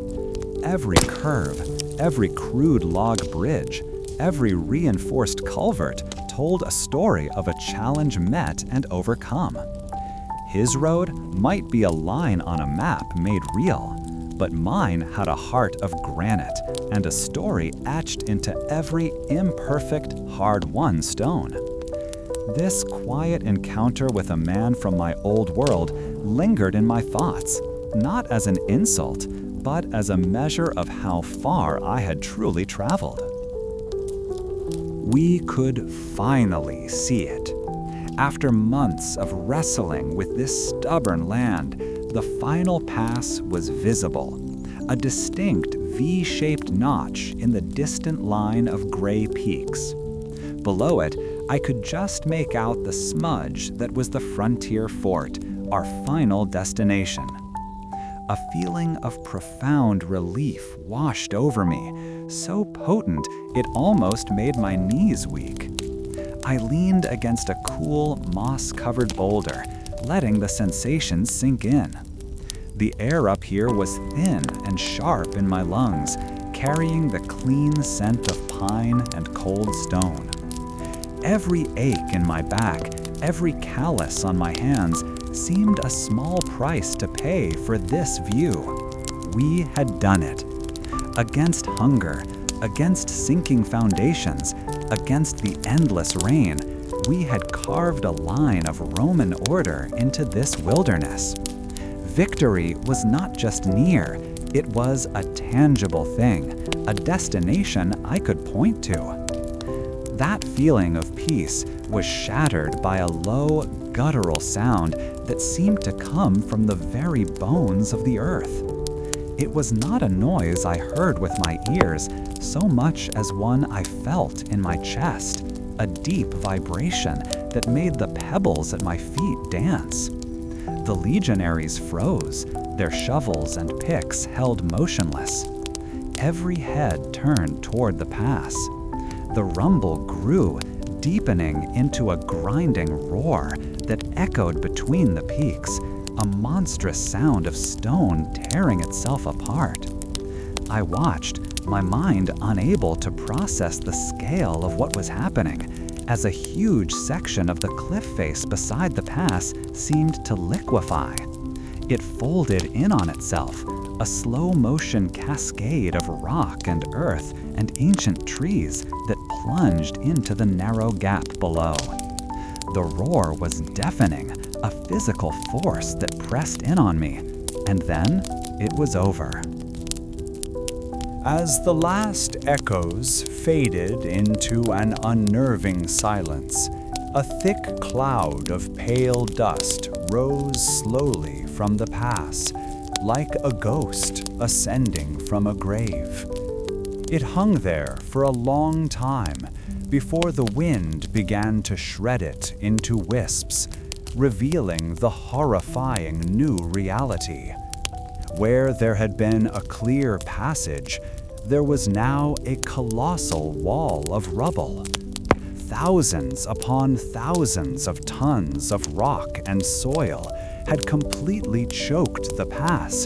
Every curve, every crude log bridge, every reinforced culvert told a story of a challenge met and overcome. His road might be a line on a map made real, but mine had a heart of granite and a story etched into every imperfect, hard-won stone. This quiet encounter with a man from my old world lingered in my thoughts, not as an insult, but as a measure of how far I had truly traveled. We could finally see it. After months of wrestling with this stubborn land, the final pass was visible, a distinct V-shaped notch in the distant line of gray peaks. Below it, I could just make out the smudge that was the frontier fort, our final destination. A feeling of profound relief washed over me, so potent it almost made my knees weak. I leaned against a cool, moss-covered boulder, letting the sensation sink in. The air up here was thin and sharp in my lungs, carrying the clean scent of pine and cold stone. Every ache in my back, every callus on my hands, seemed a small price to pay for this view. We had done it. Against hunger, against sinking foundations, against the endless rain, we had carved a line of Roman order into this wilderness. Victory was not just near, it was a tangible thing, a destination I could point to. That feeling of peace was shattered by a low, guttural sound that seemed to come from the very bones of the earth. It was not a noise I heard with my ears so much as one I felt in my chest, a deep vibration that made the pebbles at my feet dance. The legionaries froze, their shovels and picks held motionless. Every head turned toward the pass. The rumble grew, deepening into a grinding roar that echoed between the peaks, a monstrous sound of stone tearing itself apart. I watched, my mind unable to process the scale of what was happening, as a huge section of the cliff face beside the pass seemed to liquefy. It folded in on itself, a slow-motion cascade of rock and earth and ancient trees that plunged into the narrow gap below. The roar was deafening, a physical force that pressed in on me, and then it was over. As the last echoes faded into an unnerving silence, a thick cloud of pale dust rose slowly from the pass, like a ghost ascending from a grave. It hung there for a long time before the wind began to shred it into wisps, revealing the horrifying new reality. Where there had been a clear passage, there was now a colossal wall of rubble. Thousands upon thousands of tons of rock and soil had completely choked the pass,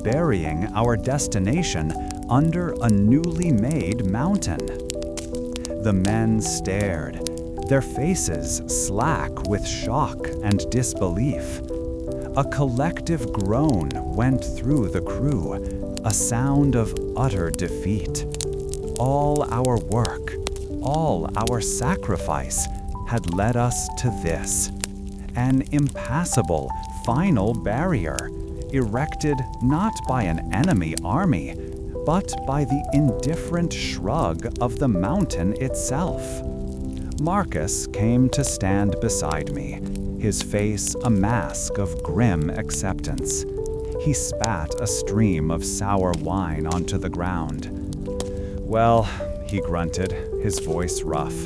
burying our destination under a newly made mountain. The men stared, their faces slack with shock and disbelief. A collective groan went through the crew, a sound of utter defeat. All our work, all our sacrifice had led us to this, an impassable final barrier, erected not by an enemy army, but by the indifferent shrug of the mountain itself. Marcus came to stand beside me, his face a mask of grim acceptance. He spat a stream of sour wine onto the ground. "Well," he grunted, his voice rough,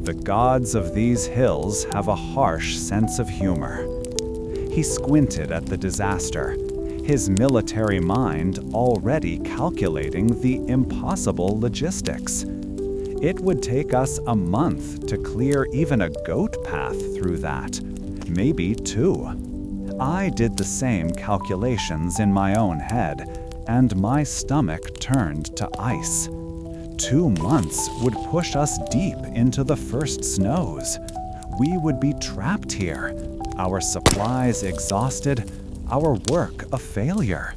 "the gods of these hills have a harsh sense of humor." He squinted at the disaster, his military mind already calculating the impossible logistics. It would take us a month to clear even a goat path through that, maybe two. I did the same calculations in my own head, and my stomach turned to ice. 2 months would push us deep into the first snows. We would be trapped here, our supplies exhausted, our work a failure.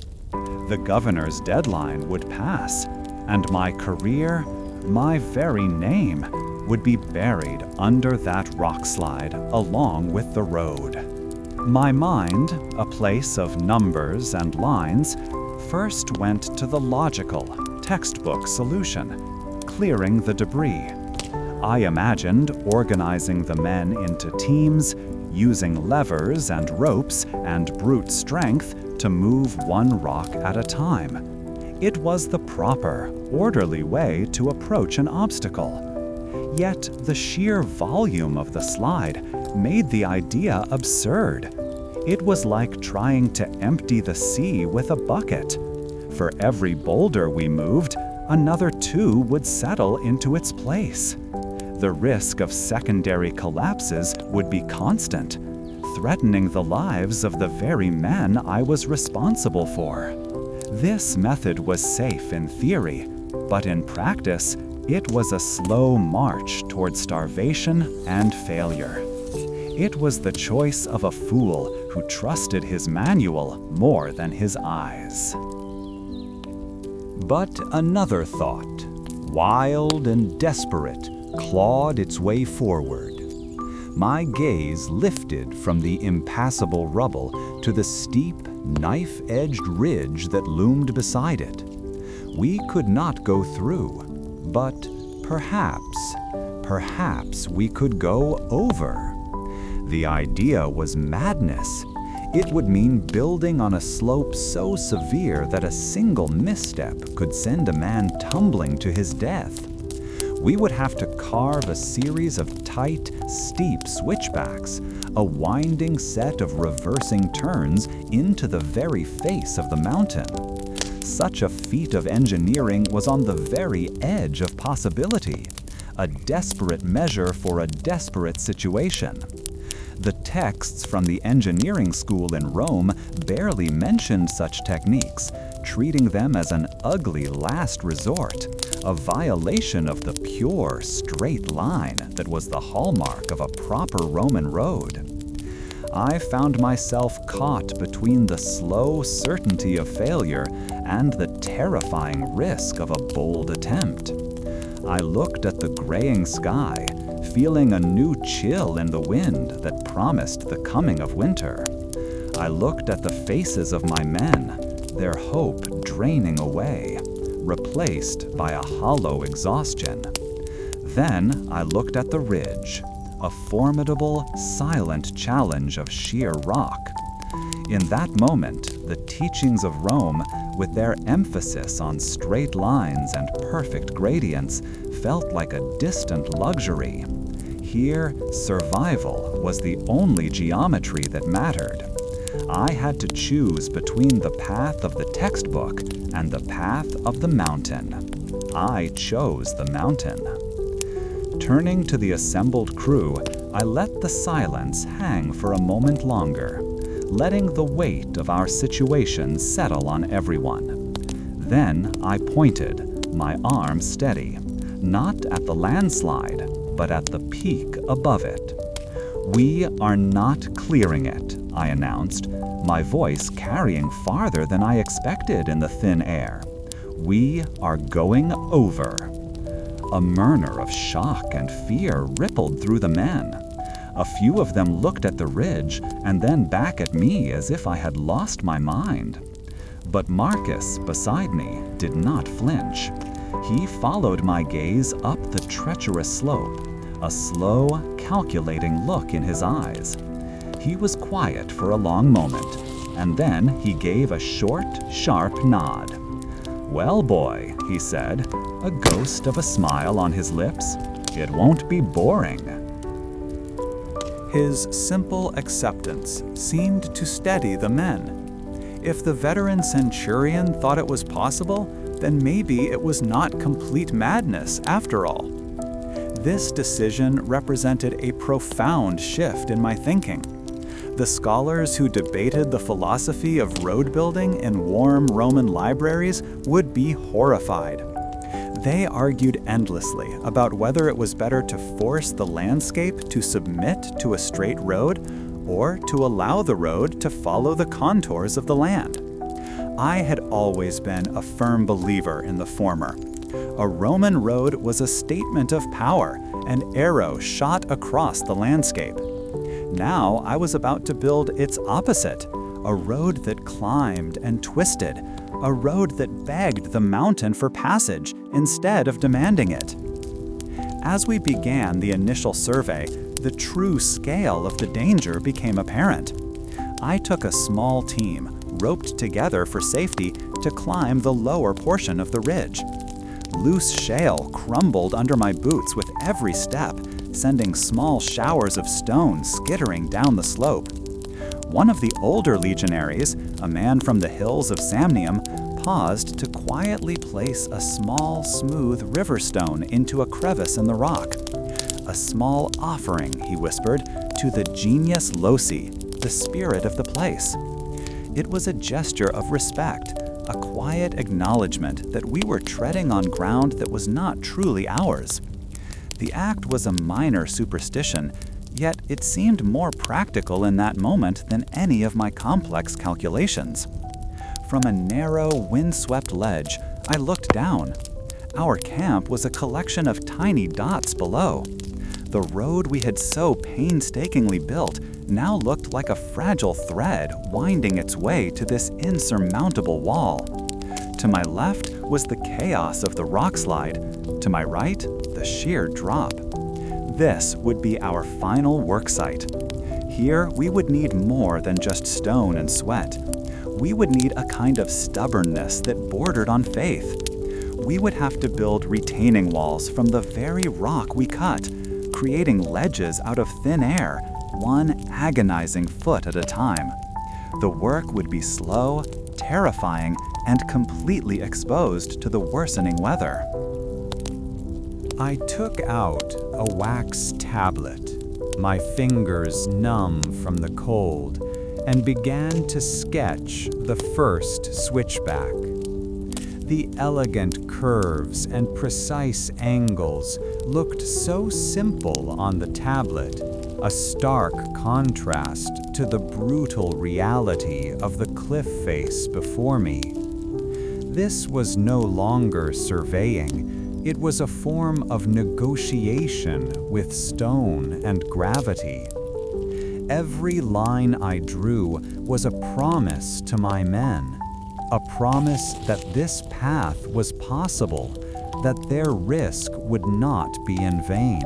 The governor's deadline would pass, and my career, my very name, would be buried under that rockslide along with the road. My mind, a place of numbers and lines, first went to the logical, textbook solution, clearing the debris. I imagined organizing the men into teams, using levers and ropes and brute strength to move one rock at a time. It was the proper, orderly way to approach an obstacle. Yet the sheer volume of the slide made the idea absurd. It was like trying to empty the sea with a bucket. For every boulder we moved, another 2 would settle into its place. The risk of secondary collapses would be constant, threatening the lives of the very men I was responsible for. This method was safe in theory, but in practice, it was a slow march toward starvation and failure. It was the choice of a fool who trusted his manual more than his eyes. But another thought, wild and desperate, clawed its way forward. My gaze lifted from the impassable rubble to the steep, knife-edged ridge that loomed beside it. We could not go through, but perhaps we could go over. The idea was madness. It would mean building on a slope so severe that a single misstep could send a man tumbling to his death. We would have to carve a series of tight, steep switchbacks, a winding set of reversing turns into the very face of the mountain. Such a feat of engineering was on the very edge of possibility, a desperate measure for a desperate situation. The texts from the engineering school in Rome barely mentioned such techniques, treating them as an ugly last resort, a violation of the pure, straight line that was the hallmark of a proper Roman road. I found myself caught between the slow certainty of failure and the terrifying risk of a bold attempt. I looked at the graying sky, feeling a new chill in the wind that promised the coming of winter. I looked at the faces of my men, their hope draining away, replaced by a hollow exhaustion. Then I looked at the ridge, a formidable, silent challenge of sheer rock. In that moment, the teachings of Rome, with their emphasis on straight lines and perfect gradients, felt like a distant luxury. Here, survival was the only geometry that mattered. I had to choose between the path of the textbook and the path of the mountain. I chose the mountain. Turning to the assembled crew, I let the silence hang for a moment longer, letting the weight of our situation settle on everyone. Then I pointed, my arm steady, not at the landslide, but at the peak above it. "We are not clearing it," I announced, my voice carrying farther than I expected in the thin air. "We are going over." A murmur of shock and fear rippled through the men. A few of them looked at the ridge and then back at me as if I had lost my mind. But Marcus, beside me, did not flinch. He followed my gaze up the treacherous slope, a slow, calculating look in his eyes. He was quiet for a long moment, and then he gave a short, sharp nod. "Well, boy," he said, a ghost of a smile on his lips, "it won't be boring." His simple acceptance seemed to steady the men. If the veteran centurion thought it was possible, then maybe it was not complete madness after all. This decision represented a profound shift in my thinking. The scholars who debated the philosophy of road building in warm Roman libraries would be horrified. They argued endlessly about whether it was better to force the landscape to submit to a straight road or to allow the road to follow the contours of the land. I had always been a firm believer in the former. A Roman road was a statement of power, an arrow shot across the landscape. Now I was about to build its opposite, a road that climbed and twisted, a road that begged the mountain for passage instead of demanding it. As we began the initial survey, the true scale of the danger became apparent. I took a small team, roped together for safety, to climb the lower portion of the ridge. Loose shale crumbled under my boots with every step, sending small showers of stone skittering down the slope. One of the older legionaries, a man from the hills of Samnium, paused to quietly place a small, smooth river stone into a crevice in the rock. "A small offering," he whispered, "to the genius loci, the spirit of the place." It was a gesture of respect, a quiet acknowledgement that we were treading on ground that was not truly ours. The act was a minor superstition, yet it seemed more practical in that moment than any of my complex calculations. From a narrow, windswept ledge, I looked down. Our camp was a collection of tiny dots below. The road we had so painstakingly built now looked like a fragile thread winding its way to this insurmountable wall. To my left was the chaos of the rockslide. To my right, the sheer drop. This would be our final worksite. Here, we would need more than just stone and sweat. We would need a kind of stubbornness that bordered on faith. We would have to build retaining walls from the very rock we cut, creating ledges out of thin air, one agonizing foot at a time. The work would be slow, terrifying, and completely exposed to the worsening weather. I took out a wax tablet, my fingers numb from the cold, and began to sketch the first switchback. The elegant curves and precise angles looked so simple on the tablet, a stark contrast to the brutal reality of the cliff face before me. This was no longer surveying, it was a form of negotiation with stone and gravity. Every line I drew was a promise to my men, a promise that this path was possible, that their risk would not be in vain.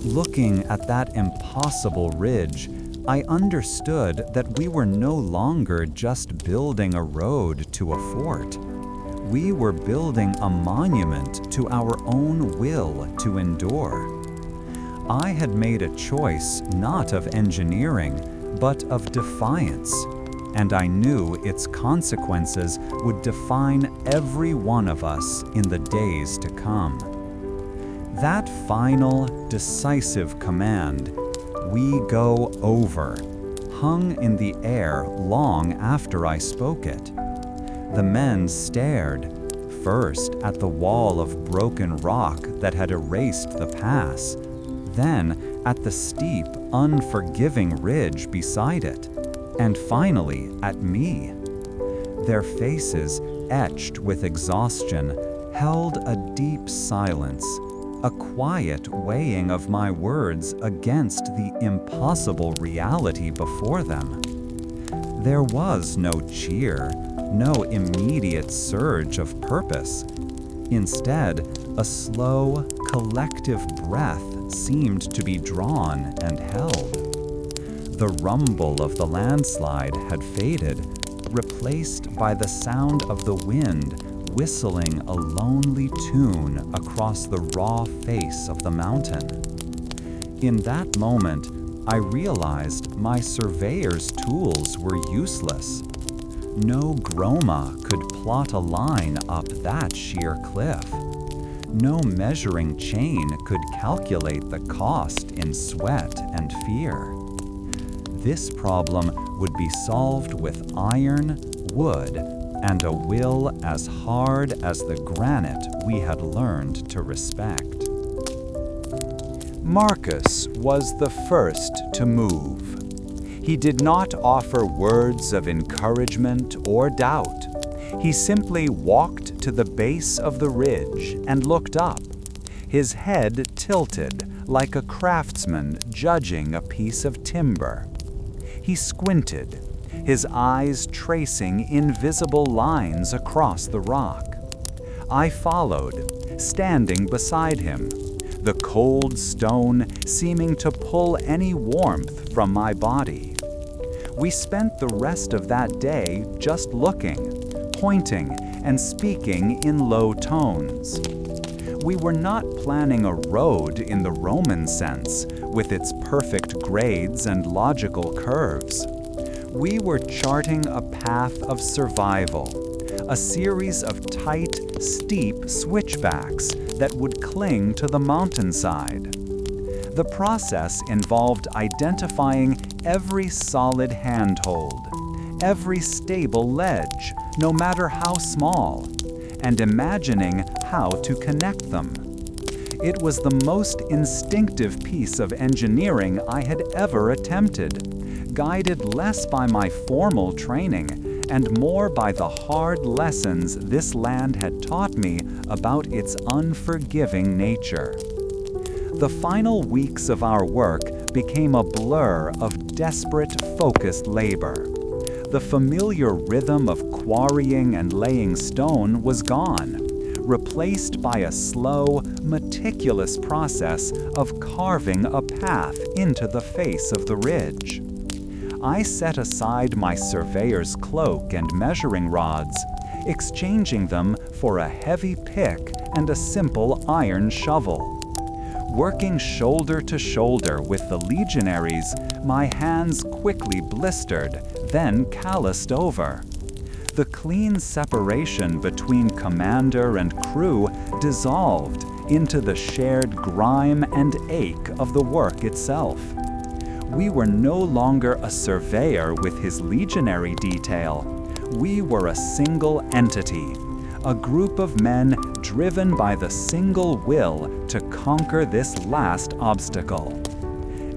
Looking at that impossible ridge, I understood that we were no longer just building a road to a fort. We were building a monument to our own will to endure. I had made a choice not of engineering, but of defiance, and I knew its consequences would define every one of us in the days to come. That final, decisive command, "We go over," hung in the air long after I spoke it. The men stared, first at the wall of broken rock that had erased the pass, then at the steep, unforgiving ridge beside it, and finally at me. Their faces, etched with exhaustion, held a deep silence, a quiet weighing of my words against the impossible reality before them. There was no cheer, no immediate surge of purpose. Instead, a slow, collective breath seemed to be drawn and held. The rumble of the landslide had faded, replaced by the sound of the wind whistling a lonely tune across the raw face of the mountain. In that moment, I realized my surveyor's tools were useless. No groma could plot a line up that sheer cliff. No measuring chain could calculate the cost in sweat and fear. This problem would be solved with iron, wood, and a will as hard as the granite we had learned to respect. Marcus was the first to move. He did not offer words of encouragement or doubt. He simply walked to the base of the ridge and looked up, his head tilted like a craftsman judging a piece of timber. He squinted, his eyes tracing invisible lines across the rock. I followed, standing beside him, the cold stone seeming to pull any warmth from my body. We spent the rest of that day just looking, pointing and speaking in low tones. We were not planning a road in the Roman sense, with its perfect grades and logical curves. We were charting a path of survival, a series of tight, steep switchbacks that would cling to the mountainside. The process involved identifying every solid handhold, every stable ledge, no matter how small, and imagining how to connect them. It was the most instinctive piece of engineering I had ever attempted, guided less by my formal training and more by the hard lessons this land had taught me about its unforgiving nature. The final weeks of our work became a blur of desperate, focused labor. The familiar rhythm of quarrying and laying stone was gone, replaced by a slow, meticulous process of carving a path into the face of the ridge. I set aside my surveyor's cloak and measuring rods, exchanging them for a heavy pick and a simple iron shovel. Working shoulder to shoulder with the legionaries, my hands quickly blistered, then calloused over. The clean separation between commander and crew dissolved into the shared grime and ache of the work itself. We were no longer a surveyor with his legionary detail. We were a single entity, a group of men driven by the single will to conquer this last obstacle.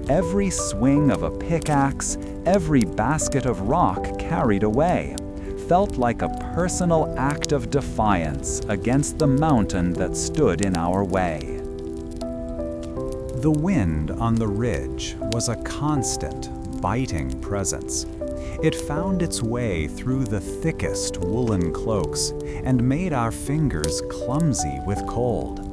Every swing of a pickaxe, every basket of rock carried away, felt like a personal act of defiance against the mountain that stood in our way. The wind on the ridge was a constant, biting presence. It found its way through the thickest woolen cloaks and made our fingers clumsy with cold.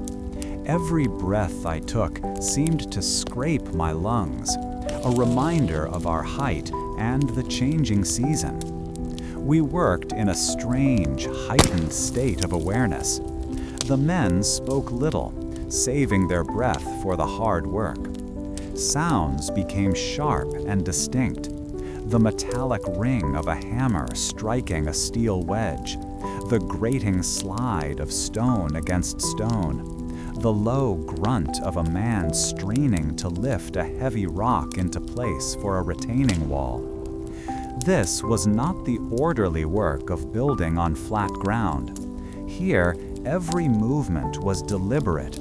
Every breath I took seemed to scrape my lungs, a reminder of our height and the changing season. We worked in a strange, heightened state of awareness. The men spoke little, saving their breath for the hard work. Sounds became sharp and distinct. The metallic ring of a hammer striking a steel wedge, the grating slide of stone against stone, the low grunt of a man straining to lift a heavy rock into place for a retaining wall. This was not the orderly work of building on flat ground. Here, every movement was deliberate,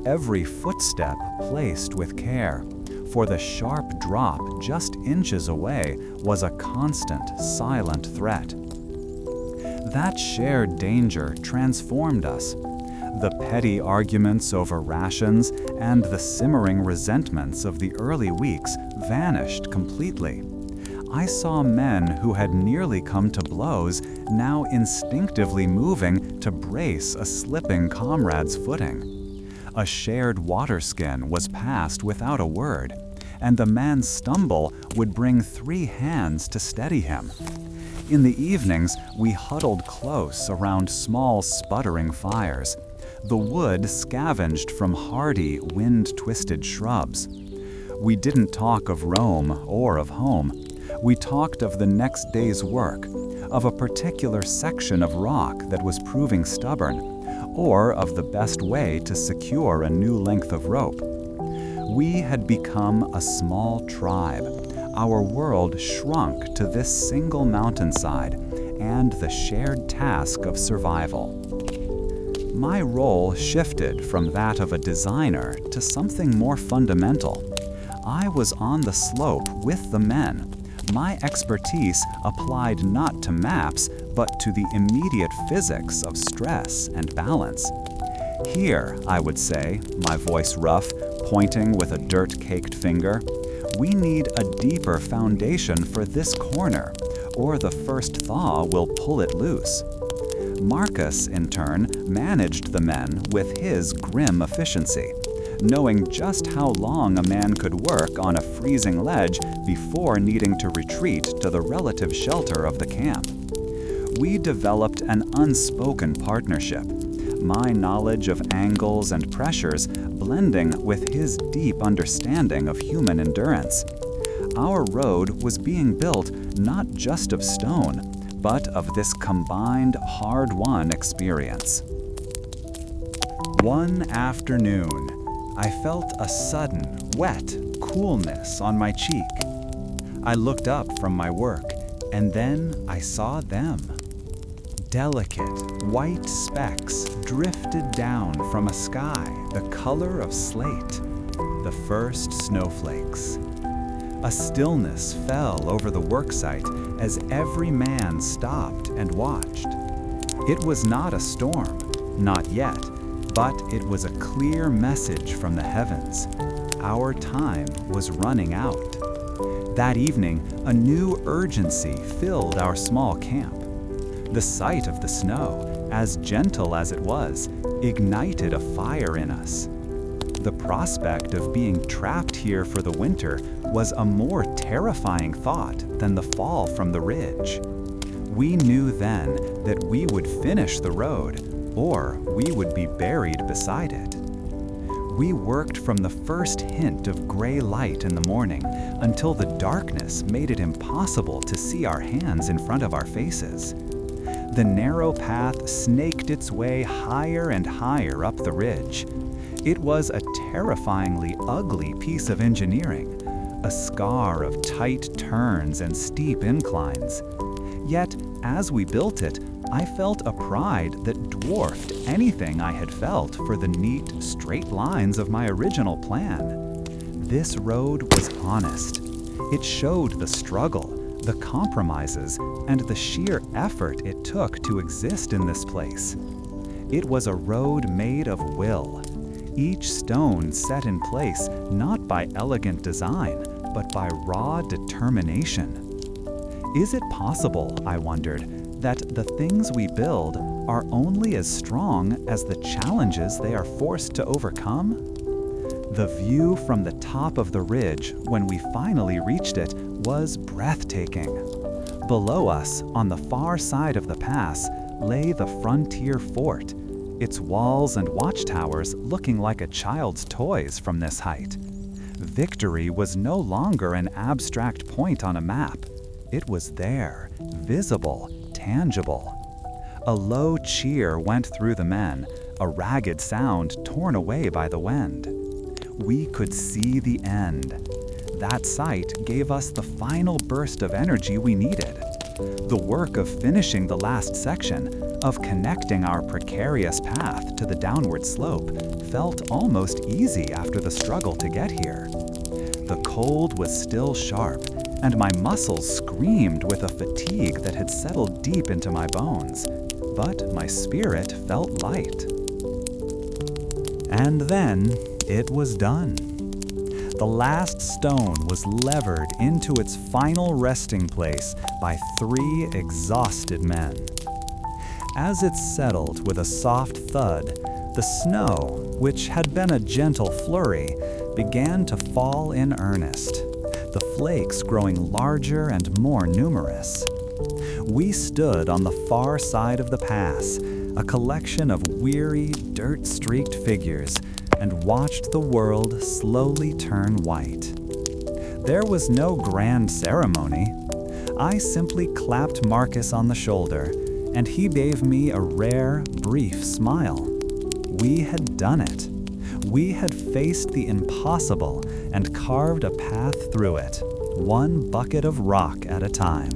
every footstep placed with care, for the sharp drop just inches away was a constant, silent threat. That shared danger transformed us. The petty arguments over rations and the simmering resentments of the early weeks vanished completely. I saw men who had nearly come to blows now instinctively moving to brace a slipping comrade's footing. A shared waterskin was passed without a word, and the man's stumble would bring 3 hands to steady him. In the evenings, we huddled close around small sputtering fires. The wood scavenged from hardy, wind-twisted shrubs. We didn't talk of Rome or of home. We talked of the next day's work, of a particular section of rock that was proving stubborn, or of the best way to secure a new length of rope. We had become a small tribe. Our world shrunk to this single mountainside and the shared task of survival. My role shifted from that of a designer to something more fundamental. I was on the slope with the men. My expertise applied not to maps, but to the immediate physics of stress and balance. Here, I would say, my voice rough, pointing with a dirt-caked finger, we need a deeper foundation for this corner, or the first thaw will pull it loose. Marcus, in turn, managed the men with his grim efficiency, knowing just how long a man could work on a freezing ledge before needing to retreat to the relative shelter of the camp. we developed an unspoken partnership, my knowledge of angles and pressures blending with his deep understanding of human endurance. Our road was being built not just of stone, but of this combined hard-won experience. One afternoon, I felt a sudden, wet coolness on my cheek. I looked up from my work, and then I saw them. Delicate, white specks drifted down from a sky the color of slate, the first snowflakes. A stillness fell over the worksite as every man stopped and watched. It was not a storm, not yet, but it was a clear message from the heavens. Our time was running out. That evening, a new urgency filled our small camp. The sight of the snow, as gentle as it was, ignited a fire in us. The prospect of being trapped here for the winter was a more terrifying thought than the fall from the ridge. We knew then that we would finish the road, or we would be buried beside it. We worked from the first hint of gray light in the morning until the darkness made it impossible to see our hands in front of our faces. The narrow path snaked its way higher and higher up the ridge. It was a terrifyingly ugly piece of engineering, a scar of tight turns and steep inclines. Yet, as we built it, I felt a pride that dwarfed anything I had felt for the neat, straight lines of my original plan. This road was honest. It showed the struggle, the compromises, and the sheer effort it took to exist in this place. It was a road made of will, each stone set in place not by elegant design, but by raw determination. Is it possible, I wondered, that the things we build are only as strong as the challenges they are forced to overcome? The view from the top of the ridge, when we finally reached it, was breathtaking. Below us, on the far side of the pass, lay the frontier fort, its walls and watchtowers looking like a child's toys from this height. Victory was no longer an abstract point on a map. It was there, visible, tangible. A low cheer went through the men, a ragged sound torn away by the wind. We could see the end. That sight gave us the final burst of energy we needed. The work of finishing the last section, of connecting our precarious path to the downward slope, felt almost easy after the struggle to get here. The cold was still sharp, and my muscles screamed with a fatigue that had settled deep into my bones, but my spirit felt light. And then it was done. The last stone was levered into its final resting place by 3 exhausted men. As it settled with a soft thud, the snow, which had been a gentle flurry, began to fall in earnest, the flakes growing larger and more numerous. We stood on the far side of the pass, a collection of weary, dirt-streaked figures, and watched the world slowly turn white. There was no grand ceremony. I simply clapped Marcus on the shoulder, and he gave me a rare, brief smile. We had done it. We had faced the impossible and carved a path through it, one bucket of rock at a time.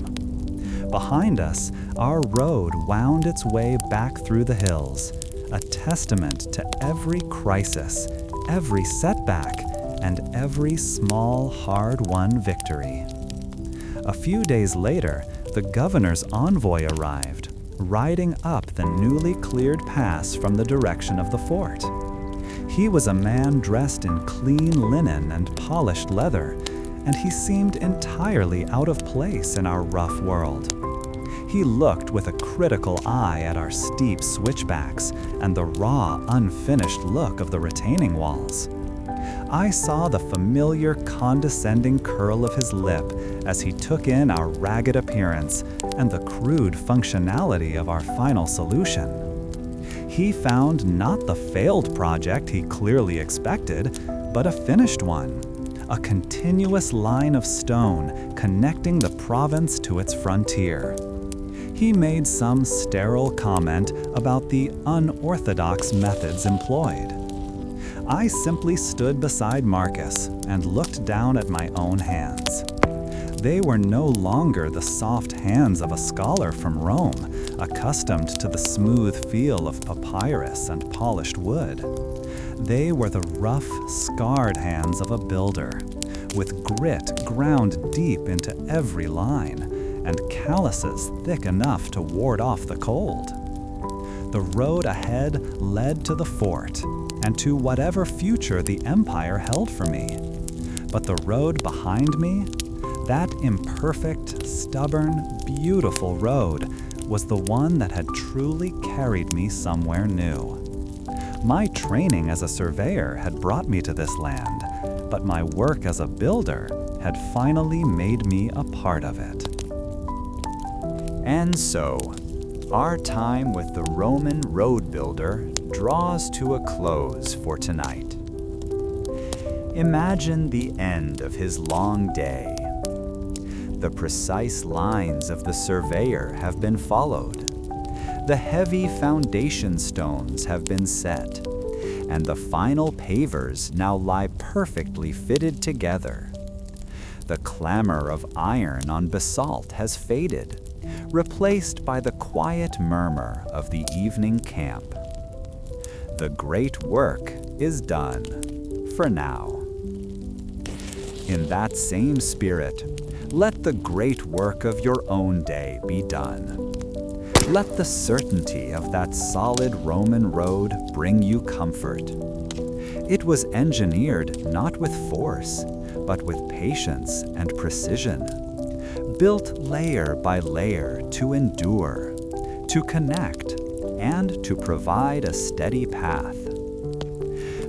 Behind us, our road wound its way back through the hills, a testament to every crisis, every setback, and every small, hard-won victory. A few days later, the governor's envoy arrived, riding up the newly cleared pass from the direction of the fort. He was a man dressed in clean linen and polished leather, and he seemed entirely out of place in our rough world. He looked with a critical eye at our steep switchbacks and the raw, unfinished look of the retaining walls. I saw the familiar condescending curl of his lip as he took in our ragged appearance and the crude functionality of our final solution. He found not the failed project he clearly expected, but a finished one, a continuous line of stone connecting the province to its frontier. He made some sterile comment about the unorthodox methods employed. I simply stood beside Marcus and looked down at my own hands. They were no longer the soft hands of a scholar from Rome, accustomed to the smooth feel of papyrus and polished wood. They were the rough, scarred hands of a builder, with grit ground deep into every line, and calluses thick enough to ward off the cold. The road ahead led to the fort, and to whatever future the empire held for me. But the road behind me, that imperfect, stubborn, beautiful road, was the one that had truly carried me somewhere new. My training as a surveyor had brought me to this land, but my work as a builder had finally made me a part of it. And so, our time with the Roman road builder draws to a close for tonight. Imagine the end of his long day. The precise lines of the surveyor have been followed. The heavy foundation stones have been set, and the final pavers now lie perfectly fitted together. The clamor of iron on basalt has faded, replaced by the quiet murmur of the evening camp. The great work is done, for now. In that same spirit, let the great work of your own day be done. Let the certainty of that solid Roman road bring you comfort. It was engineered not with force, but with patience and precision, built layer by layer to endure, to connect, and to provide a steady path.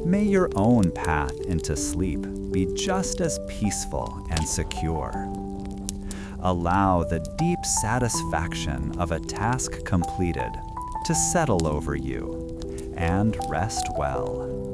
May your own path into sleep be just as peaceful and secure. Allow the deep satisfaction of a task completed to settle over you, and rest well.